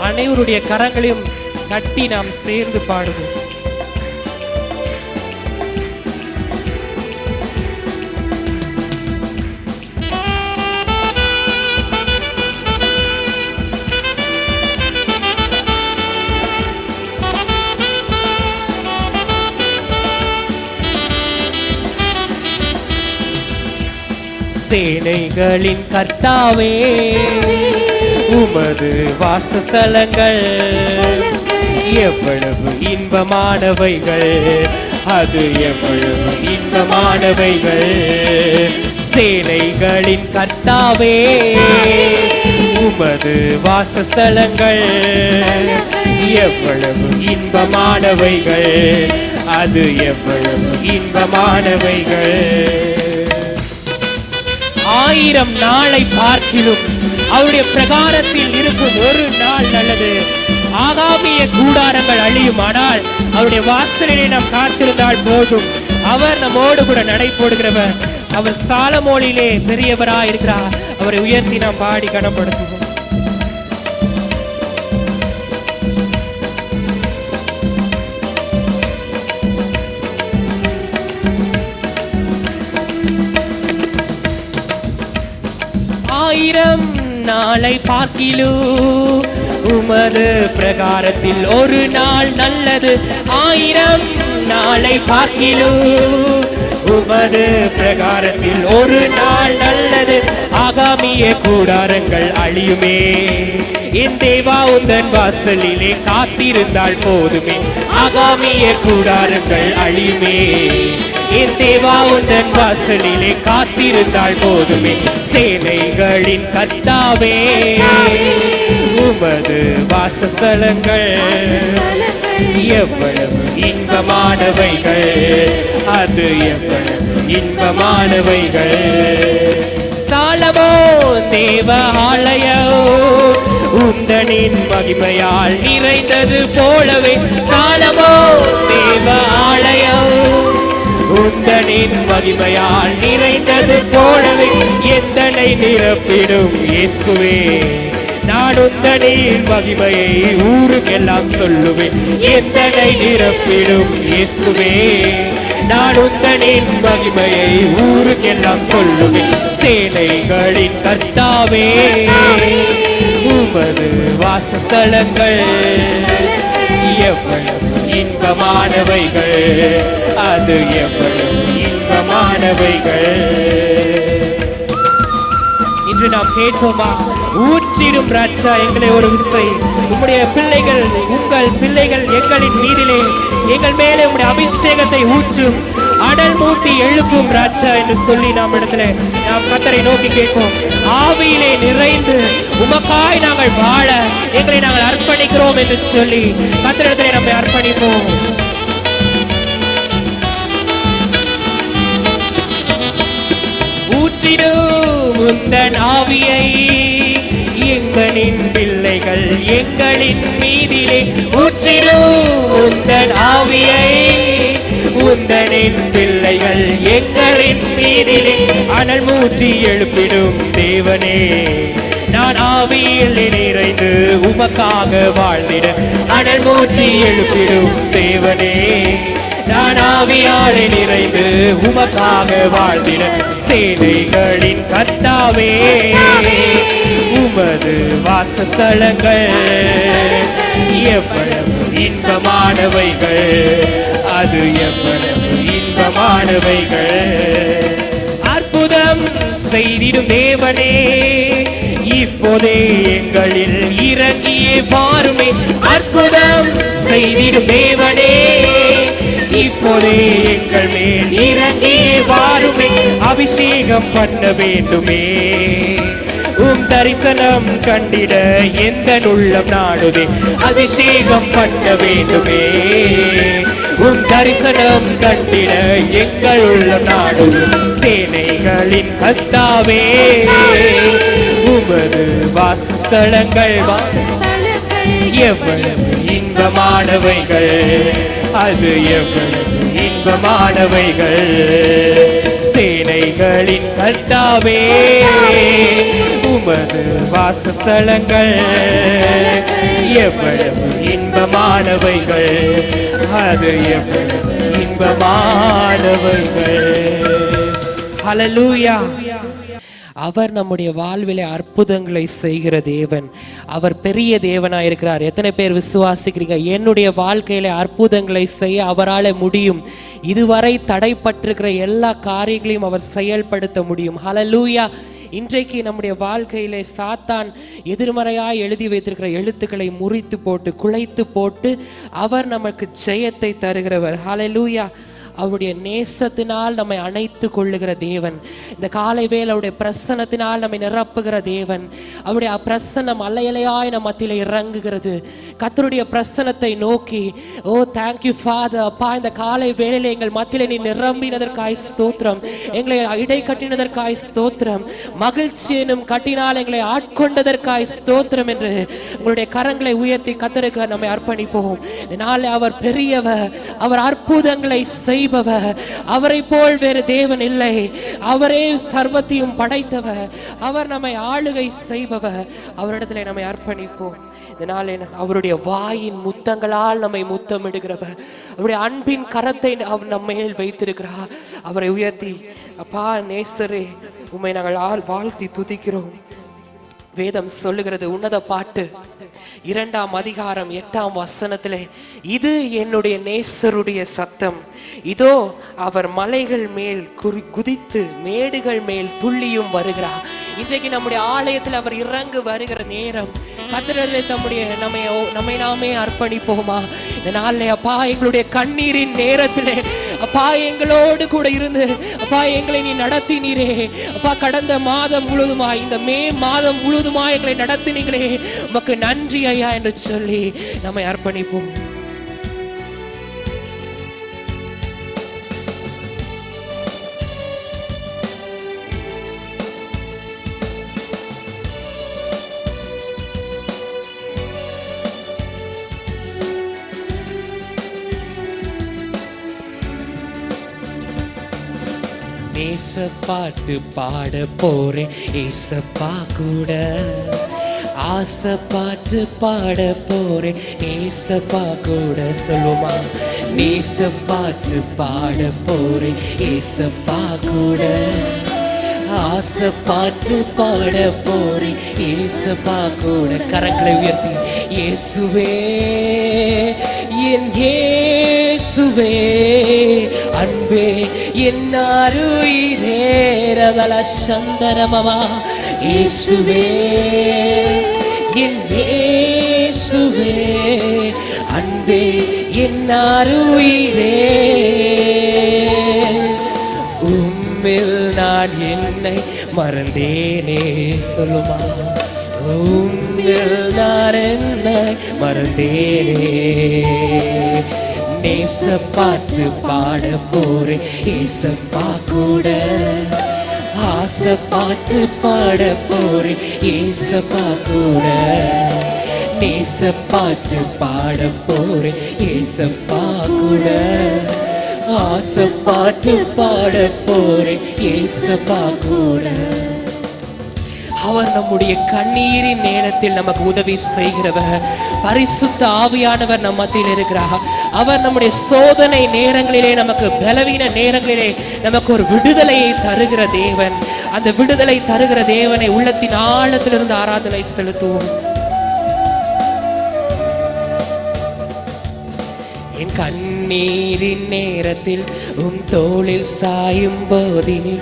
அனைவருடைய கரங்களையும் தட்டி நாம் சேர்ந்து பாடுவோம். சேனைகளின் கர்த்தாவே, உமது வாசஸ்தலங்கள் எவ்வளவு இன்பமானவைகள், அது எவ்வளவு இன்பமானவைகள். சேனைகளின் கர்த்தாவே, உமது வாசஸ்தலங்கள் எவ்வளவு இன்பமானவைகள், அது எவ்வளவு இன்பமானவைகள். 1000 நாளை பார்க்கிலும் அவருடைய பிரகாரத்தில் இருக்கும் ஒரு நாள் நல்லது. ஆகாமிய கூடாரங்கள் அழியும், ஆனால் அவருடைய வாசலிலே நாம் காத்திருந்தால் போதும். அவர் நம்மோடு கூட நடை போடுகிறவர். அவர் சாலமோனிலே பெரியவராய் இருக்கிறார். அவரை உயர்த்தி நாம் பாடி கனப்படுத்துவோம். நாளை பார்க்கிலும் உமது பிரகாரத்தில் ஒரு நாள் நல்லது. 1000 நாளை பார்க்கிலும் உமது பிரகாரத்தில் ஒரு நாள் நல்லது. ஆகாமிய கூடாரங்கள் அழியுமே, என் தேவா உந்தன் வாசலிலே காத்திருந்தால் போதுமே. ஆகாமிய கூடாரங்கள் அழியுமே, என் தேவா உந்தன் வாசலிலே காத்திருந்தால் போதுமே. சேனைகளின் கர்த்தாவே, உமது வாசஸ்தலங்கள் எவ்வளவு இன்பமானவைகள், அது எவ்வளவு இன்பமானவைகள். சாலமோன் தேவ ஆலயம் உந்தனின் மகிமையால் நிறைந்தது போலவே. சாலமோன் தேவ ஆலயம் உந்தனின் மகிமையால் நிறைந்தது போலவே. எந்தனை நிரப்பிடும் இயேசுவே, நான் உந்தனின் மகிமையை ஊருக்கெல்லாம் சொல்லுவேன். எந்தனை நிரப்பிடும் இயேசுவே, நான் உந்தனின் மகிமையை ஊருக்கெல்லாம் சொல்லுவேன். சேனைகளின் கர்த்தாவே, உமது வாசஸ்தலங்கள் எவ்வளவு இன்பமானவைகள், அது எவ்வளவு இன்பமானவைகள். இன்று நாம் கேட்போமா? ஊற்றிடும் ராஜா எங்களை ஒரு விசை. உம்முடைய பிள்ளைகள், உங்கள் பிள்ளைகள் எங்களின் மீதிலே, எங்கள் மேலே உம்முடைய அபிஷேகத்தை ஊற்றும், அனல் மூட்டி எழுப்பும் ராஜா என்று சொல்லி நாம் கர்த்தரை நோக்கி கேட்போம். ஆவியிலே நிறைந்து உமக்காய் நாங்கள் வாழ எங்களை நாங்கள் அர்ப்பணிக்கிறோம் என்று சொல்லி கர்த்தரிடத்திலே நம்மை அர்ப்பணிப்போம். ஊற்றிடும் உந்தன் ஆவியை எங்களின் பிள்ளைகள் எங்களின் மீதிலே. ஊற்றிடும் உந்தன் ஆவியை உந்தனின் பிள்ளைகள் எங்களின் மீதிலே. அனல் மூட்டி எழுப்பிடும் தேவனே, நான் ஆவியில் நிறைந்து உமக்காக வாழ்ந்திட. அனல் மூட்டி எழுப்பிடும் தேவனே, நான் ஆவியாலே நிறைந்து உமக்காக வாழ்ந்திட. சேனைகளின் கர்த்தாவே, உமது வாசஸ்தலங்கள் எவ்வளவு இன்பமானவைகள், அது எவ்வளவு இன்பமானவைகள். அற்புதம் செய்திடும் தேவனே, இப்போதே எங்களில் இறங்கியே பாருமே. அற்புதம் செய்திடும் தேவனே, இப்போதே எங்கள் மேல் இறங்கியே வாருமே. அபிஷேகம் பண்ண வேண்டுமே, உம் தரிசனம் கண்டிட எந்த உள்ளம் நாடுதே. அபிஷேகம் பண்ண வேண்டுமே, உம் தரிசனம் கண்டிட எங்கள் உள்ளம் நாடுது. சேனைகளின் கர்த்தாவே, உமது வாசஸ்தலங்கள் எவ்வளவு இன்பமானவைகள், அது எவ்வளவு இன்பமானவைகள். சேனைகளின் கர்த்தாவே, உமது வாசஸ்தலங்கள் எவ்வளவு இன்பமானவைகள், அது எவ்வளவு இன்பமானவைகள். ஹல்லேலூயா. அவர் நம்முடைய வாழ்விலே அற்புதங்களை செய்கிற தேவன். அவர் பெரிய தேவனாக இருக்கிறார். எத்தனை பேர் விசுவாசிக்கிறீங்க? என்னுடைய வாழ்க்கையில அற்புதங்களை செய்ய அவரால் முடியும். இதுவரை தடைப்பட்டிருக்கிற எல்லா காரியங்களையும் அவர் செயல்படுத்த முடியும். ஹல்லேலூயா. இன்றைக்கு நம்முடைய வாழ்க்கையிலே சாத்தான் எதிர்மறையாய் எழுதி வைத்திருக்கிற எழுத்துக்களை முறித்து போட்டு குலைத்து போட்டு அவர் நமக்கு ஜெயத்தை தருகிறவர். ஹல்லேலூயா. அவருடைய நேசத்தினால் நம்மை அணைத்து கொள்ளுகிற தேவன். இந்த காலை வேளை அவருடைய பிரசன்னத்தினால் நம்மை நிரப்புகிற தேவன். அவருடைய பிரசன்னம் அலையலையாய் நம் மத்தியில இறங்குகிறது. கர்த்தருடைய பிரசன்னத்தை நோக்கி, ஓ தேங்க்யூ ஃபாதர், அப்பா இந்த காலை வேளையில எங்கள் மத்தியில நீ நிரம்பினதற்காய் ஸ்தோத்திரம், எங்களை இடை கட்டினதற்காய் ஸ்தோத்திரம், மகிழ்ச்சி எனும் கட்டினால் எங்களை ஆட்கொண்டதற்காய் ஸ்தோத்திரம் என்று உங்களுடைய கரங்களை உயர்த்தி கர்த்தருக்கு நம்மை அர்ப்பணிப்போம். இதனால அவர் பெரியவர், அவர் அற்புதங்களை செய்பவர், அவரை போல் வேறு தேவன் இல்லை. அவரே சர்வத்தையும் படைத்தவர், அவர் நம்மை ஆளுகை செய்பவர். அவரிடத்தில் நம்மை அர்ப்பணிப்போம். இதனால் அவருடைய வாயின் முத்தங்களால் நம்மை முத்தமிடுகிறவர், அவருடைய அன்பின் கரத்தை அவர் நம்ம மேல் வைத்திருக்கிறார். அவரை உயர்த்தி, அப்பா நேசரே, உம்மை நாங்கள் வாழ்த்தி துதிக்கிறோம். வேதம் சொல்லுகிறது, உன்னத பாட்டு 2ஆம் அதிகாரம் 8ஆம் வசனத்திலே, இது என்னுடைய நேசருடைய சத்தம், இதோ அவர் மலைகள் மேல் குதித்து மேடுகள் மேல் துள்ளியும் வருகிறார். இன்றைக்கு நம்முடைய ஆலயத்தில் அவர் இறங்கு வருகிற நேரம். கர்த்தரிலே நம்மை நாமே அர்ப்பணிப்போமா இந்த நாளில்? அப்பா, எங்களுடைய கண்ணீரின் நேரத்திலே அப்பா எங்களோடு கூட இருந்து அப்பா எங்களை நீ நடத்தினீரே அப்பா. கடந்த மாதம் முழுதுமா, இந்த மே மாதம் முழுதுமா எங்களை நடத்தினீங்களே, உமக்கு நன்றி ஐயா என்று சொல்லி நம்மை அர்ப்பணிப்போம். பாட்டு பாட போறேன் ஏசப்பா கூட, ஆசை பாட்டு பாட போறேன் ஏசப்பா கூட. சொல்லுமா, நேச பாட்டு பாட போறேன் ஏசப்பா கூட, ஆசை பாட்டு பாட போறேன் ஏசப்பா கூட. கரங்களை உயர்த்தி, இயேசுவே என் இயேசுவே, அன்பே என்னாருயிரே, ரவல சந்தரமமா. இயேசுவே என் இயேசுவே, அன்பே என்னாருயிரே, உம்மில் நான் என்னை மறந்தேனே. சொல்லுமா, உம்மில் நான் என்னை மறந்தேனே. நேச பாட்டு பாட போறேன் ஏசப்பா கூட, ஆசை பாட்டு பாட போறேன் ஏசப்பா கூட. நேச பாட்டு பாட போறேன் ஏசப்பா கூட, ஆசை பாட்டு பாட போறேன் ஏசப்பா கூட. அவர் நம்முடைய கண்ணீரின் நேரத்தில் நமக்கு உதவி செய்கிறவர். பரிசுத்த ஆவியானவர் நம் மத்தியில் இருக்கிறார். அவர் நம்முடைய சோதனை நேரங்களிலே, நமக்கு பலவீன நேரங்களிலே நமக்கு ஒரு விடுதலையை தருகிற தேவன். அந்த விடுதலை தருகிற தேவனை உள்ளத்தின் ஆழத்திலிருந்து ஆராதனை செலுத்துவோம். என் கண்ணீரின் நேரத்தில் தோளில் சாயும் போதினில்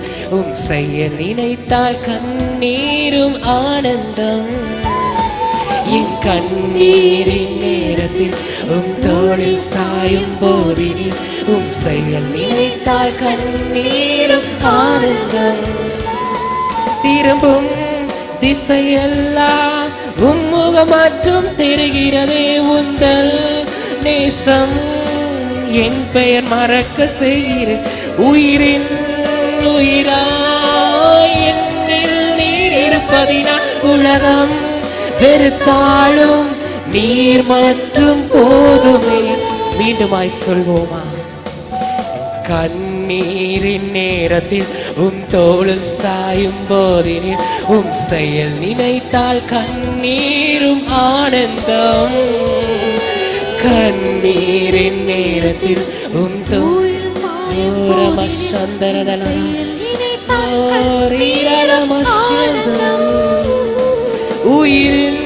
செய்ய நினைத்தால் கண்ணீரும் ஆனந்தம். என் கண்ணீரின் நேரத்தில் தோளில் சாயும் போதினில் செய்ய நினைத்தால் கண்ணீரும் ஆனந்தம். திரும்பும் திசையெல்லாம் உம்முகம் மட்டும் தெரிகிறதே, உந்தல் நேசம் என் பெயர் மறக்க செய்கிற உயிரின் உயிராய் என்னில் நீர் இருப்பதினால் உலகம் வெறுத்தாலும் நீர் மற்றும் போதுமே. மீண்டுமாய் சொல்வோமா, கண்ணீரின் நேரத்தில் தோளில் சாயும் போதினில் செயல் நினைத்தால் கண்ணீரும் ஆனந்தம். கண்ணீரின் நேரத்தில் உயிரின்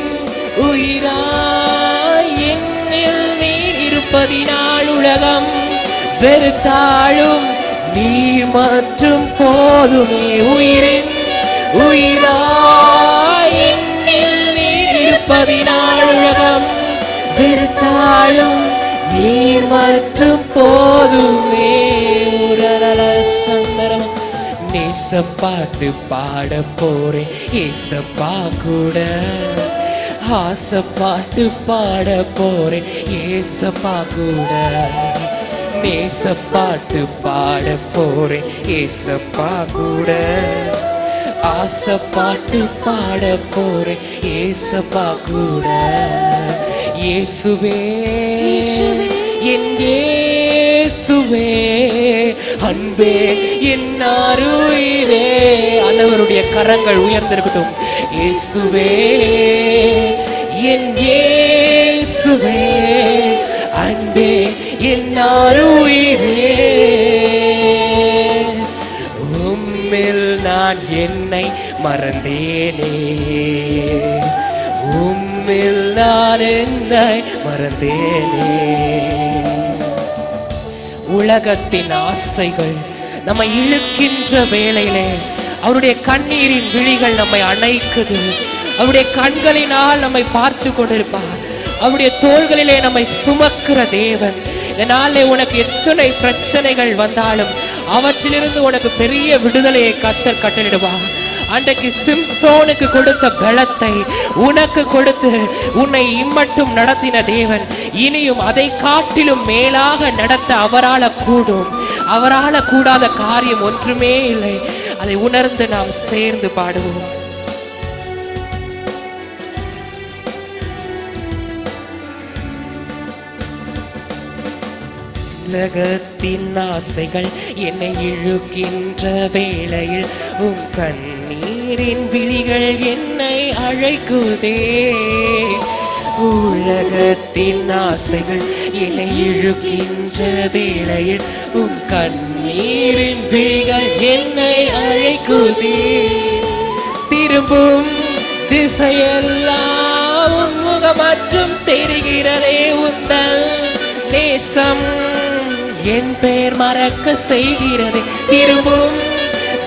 உயிராய் என்னில் நீர் இருப்பதினால் உலகம் வெறுத்தாலும் நீர் மற்றும் போதுமே. உயிரின் உயிராய் என்னில் நீர் இருப்பதினால் உலகம் வெறுத்தாலும் நீர் மற்றும் போதுமே. நேசப்பாட்டு பாட போறேன் ஏசப்பா கூட, ஆசைப்பாட்டு பாட போறேன் ஏசப்பா கூட. நேசப்பாட்டு பாட போறேன் ஏசப்பா கூட, ஆசைப்பாட்டு பாட போறேன் ஏசப்பா கூட. இயேசுவே என் இயேசுவே, அன்பே என் அருயிரே. ஆண்டவருடைய கரங்கள் உயர்ந்திருக்கட்டும். இயேசுவே என் இயேசுவே, அன்பே என் அருயிரே, உம்மில் நான் என்னை மறந்தேனே, உம்மில் நான் என்னை மறந்தேனே. உலகத்தின் ஆசைகள் நம்மை இழுக்கின்ற வேளையிலே அவருடைய கண்ணீரின் விழிகள் நம்மை அணைக்குது. அவருடைய கண்களினால் நம்மை பார்த்து கொண்டிருப்பார். அவருடைய தோள்களிலே நம்மை சுமக்கிற தேவன். இந்த நாளிலே உனக்கு எத்தனை பிரச்சனைகள் வந்தாலும் அவற்றிலிருந்து உனக்கு பெரிய விடுதலையை கர்த்தர் கட்டளிடுவார். அன்றைக்கு சிம்சோனுக்கு கொடுத்த பலத்தை உனக்கு கொடுத்து உன்னை இம்மட்டும் நடத்தின தேவன் இனியும் அதை காட்டிலும் மேலாக நடத்த அவரால் கூடும். அவரால் கூடாத காரியம் ஒன்றுமே இல்லை. அதை உணர்ந்து நாம் சேர்ந்து பாடுவோம். உலகத்தின் ஆசைகள் என்னை இழுக்கின்ற வேளையில் உன் கண்ணீரின் விழிகள் என்னை அழைக்குதே. உலகத்தின் ஆசைகள் என்னை இழுக்கின்ற வேளையில் உன் கண்ணீரின் விழிகள் என்னை அழைக்குதே. திரும்பும் திசையெல்லாம் முகம் மற்றும் தெரிகிறதே உந்தல் நேசம் என் பெயர் மறக்க செய்கிறது. திரும்பும்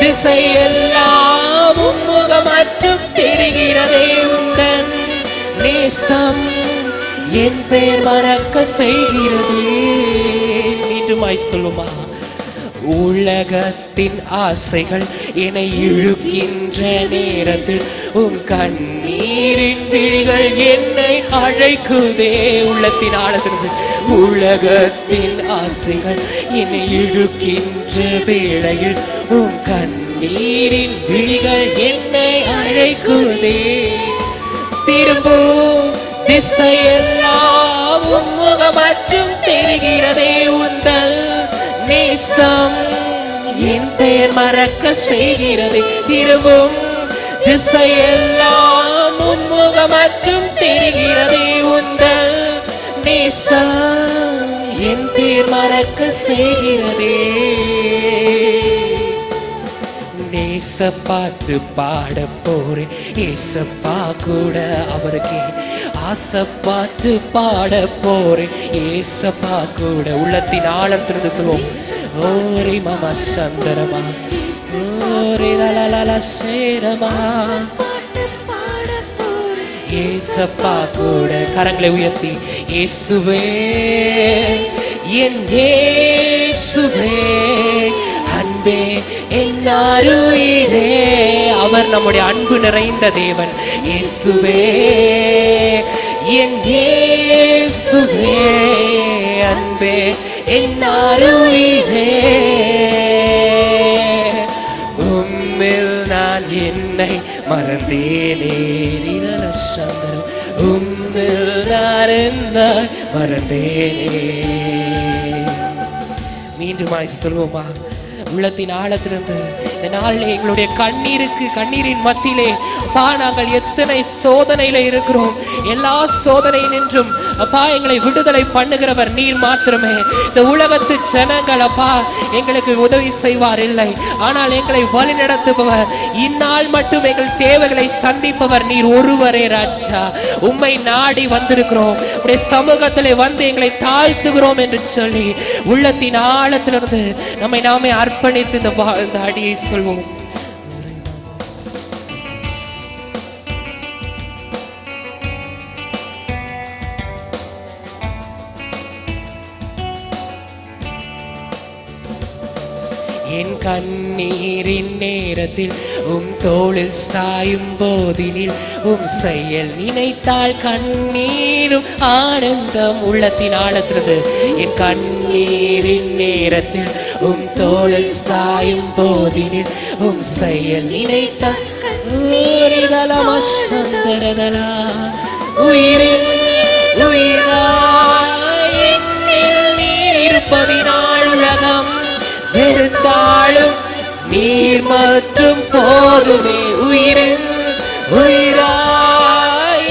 திசையெல்லாம் முகம் மற்றும் தெரிகிறதே உந்தன் நேசம் என் பெயர் மறக்க செய்கிறது. மீண்டுமாய் சொல்லுமா. உலகத்தின் ஆசைகள் என்னை இழுக்கின்ற நேரத்தில் உன் கண்ணீரின் விழிகள் என்னை அழைக்குதே. உள்ளத்தின் ஆழத்திற்கு உலகத்தின் ஆசைகள் என்னை இழுக்கின்ற வேளையில் உன் கண்ணீரின் விழிகள் என்னை அழைக்குதே. திரும்பும் திசையெல்லாம் முகம் மற்றும் தெரிகிறதே உந்தல் நேசம் என் பெயர் மறக்க செய்கிறது. திரும்பும் திசையெல்லாம் முகம் மற்றும் தெரிகிறதே உந்தல் நேசம் என் பெயர் மறக்க செய்கிறதே. நேசப்பாட்டு பாட போறேன் ஏசப்பா கூட அவருக்கு ஆசப்பாட்டு பாட போறேன் ஏசப்பா கூட. உள்ளத்தின் ஆழத்திலிருந்து சொல்வோம். ஓரி மாமா சந்தரமா ஓரி லலலல சேரமா ஏசப்பா கூட. கரங்களை உயர்த்தி இயேசுவே என் இயேசுவே அன்பே என்னாருயிரே. அவர் நம்முடைய அன்பு நிறைந்த தேவன். இயேசுவே என் இயேசுவே அன்பே என்னாருயிரே. உம்மில் நான் என்னை மறந்தேனே. சந்தரம் உம்மில் நான் என்னை மறந்தேனே. மீண்டுமாய் சொல்வோமா. உள்ளத்தின் ஆழத்திலிருந்து இந்த நாளில் எங்களுடைய கண்ணீரின் மத்தியிலே அப்பா நாங்கள் எத்தனை சோதனையில இருக்கிறோம். எல்லா சோதனையினின்றும் அப்பா எங்களை விடுதலை பண்ணுகிறவர் நீர் மாத்திரமே. இந்த உலகத்து ஜனங்கள் அப்பா எங்களுக்கு உதவி செய்வார் இல்லை, ஆனால் எங்களை வழி நடத்துபவர் இந்நாள் மட்டும் எங்கள் தேவைகளை சந்திப்பவர் நீர் ஒருவரே ராஜா. உம்மை நாடி வந்திருக்கிறோம். உடைய சமூகத்திலே வந்து எங்களை தாழ்த்துகிறோம் என்று சொல்லி உள்ளத்தின் ஆழத்திலிருந்து நம்மை நாமே அர்ப்பணித்து இந்த அடியை சொல்வோம். என் கண்ணீரின் நேரத்தில் தோளில் சாயும் போதினில் செயல் நினைத்தால் கண்ணீரும் ஆனந்தம். உள்ளத்தின் ஆழத்திலிருந்து என் கண்ணீரின் நேரத்தில் தோளில் சாயும் போதினில் செயல் நினைத்தால் உயிரில் உயிராய் நீர் இருப்பதினால் உலகம் வெறுத்தாலும் நீர் மற்றும் போதுமே. உயிரில் உயிராய்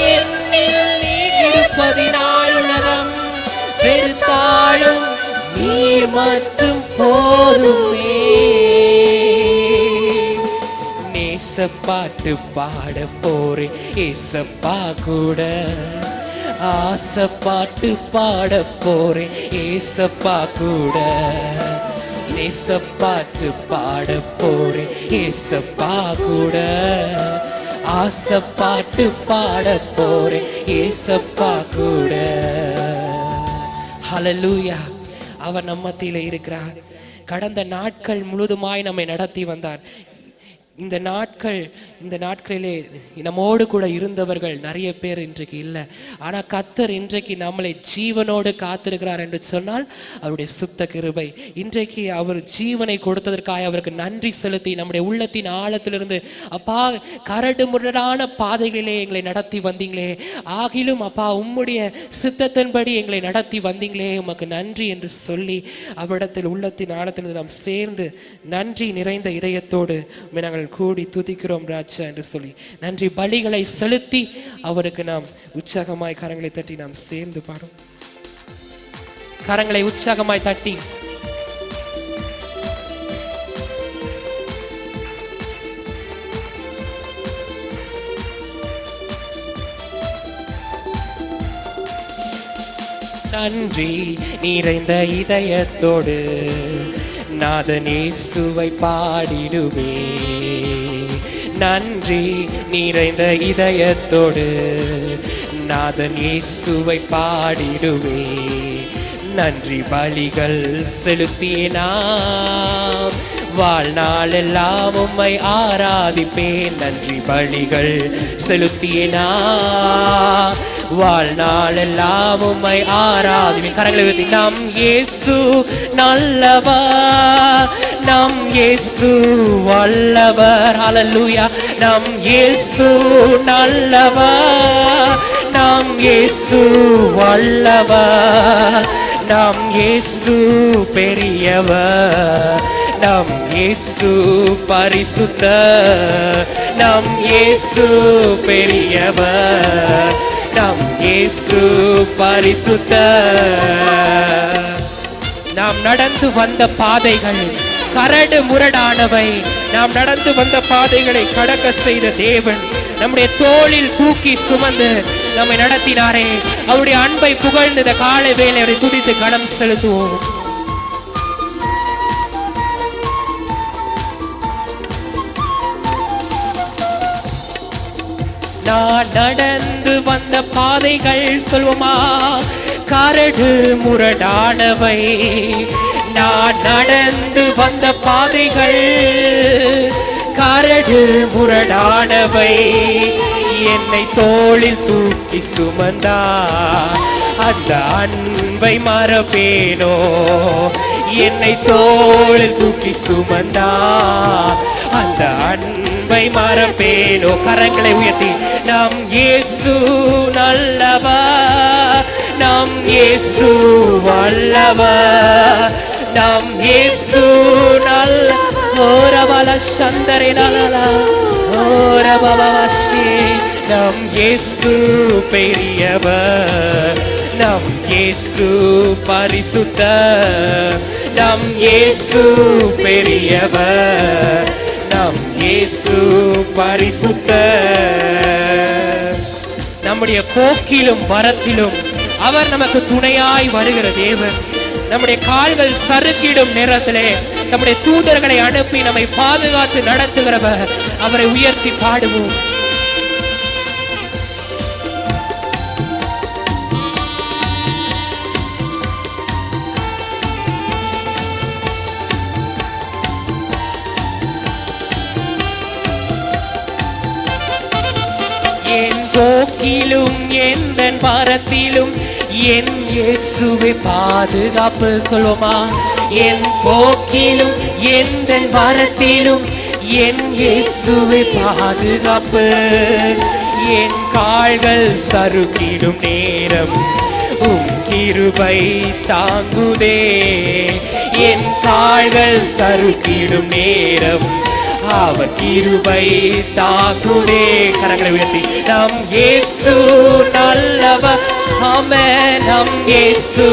நீர் இருப்பதினால் உலகம் வெறுத்தாலும் நீர் மற்றும் போதுமே. ஏசப்பாட்டு பாட போறேன் ஏசப்பா கூட. ஆசப்பாட்டு பாட போறேன் ஏசப்பா கூட. ஏசப்பாட்டு பாட போறேன் ஏசப்பா கூட. ஆசப்பாட்டு பாட போறேன் ஏசப்பா கூட. ஹல்லேலூயா. அவர் நம்ம மத்தியில இருக்கிறார். கடந்த நாட்கள் முழுதுமாய் நம்மை நடத்தி வந்தார். இந்த நாட்களிலே நம்மோடு கூட இருந்தவர்கள் நிறைய பேர் இன்றைக்கு இல்லை. ஆனால் கர்த்தர் இன்றைக்கு நம்மளை ஜீவனோடு காத்திருக்கிறார் என்று சொன்னால் அவருடைய சுத்த கிருபை. இன்றைக்கு அவர் ஜீவனை கொடுத்ததற்காக அவருக்கு நன்றி செலுத்தி நம்முடைய உள்ளத்தின் ஆழத்திலிருந்து, அப்பா கரடு முரடான பாதைகளிலே எங்களை நடத்தி வந்தீங்களே, ஆகிலும் அப்பா உம்முடைய சித்தத்தின்படி எங்களை நடத்தி வந்தீங்களே, உமக்கு நன்றி என்று சொல்லி அவரிடத்தில் உள்ளத்தின் ஆழத்திலிருந்து நாம் சேர்ந்து நன்றி நிறைந்த இதயத்தோடு நாங்கள் கூடி துதிக்கிறோம் ராஜா என்று சொல்லி நன்றி பலிகளை செலுத்தி அவருக்கு நாம் உற்சாகமாய் கரங்களை தட்டி நாம் சேர்ந்து பாடும். கரங்களை உற்சாகமாய் தட்டி நன்றி நிறைந்த இதயத்தோடு நாதன் இயேசுவை பாடிடுவே. நன்றி நிறைந்த இதயத்தோடு நாதன் இயேசுவை பாடிடுவே. நன்றி பலிகள் செலுத்தியே நாம் வாழ்நாள் எல்லாம் உம்மை ஆராதிப்பேன். நன்றி பலிகள் செலுத்தியே நாம் வாழ்நாள் எல்லாம் உம்மை ஆராதிப்பேன். கரங்களை உயர்த்தி நம் இயேசு நல்லவர், நம் இயேசு வல்லவர். ஹல்லேலூயா. நம் இயேசு நல்லவர், நம் இயேசு வல்லவர், நம் இயேசு பெரியவர், நம் இயேசு பரிசுத்த, நம் இயேசு பெரியவர், நம் இயேசு பரிசுத்த. நாம் நடந்து வந்த பாதைகள் கரடு முரடானவை. நாம் நடந்து வந்த பாதைகளை கடக்க செய்த தேவன் நம்முடைய தோளில் தூக்கி சுமந்து நம்மை நடத்தினாரே, அவருடைய அன்பை புகழ்ந்து இந்த காலை வேளை அவரை துதித்து கனம் செலுத்துவோம். நான் நடந்து வந்த பாதைகள் சொல்வோமா கரடு முரடானவை. நான் நடந்து வந்த பாதைகள் கரடு முரடானவை. என்னை தோளில் தூக்கி சுமந்தா அந்த அன்பை மறப்பேனோ. என்னை தோளில் தூக்கி சுமந்தா அந்த அன்பை மறப்பேனோ. கரங்களை உயர்த்தி நம் இயேசு நல்லவர், நம் இயேசு வல்லவர், நம் இயேசு நல்லவர். ஓரபல சந்தரே நலலா ஓரபவசி. நம் இயேசு பெரியவர், நம் இயேசு பரிசுத்த, நம் இயேசு பெரியவர், நம் இயேசு பரிசுத்த. நம்முடைய போக்கிலும் வரத்திலும் அவர் நமக்கு துணையாய் வருகிற தேவன். நம்முடைய கால்கள் சறுக்கிடும் நேரத்திலே நம்முடைய தூதர்களை அனுப்பி நம்மை பாதுகாத்து நடத்துகிறவர். அவரை உயர்த்தி பாடுவோம். என் போக்கிலும் எந்த மரத்திலும் என் இயேசுவை பாதுகாப்பு சொல்லுமா. என் போக்கிலும் எந்த மரத்திலும் என் இயேசுவை பாதுகாப்பு. என் கால்கள் சறுக்கிடும் நேரம் உம் கிருபை தாங்குதே. என் கால்கள் சறுக்கிடும் நேரம் அவர் கிருபை தாங்குதே. கரங்களை உயர்த்தி நம் இயேசு நல்லவர், ஆமென். நம் இயேசு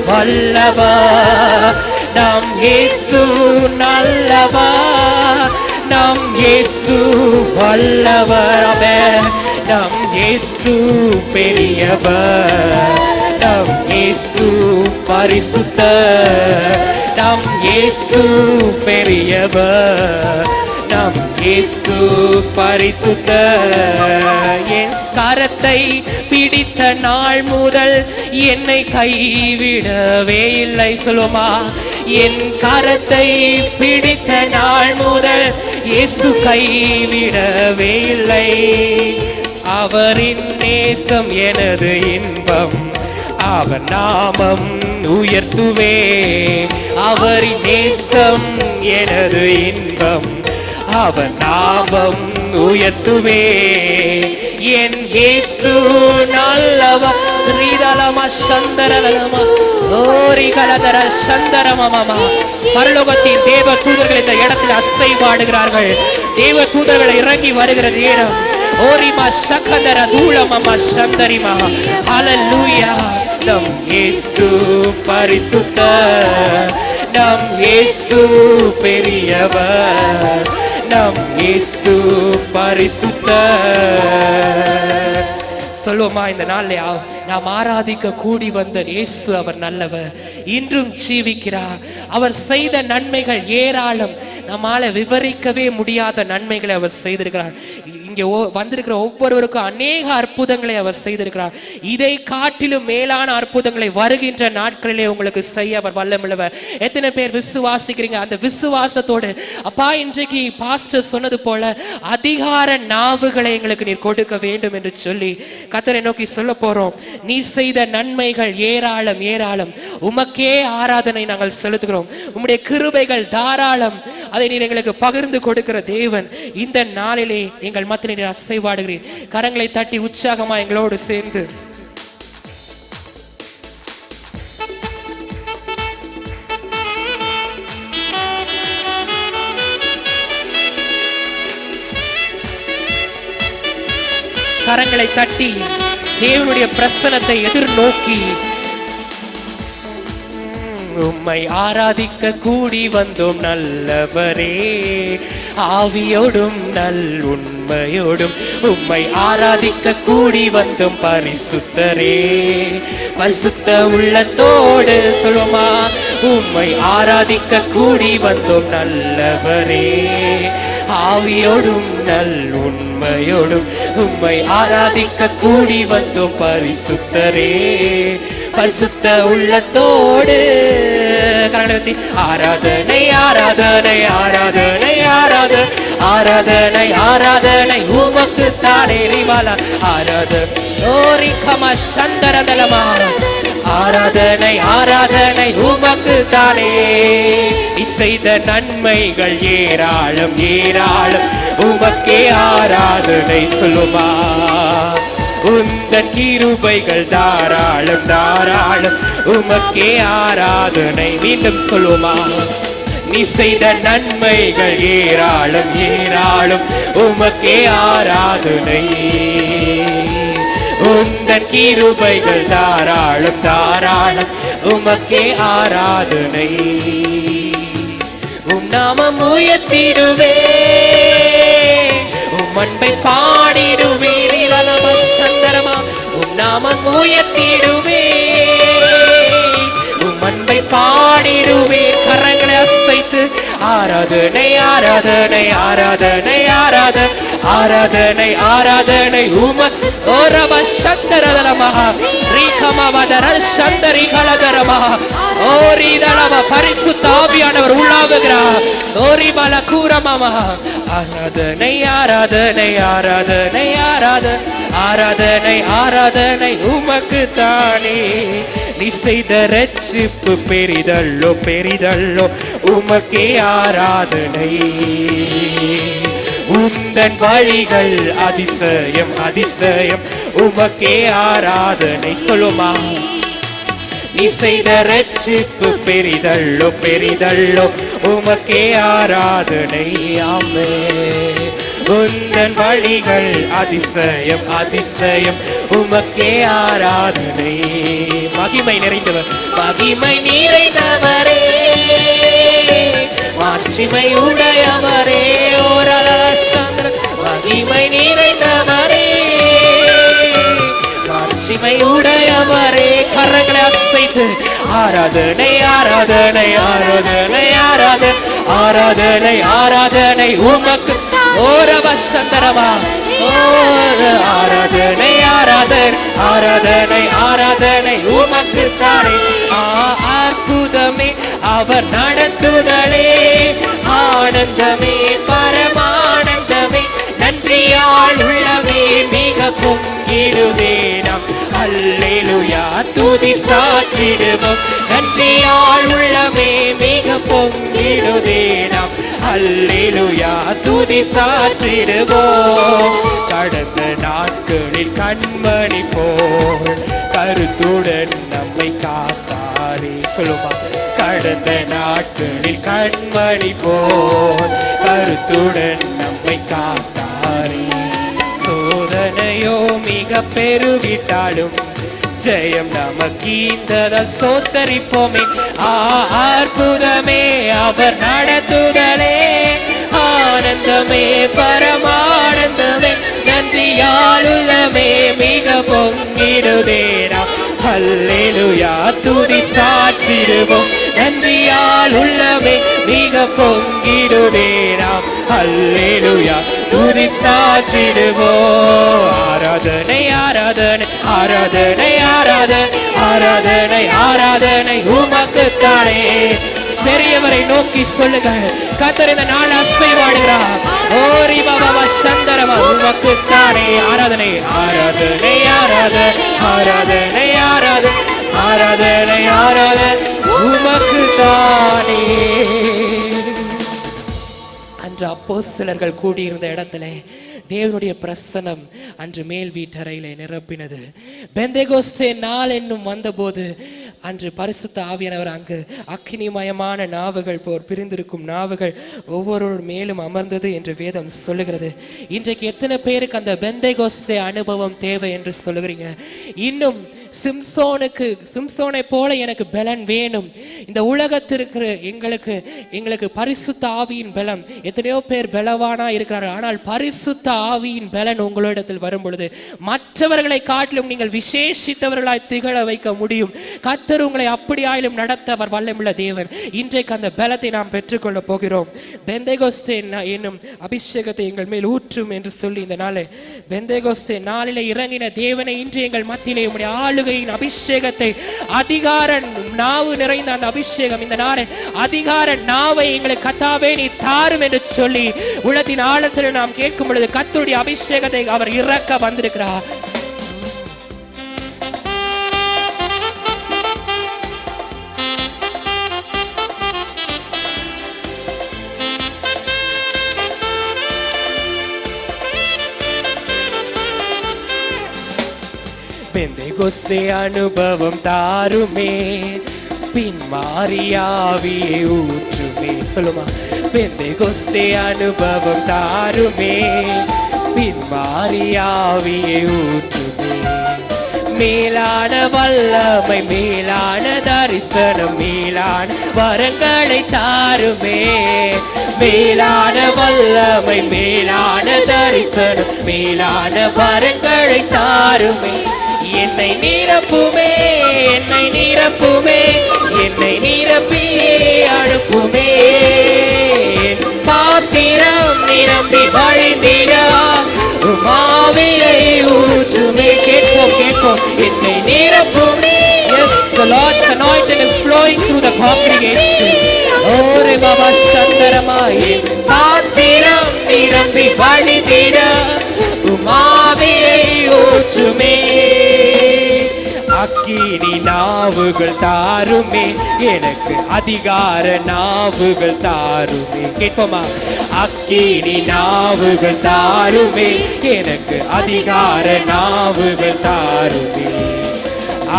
வல்லவர், நம் இயேசு நல்லவர், நம் நம் இயேசு வல்லவர், ஆமென். நம் இயேசு பெரியவர், நம் இயேசு பரிசுத்தர், நம் இயேசு பெரியவர், நம் இயேசு பரிசுத்தர். என் கரத்தை பிடித்த நாள் முதல் என்னை கைவிடவே இல்லை. சொல்லுமா, என் கரத்தை பிடித்த நாள் முதல் இயேசு கைவிடவே இல்லை. அவரின் நேசம் எனது இன்பம், அவர் நாமம் உயர்த்துவே. அவரின் நேசம் எனது இன்பம், அவர் நாமம் உயர்த்துவே. என் இயேசு நல்லவர். ரீதலமா சந்தரலமா ஓரிகலதர சந்தரமமா. பரலோகத்தின் தேவ தூதர்கள் இந்த இடத்தில் அசைவாடுகிறார்கள். தேவ தூதர்கள் இறங்கி வருகிற நேரம். ஓரிமா சக்கதர தூளமமா சந்தரிமா. ஹல்லேலூயா. நம் இயேசு பரிசுத்தர், நம் இயேசு பெரியவர், நம் இயேசு பரிசுத்தர். சொல்லுவோமா, இந்த நாள்லயா நாம் ஆராதிக்க கூடி வந்த இயேசு அவர் நல்லவர், இன்றும் ஜீவிக்கிறார். அவர் செய்த நன்மைகள் ஏராளம், நம்மால விவரிக்கவே முடியாத நன்மைகளை அவர் செய்திருக்கிறார். இங்கே வந்திருக்கிற ஒவ்வொருவருக்கும் அநேக அற்புதங்களை அவர் செய்திருக்கிறார். இதை காட்டிலும் மேலான அற்புதங்களை வருகின்ற நாட்களிலே உங்களுக்கு செய்ய அவர் வல்லமுள்ளவர். எத்தனை பேர் விசுவாசிக்கிறீங்க? அந்த விசுவாசத்தோடு அப்பா, இன்றைக்கு பாஸ்டர் சொன்னது போல அதிகார நாவுகளை எங்களுக்கு நீர் கொடுக்க வேண்டும் என்று சொல்லி கர்த்தரை நோக்கி சொல்ல போறோம். நீ செய்த நன்மைகள் ஏராளம் ஏராளம், உமக்கே ஆராதனை நாங்கள் செலுத்துகிறோம். உம்முடைய கிருபைகள் தாராளம், அதை நீர் எங்களுக்கு பகிர்ந்து கொடுக்கிற தேவன். இந்த நாளிலே எங்கள் மத்தியிலே நீர் அசைவாடுகிறீர். கரங்களை தட்டி உற்சாகமா எங்களோடு சேர்ந்து கரங்களை தட்டி தேவனுடைய பிரசன்னத்தை எதிர்நோக்கி உம்மை ஆராதிக்க கூடி வந்தோம் நல்லவரே, ஆவியோடும் நல் உண்மையோடும் உம்மை ஆராதிக்க கூடி வந்தோம் பரிசுத்தரே. பரிசுத்த உள்ளத்தோடு சொல்லுமா, உம்மை ஆராதிக்க கூடி வந்தோம் நல்லவரே, ஆவியோடும் நல் உண்மையோடும் உம்மை ஆராதிக்க கூடி வந்தோம் பரிசுத்தரே. பரிசுத்த உள்ளத்தோடு கரங்களை ஆராதனை ஆராதனை ஆராதனை ஆராதனை ஆராதனை ஆராதனை உமக்கு தானே ரிவாலா ஆராதனை ஓரி கம சந்தரதலமா ஆராதனை ஆராதனை உமக்கு தானே. செய்த நன்மைகள் ஏராளம் ஏராளம், உமக்கே ஆராதனை சொல்லுமா. உந்தன் கிருபைகள் தாராளம் தாராளம், உமக்கே ஆராதனை. மீண்டும் சொல்லுமா, நீ செய்த நன்மைகள் ஏராளம் ஏராளம், உமக்கே ஆராதனை. உந்தன் கிருபைகள் தாராளம் தாராளம், உமக்கே ஆராதனை. உம் நாமம் உயர்த்திடுவே, உம் அன்பை பாடிடுவே. சந்தரமா உம் நாமம் உயர்த்திடுவே, உம் அன்பை பாடிடுவே. கரங்களை அசைத்து ஆராதனை ஆராதனை ஆராதனை ஆராதனை ஆராதனை ஆராதனை உம ஓரம சந்தரதலமஹா ரீகமவதர சந்தரிகளதரமஹா ஓரிதலம பரிசுத்த ஆவியானவர் உள்ளாகுகிறார். ஓரிபல கூரமமஹா ஆராதனை ஆராதனை ஆராதனை ஆராதனை ஆராதனை ஆராதனை உமக்கு தானே. நீ செய்த ரட்சிப்பு பெரிதல்லோ பெரிதல்லோ, உமக்கே ஆராதனை. உந்தன் வழிகள் அதிசயம் அதிசயம், உமக்கே ஆராதனை. சொல்லுமா, நீ செய்த ரட்சிப்பு பெரிதல்லோ பெரிதல்லோ, உமக்கே ஆராதனை. ஆமென். உந்தன் வழிகள் அதிசயம் அதிசயம், உமக்கே ஆராதனை. மகிமை நிறைந்தவர் மகிமை நிறைந்தவரே, மாட்சிமை உடையவரே. ஓரல சேர்த்து ஆராதனை ஆராதனை ஆராதனை ஆராதனை ஆராதனை ஆராதனை உமக்கு ஓரவ சந்தரமா ஆராதனை ஆராதனை ஆராதனை ஆராதனை உமக்கு தானே அற்புதமே அவர் நடத்துதலே ஆனந்தமே பரமானந்தமே நன்றியால் உள்ளவே மிக பொங்கிடுதே நாம் அல்லேலூயா துதி சாற்றிடுவோம் நன்றியால் உள்ளவே மிக பொங்கிடுதே நாம் அல்லேலூயா துதி சாற்றிடுவோம் கடந்த நாட்களில் கண்மணி போல் கருத்துடன் நம்மை காத்தாரே சொல்லுமா கடந்த நாட்களில் கண்மணி போல் கருத்துடன் நம்மை காத்தாரே சோதனையோ மிக பெருகிட்டாலும் ஜெயம் நமக்கீந்தத சோத்தரிப்போமே அற்புதமே அவர் நடத்துதலே ஆனந்தமே பரமானந்தமே நன்றியால் உள்ளமே மிக பொங்கிடுதே நாம் அல்லேலூயா துதி சாற்றிடுவோம் நன்றியால் உள்ளமே மிக பொங்கிடுதே நாம் அல்லேலூயா துதி சாற்றிடுவோம் ஆராதனை ஆராதனை ஆராதனை ஆராதனை ஆராதனை ஆராதனை உமக்கு தானே பெரியவரை நோக்கி சொல்லுங்க கர்த்தர் இந்த நாள் அசைவாடுகிறார் ஓரி பாபா சந்தரமா உமக்கு தானே ஆராதனை ஆராதனை ஆராதனை ஆராதனை ஆராதனை ஆராதனை ஆராதனை உமக்கு தானே அன்று அப்போஸ்தலர்கள் கூடியிருந்த இடத்துல தேவனுடைய பிரசன்னம் அன்று மேல் வீட்டறையிலே நிரப்பினது பெந்தேகோஸ்தே நாள் என்னும் வந்தபோது அன்று பரிசுத்த ஆவியானவர் அங்கு அக்கினிமயமான நாவுகள் போர் பிரிந்திருக்கும் நாவுகள் ஒவ்வொரு மேலும் அமர்ந்தது என்று வேதம் சொல்லுகிறது. இன்றைக்கு எத்தனை பேருக்கு அந்த பெந்தேகோஸ்தே அனுபவம் தேவை என்று சொல்லுகிறீங்க? இன்னும் சிம்சோனை போல எனக்கு பலன் வேணும். இந்த உலகத்திற்கு எங்களுக்கு பரிசுத்த ஆவியின் பலம். எத்தனையோ பேர் பலவானா இருக்கிறார்கள், ஆனால் பரிசுத்த ஆவியின் பலன் உங்களிடத்தில் வரும் பொழுது மற்றவர்களை காட்டிலும் நீங்கள் விசேஷித்தவர்களாய் திகழ வைக்க முடியும். கர்த்தர் உங்களை அப்படியாயிலும் நடத்த அவர் வல்லமுள்ள தேவன். இன்றைக்கு அந்த பலத்தை நாம் பெற்றுக்கொள்ள போகிறோம். பெந்தேகோஸ்தே என்னும் அபிஷேகத்தை எங்கள் மேல் ஊற்றும் என்று சொல்லி இந்த நாளை பெந்தேகோஸ்தே நாளிலே இறங்கின தேவனை இன்று எங்கள் மத்தியிலே உம்முடைய ஆளுகையின் அபிஷேகத்தை அதிகார நாவு நிறைந்த அந்த அபிஷேகம் இந்த நாளை அதிகார நாவை எங்களுக்கு கர்த்தாவே நீ தாரும் என்று சொல்லி உள்ளத்தின் ஆழத்தில் நாம் கேட்கும் பொழுது கர்த்தருடைய அபிஷேகத்தை அவர் இறக்க வந்திருக்கிறார். பெந்தேகோஸ்தே அனுபவம் தாருமே பின்மாரியாவியே ஊற்றுமே. சொல்லுமா, பெந்தேகோஸ்தே அனுபவம் தாருமே பின்மாரியாவியே ஊற்றுமே. மேலான வல்லமை, மேலான தரிசனம், மேலான வரங்களை தாருமே. மேலான வல்லமை, மேலான தரிசனம், மேலான வரங்களை தாருமே. என்னை நிரப்புமே, என்னை நிரப்புமே, என்னை நிரப்பியே அனுப்புமே. பாத்திரம் நிரம்பி வழிந்திட ஆவியை ஊற்றுமே. கேட்போம் கேட்போம், என்னை நிரப்புமே. Yes, the Lord's anointing is flowing through the congregation. ஓரே பாபா சந்தரமாயே பாத்திரம் நிரம்பி வழிந்திட ஆவியை ஊற்றுமே. அக்கினி நாவுகள் தாருமே, எனக்கு அதிகார நாவுகள் தாருமே. கேட்போமா, அக்கினி நாவுகள் தாருமே, எனக்கு அதிகார நாவுகள் தாருமே.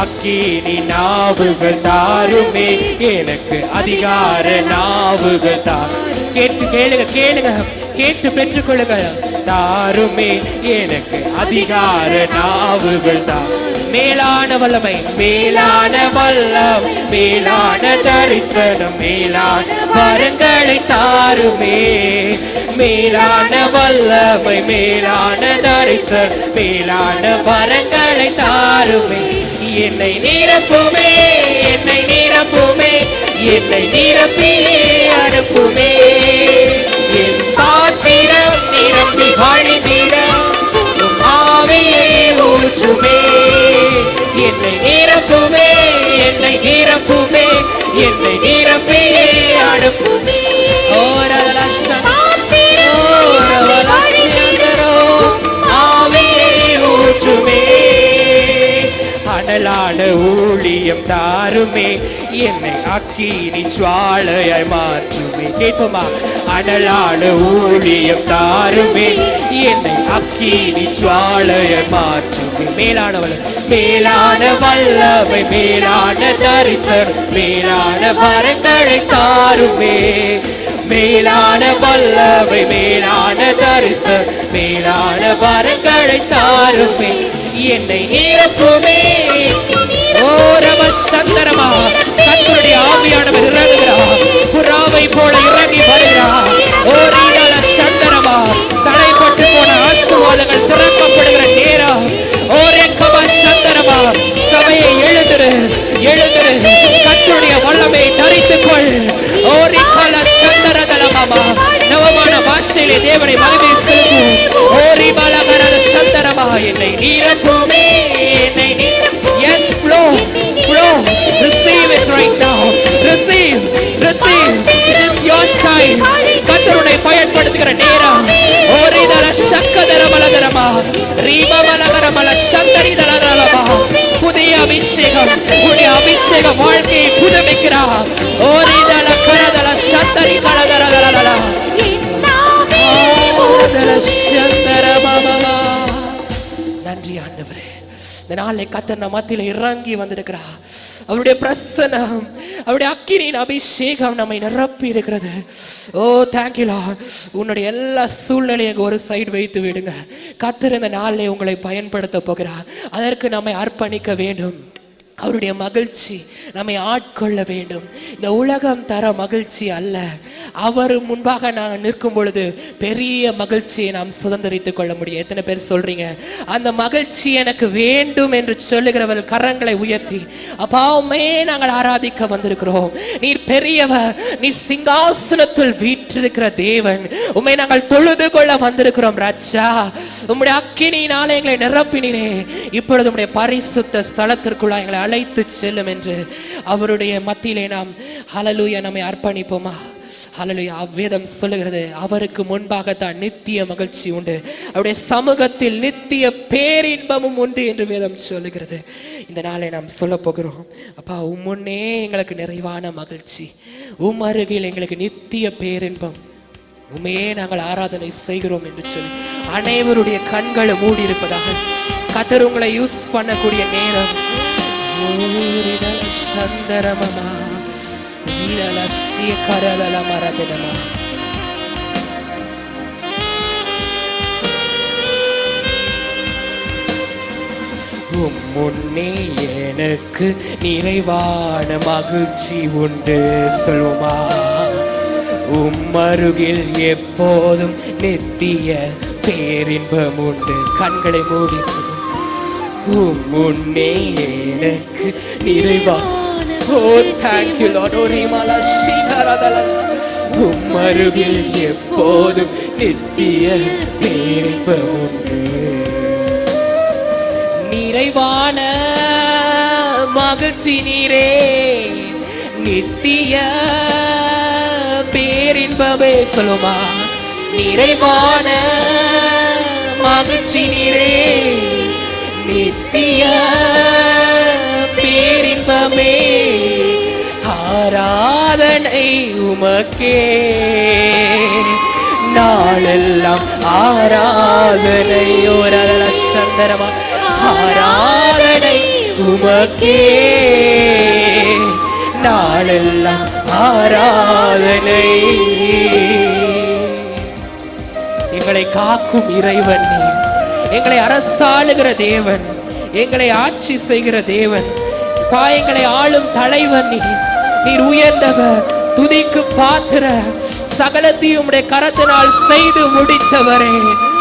அக்கினி நாவுகள் தாருமே, எனக்கு அதிகார நாவுகள் தாருமே. கேட்டு கேளுங்க கேளுங்க, கேட்டு பெற்றுக்கொள்ளுங்க. தாருமே, எனக்கு அதிகார நாவுகள் தான். மேலான வல்லமை, மேலான வல்லம், மேலான தரிசனம், மேலான வரங்களை தாருமே. மேலான வல்லமை, மேலான தரிசனம், மேலான வரங்களை தாருமே. என்னை நிரப்புமே, என்னை நிரப்புமே, என்னை நிரப்பியே அனுப்புமே. என் பாத்திரம் நிரம்பி வழிந்திட ஆவியை ஊற்றுமே. என்னை நிரப்புமே, என்னை நிரப்புமே, என்னை நிரப்பியே அனுப்புமே. ஆவியை ஊற்றுமே. அனலான ஊழியம் தாருமே, என்னை அக்கினி ஜுவாலையாய் மாற்றுமே. கேட்போமா? அனலான ஊழியம் தாருமே, என்னை அக்கினி ஜுவாலையாய் மாற்றுமே. மேலானவள், மேலான வல்லமை, மேலான தரிசனம், மேலான வரங்களை தாருமே. மேலான வல்லமை, மேலான தரிசனம், மேலான வரங்களை தாருமே. என்னை நிரப்புமே. ஓ ரம சந்தரமா, கர்த்தருடைய ஆவியானவர் இறங்குகிறார், புறாவை போல இறங்கி வருகிறார். ஓ ரீடால சந்தரமா, தடைப்பட்டு போன ஆசீர்வாதங்கள் திறக்கப்படுகிற நேரம். ஓ ரெக்கம சந்தரமா, சபையை எழுந்திரு, எழுந்திரு, கர்த்தருடைய வல்லமை தரித்துக்கொள். ஓ ரிகல சந்தரதலமாமா, நவமான பாஷையிலே தேவனை மகிமை செலுத்தும். ஓ ரிபலகர சந்தரமா, என்னை நிரப்புமே, என்னை நிரப்புமே. Yes, flow, flow, receive it right now, receive, receive. It is your time. கர்த்தருடைய பயன்படுத்துகிற நேரம். ஓ ரிதல சக்கதரமலதரமா, ரிபமலகரமல சந்தரிதலதலமா. புதிய அபிஷேகம், புதிய அபிஷேகம் வாழ்க்கையை புதுப்பிக்கிறார். ஓ ரிதல கரதல சந்தரி கலதரதலல. நன்றி ஆண்டவரே, இந்த நாளை கர்த்தர் நம்ம மத்தியில இறங்கி வந்திருக்கிறார். அவருடைய பிரசன்னம், அவருடைய அக்கினியின் அபிஷேகம் நம்மை நிரப்பி இருக்கிறது. ஓ தேங்க்யூ லார்ட். உன்னுடைய எல்லா சூழ்நிலையும் ஒரு சைடு வைத்து விடுங்க. கர்த்தர் இந்த நாளிலே உங்களை பயன்படுத்த போகிறார். அதற்கு நம்மை அர்ப்பணிக்க வேண்டும். அவருடைய மகிழ்ச்சி நம்மை ஆட்கொள்ள வேண்டும். இந்த உலகம் தர மகிழ்ச்சி அல்ல, அவர் முன்பாக நான் நிற்கும் பொழுது பெரிய மகிழ்ச்சியை நாம் சுதந்திரித்துக் கொள்ள முடியும். எத்தனை பேர் சொல்றீங்க அந்த மகிழ்ச்சி எனக்கு வேண்டும் என்று சொல்லுகிறவர்கள் கரங்களை உயர்த்தி, அப்பாவுமே நாங்கள் ஆராதிக்க வந்திருக்கிறோம். நீர் பெரியவர், நீர் சிங்காசனத்தில் வீற்றிருக்கிற தேவன், உம்மை நாங்கள் தொழுது கொள்ள வந்திருக்கிறோம். ராஜா, உம்முடைய அக்கினியினாலே எங்களை நிரப்பினீரே, இப்பொழுது உம்முடைய பரிசுத்த ஸ்தலத்திற்குள்ள எங்களை அழைத்து செல்லும் என்று அவருடைய மத்தியிலே நாம் ஹல்லேலூயா நம்மை அர்ப்பணிப்போமா? ஹல்லேலூயா. வேதம் சொல்லுகிறது, அவருக்கு முன்பாகத்தான் நித்திய மகிழ்ச்சி உண்டு, அவருடைய சமூகத்தில் நித்திய பேரின்பமும் உண்டு என்று வேதம் சொல்லுகிறது. இந்த நாளை நாம் சொல்ல போகிறோம், அப்பா உம்முன்னே எங்களுக்கு நிறைவான மகிழ்ச்சி, உம் அருகில் எங்களுக்கு நித்திய பேரின்பம், உண்மையே நாங்கள் ஆராதனை செய்கிறோம் என்று சொல்லி அனைவருடைய கண்களை மூடி இருப்பதாக கர்த்தர் உங்களை யூஸ் பண்ணக்கூடிய நேரம். சந்தரமமா மரதினமா முன்னே எனக்கு நிறைவான மகிழ்ச்சி உண்டு சொல்லுமா. உம்மருகில் எப்போதும் நித்திய பேரின்பம் உண்டு. கண்களை மூடி முன்னே எனக்கு நிறைவான, ஓ thank you Lord, ஓரிமலா சீகரதல. உம்மருகில் எப்போதும் நித்திய பேரின்பம் உண்டு. நிறைவான மகிழ்ச்சி நீரே, நித்திய பேரின்பமே சொல்லுமா. நிறைவான மகிழ்ச்சி நீரே, நித்திய பேரின்பமே. ஆராதனை உமக்கே, நாளெல்லாம் ஆராதனை. ஒரு சந்தரமா, ஆராதனை உமக்கே, நாளெல்லாம் ஆராதனை. எங்களை காக்கும் இறைவன் நீர், எங்களை அரசாளுகிற தேவன், எங்களை ஆட்சி செய்கிற தேவன், எங்களை ஆளும் தலைவன் நீர். நீர் உயர்ந்தவர், துதிக்கு பாத்திர, சகலத்தையும் உம்முடைய கரத்தினால் செய்து முடித்தவரே,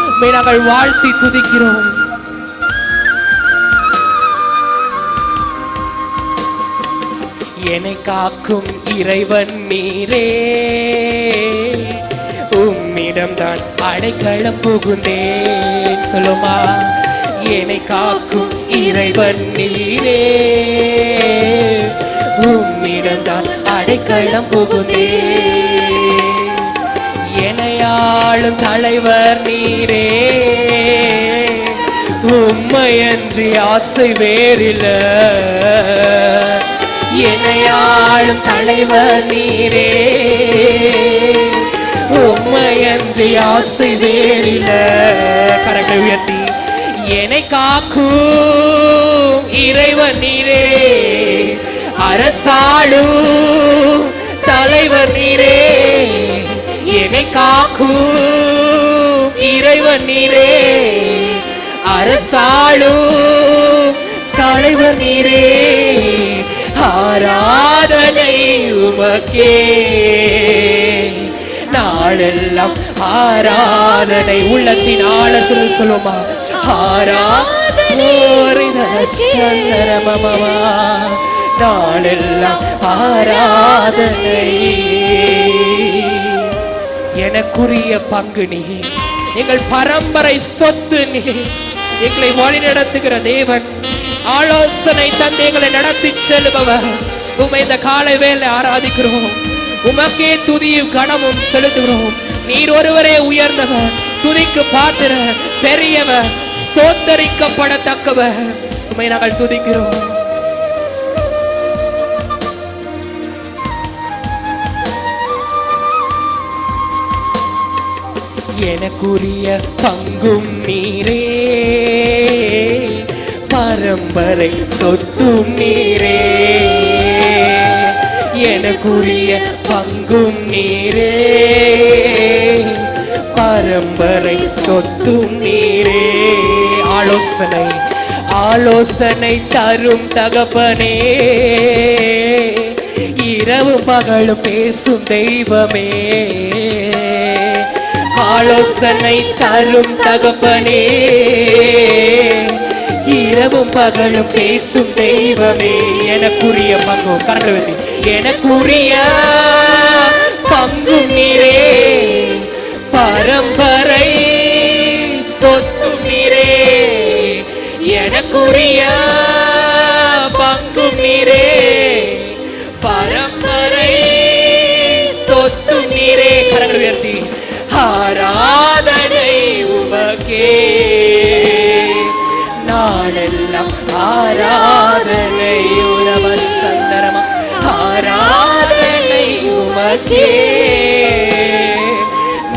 உம்மை நாங்கள் வாழ்த்தி துதிக்கிறோம். என்னை காக்கும் இறைவன் நீரே, உம்மிடம்தான் அடைக்கலம் புகுந்தேன். சொல்லுமா, என்னை காக்கும் இறைவன் நீரே, உம்மிடம்தான் அடைக்கலம் புகுந்தேன். என்னையாளும் தலைவர் நீரே, உம்மையன்றி ஆசை வேறில்ல. என்னையாளும் தலைவர் நீரே, உம்மையன்றி ஆசை வேறில்ல. கரங்களை உயர்த்தி, என்னை காக்கும் இறைவன் நீரே, அரசாளும் தலைவர் நீரே. என்னை காக்கும் இறைவன் நீரே, அரசாளும் தலைவர் நீரே. ஆராதனை உமக்கே, நாளெல்லாம் ஆராதனை. உள்ளத்தின் ஆழத்தில் சொல்லுமா, ஆராதனை நாளெல்லாம் ஆராதனை. எனக்குரிய பங்கு நீ, எங்கள் பரம்பரை சொத்து நீ. எங்களை வழி நடத்துகிற தேவன், ஆலோசனை தந்து எங்களை நடத்தி செல்பவர். உம்மை இந்த காலை வேளை ஆராதிக்கிறோம். உமக்கே துதியும் கனமும் செலுத்துகிறோம். நீர் ஒருவரே உயர்ந்தவர், துதிக்கு பாத்திர பெரியவர், ஸ்தோத்தரிக்கப்படத்தக்கவர். உம்மை நாங்கள் துதிக்கிறோம். எனக்குரிய பங்கும் நீரே, பரம்பரை சொத்தும் நீரே. எனக்குரிய பங்கும் நீரே, பரம்பரை சொத்தும் நீரே. ஆலோசனை ஆலோசனை தரும் தகப்பனே, இரவு பகலும் பேசும் தெய்வமே. ஆலோசனை தரும் தகப்பனே, இரவும் பகலும் பேசும் தெய்வமே. எனக்குரிய பங்கு கரங்களை, எனக்குரிய பங்கு நீரே, பரம்பரை சொத்து நீரே. எனக்குரிய பங்கு நீரே, பரம்பரை சொத்து நீரே. கரங்களை உயர்த்தி, ஆராதனை உமக்கே, நாளெல்லாம் ஆராதனை. உலவ சந்தரமா, ஆராதனை உமக்கே,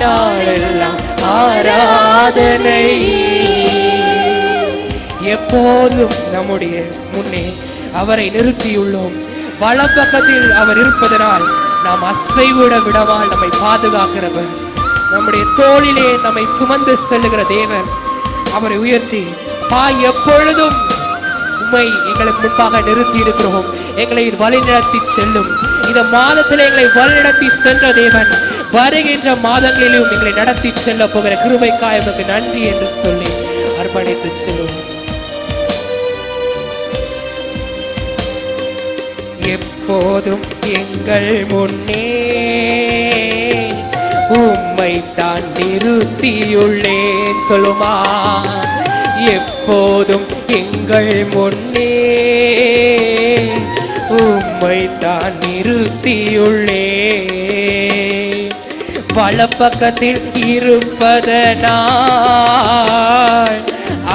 நாளெல்லாம் ஆராதனை. எப்போதும் நம்முடைய முன்னே அவரை நிறுத்தியுள்ளோம். வலப்பக்கத்தில் அவர் இருப்பதனால் நாம் அசைவிட விடவால் நம்மை பாதுகாக்கிறவர், நம்முடைய தோளிலே நம்மை சுமந்து செல்லுகிற தேவன். அவரை உயர்த்தி, எப்பொழுதும் உம்மை எங்களுக்கு முன்பாக நிறுத்தி இருக்கிறோம். எங்களை வழிநடத்தி செல்லும். இந்த மாதத்தில் எங்களை வழிநடத்தி சென்ற தேவன் வருகின்ற மாதங்களிலும் எங்களை நடத்தி செல்ல போகிற கிருபைக்காய் உமக்கு நன்றி என்று சொல்லி அர்ப்பணித்து செல்லும். எப்போதும் எங்கள் முன்னே உம்மை தான் நிறுத்தியுள்ளேன். சொல்லுமா, எப்போதும் எங்கள் முன்னே உம்மை தான் நிறுத்தியுள்ளேன். வலப்பக்கத்தில் இருப்பதனால்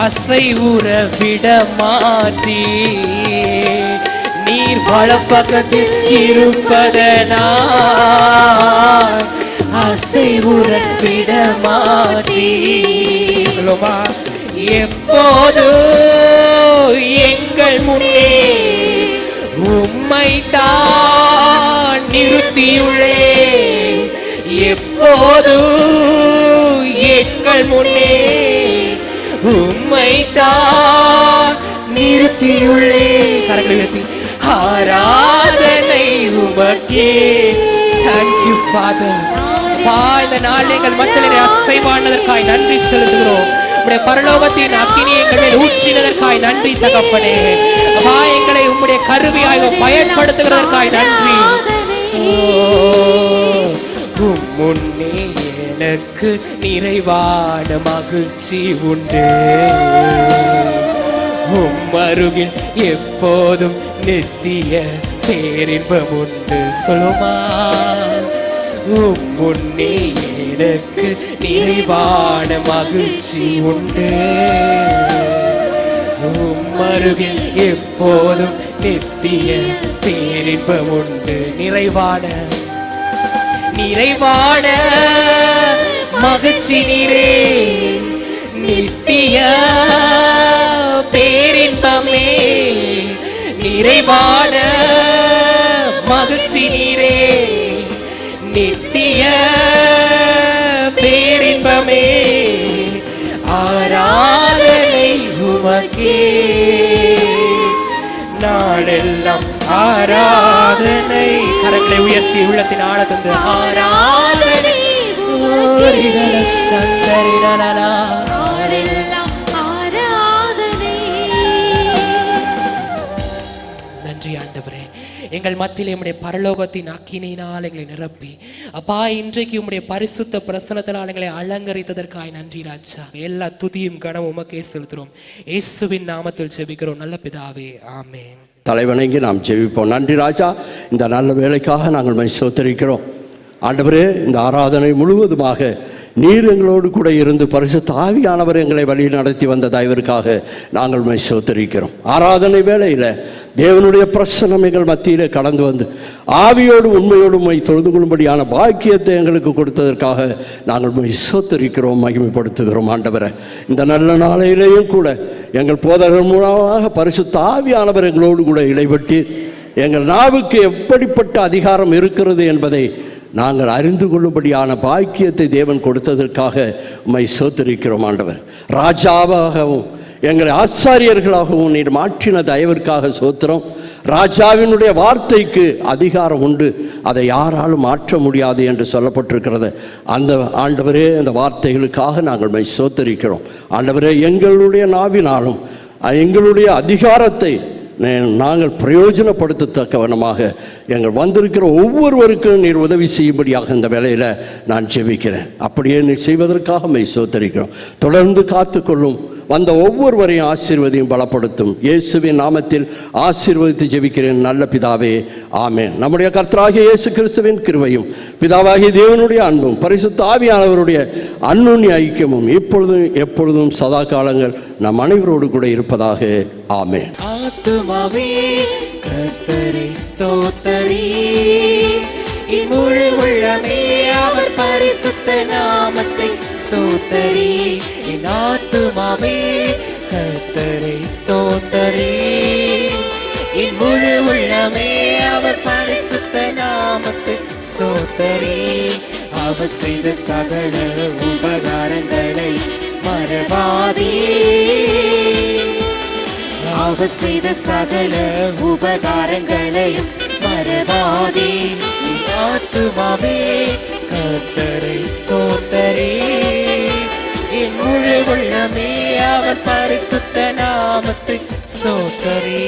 அசைவுற விட மாற்றி, நீர் வலப்பக்கத்தில் இருப்பதனால் அசைவுற விட மாற்றி. சொல்லுமா, எப்போது எங்கள் முன்னே உம்மை தான் நிறுத்தியுள்ளேன். எப்போது எங்கள் முன்னே உம்மை தான் நிறுத்தியுள்ளேன். கரங்களை உயர்த்தி, ஆராதனை உமக்கே. Thank you, Father. அப்பா இந்த நாள் எங்கள் மத்தியிலே அசைவானதற்காய் நன்றி செலுத்துகிறோம். உம்முடைய பரலோகத்தின் அக்கினி எங்கள் மேல் ஊற்றினதற்காய் நன்றி தகப்பனே. அப்பா எங்களை உம்முடைய கருவியாய் பயன்படுத்துகிறதற்காய் நன்றி. முன்னே எனக்கு நிறைவான மகிழ்ச்சி உண்டு, அருகில் எப்போதும் நித்திய பேரின்பம் உண்டு. சொல்லுமா, முன்னே எனக்கு நிறைவான மகிழ்ச்சி உண்டு, அருகில் எப்போதும் நித்திய பேரின்பம் உண்டு. நிறைவான மகிழ்ச்சி நீரே, நித்திய பேரின்பமே. நிறைவான மகிழ்ச்சி நீரே, நித்திய பேரின்பமே. ஆராதனை உமக்கே, நாடெல்லாம் ஆராதனை. கரங்களை உயர்த்தி உள்ளத்தின் ஆழத்தந்து ஆராதனை. நன்றி ஆண்டவரே, எங்கள் மத்தியில் உம்முடைய பரலோகத்தின் அக்கினியினால் எங்களை நிரப்பி அப்பா இன்றைக்கு உம்முடைய பரிசுத்த பிரசன்னத்தினால் எங்களை அலங்கரித்ததற்காய் நன்றி ராஜா. எல்லா துதியும் கனம் உமக்கே செலுத்துகிறோம். இயேசுவின் நாமத்தில் ஜெபிக்கிறோம் நல்ல பிதாவே, ஆமென். தலைவணங்கி நாம் ஜெபிப்போம். நன்றி ராஜா, இந்த நல்ல வேலைக்காக நாங்கள் ஸ்தோத்திரிக்கிறோம். ஆண்டவரே, இந்த ஆராதனை முழுவதுமாக நீர் எங்களோடு கூட இருந்து பரிசுத்த ஆவியானவர் எங்களை வழி நடத்தி வந்த தயவிற்காக நாங்கள் ஸ்தோத்திரிக்கிறோம். ஆராதனை வேளையில் தேவனுடைய பிரசன்னம் எங்கள் மத்தியிலே கடந்து வந்து ஆவியோடு உண்மையோடு தொழுது கொள்ளும்படியான பாக்கியத்தை எங்களுக்கு கொடுத்ததற்காக நாங்கள் ஸ்தோத்திரிக்கிறோம், மகிமைப்படுத்துகிறோம். ஆண்டவரை, இந்த நல்ல நாளையிலேயும் கூட எங்கள் போதகர் மூலமாக பரிசுத்த ஆவியானவர் எங்களோடு கூட இடைப்பட்டு எங்கள் நாவுக்கு எப்படிப்பட்ட அதிகாரம் இருக்கிறது என்பதை நாங்கள் அறிந்து கொள்ளும்படியான பாக்கியத்தை தேவன் கொடுத்ததற்காக உம்மை ஸ்தோத்திரிக்கிறோம். ஆண்டவர், ராஜாவாகவும் எங்களை ஆசாரியர்களாகவும் நீர் மாற்றின தயவிற்காக ஸ்தோத்திரம். ராஜாவினுடைய வார்த்தைக்கு அதிகாரம் உண்டு, அதை யாராலும் மாற்ற முடியாது என்று சொல்லப்பட்டிருக்கிறது. அந்த ஆண்டவரே, அந்த வார்த்தைகளுக்காக நாங்கள் ஸ்தோத்திரிக்கிறோம். ஆண்டவரே, எங்களுடைய நாவினாலும் எங்களுடைய அதிகாரத்தை நாங்கள் பிரயோஜனப்படுத்தத்தக்கவனமாக எங்கள் வந்திருக்கிற ஒவ்வொருவருக்கும் நீர் உதவி செய்யும்படியாக இந்த வேளையில் நான் ஜெபிக்கிறேன். அப்படியே நீர் செய்வதற்காக ஸ்தோத்திரிக்கிறோம். தொடர்ந்து காத்துக்கொள்ளும், வந்த ஒவ்வொருவரையும் ஆசீர்வதியும் பலப்படுத்தும். இயேசுவின் நாமத்தில் ஆசீர்வதித்து ஜெபிக்கிறேன் நல்ல பிதாவே, ஆமென். நம்முடைய கர்த்தராகிய இயேசு கிறிஸ்துவின் கிருபையும் பிதாவாகிய தேவனுடைய அன்பும் பரிசுத்த ஆவியானவருடைய அன்னுண்ணிய ஐக்கியமும் இப்பொழுதும் எப்பொழுதும் சதா காலங்கள் நம் அனைவரோடு கூட இருப்பதாக, ஆமென். ஆத்துமாவே கர்த்தரை ஸ்தோத்திரி, முழு உள்ளமே அவர் பரிசுத்த நாமத்தை ஸ்தோத்திரி. என் ஆத்துமாவே கர்த்தரை ஸ்தோத்திரி, என் முழு உள்ளமே அவர் பரிசுத்த நாமத்தை ஸ்தோத்திரி. அவர் செய்த சகல உபகாரங்களை மறவாதே, அவர் செய்த சகல உபகாரங்களையும் மறவாதே. என் ஆத்துமாவே கர்த்தரை ஸ்தோத்திரி, என் முழு உள்ளமே அவர் பரிசுத்த நாமத்தை ஸ்தோத்திரி.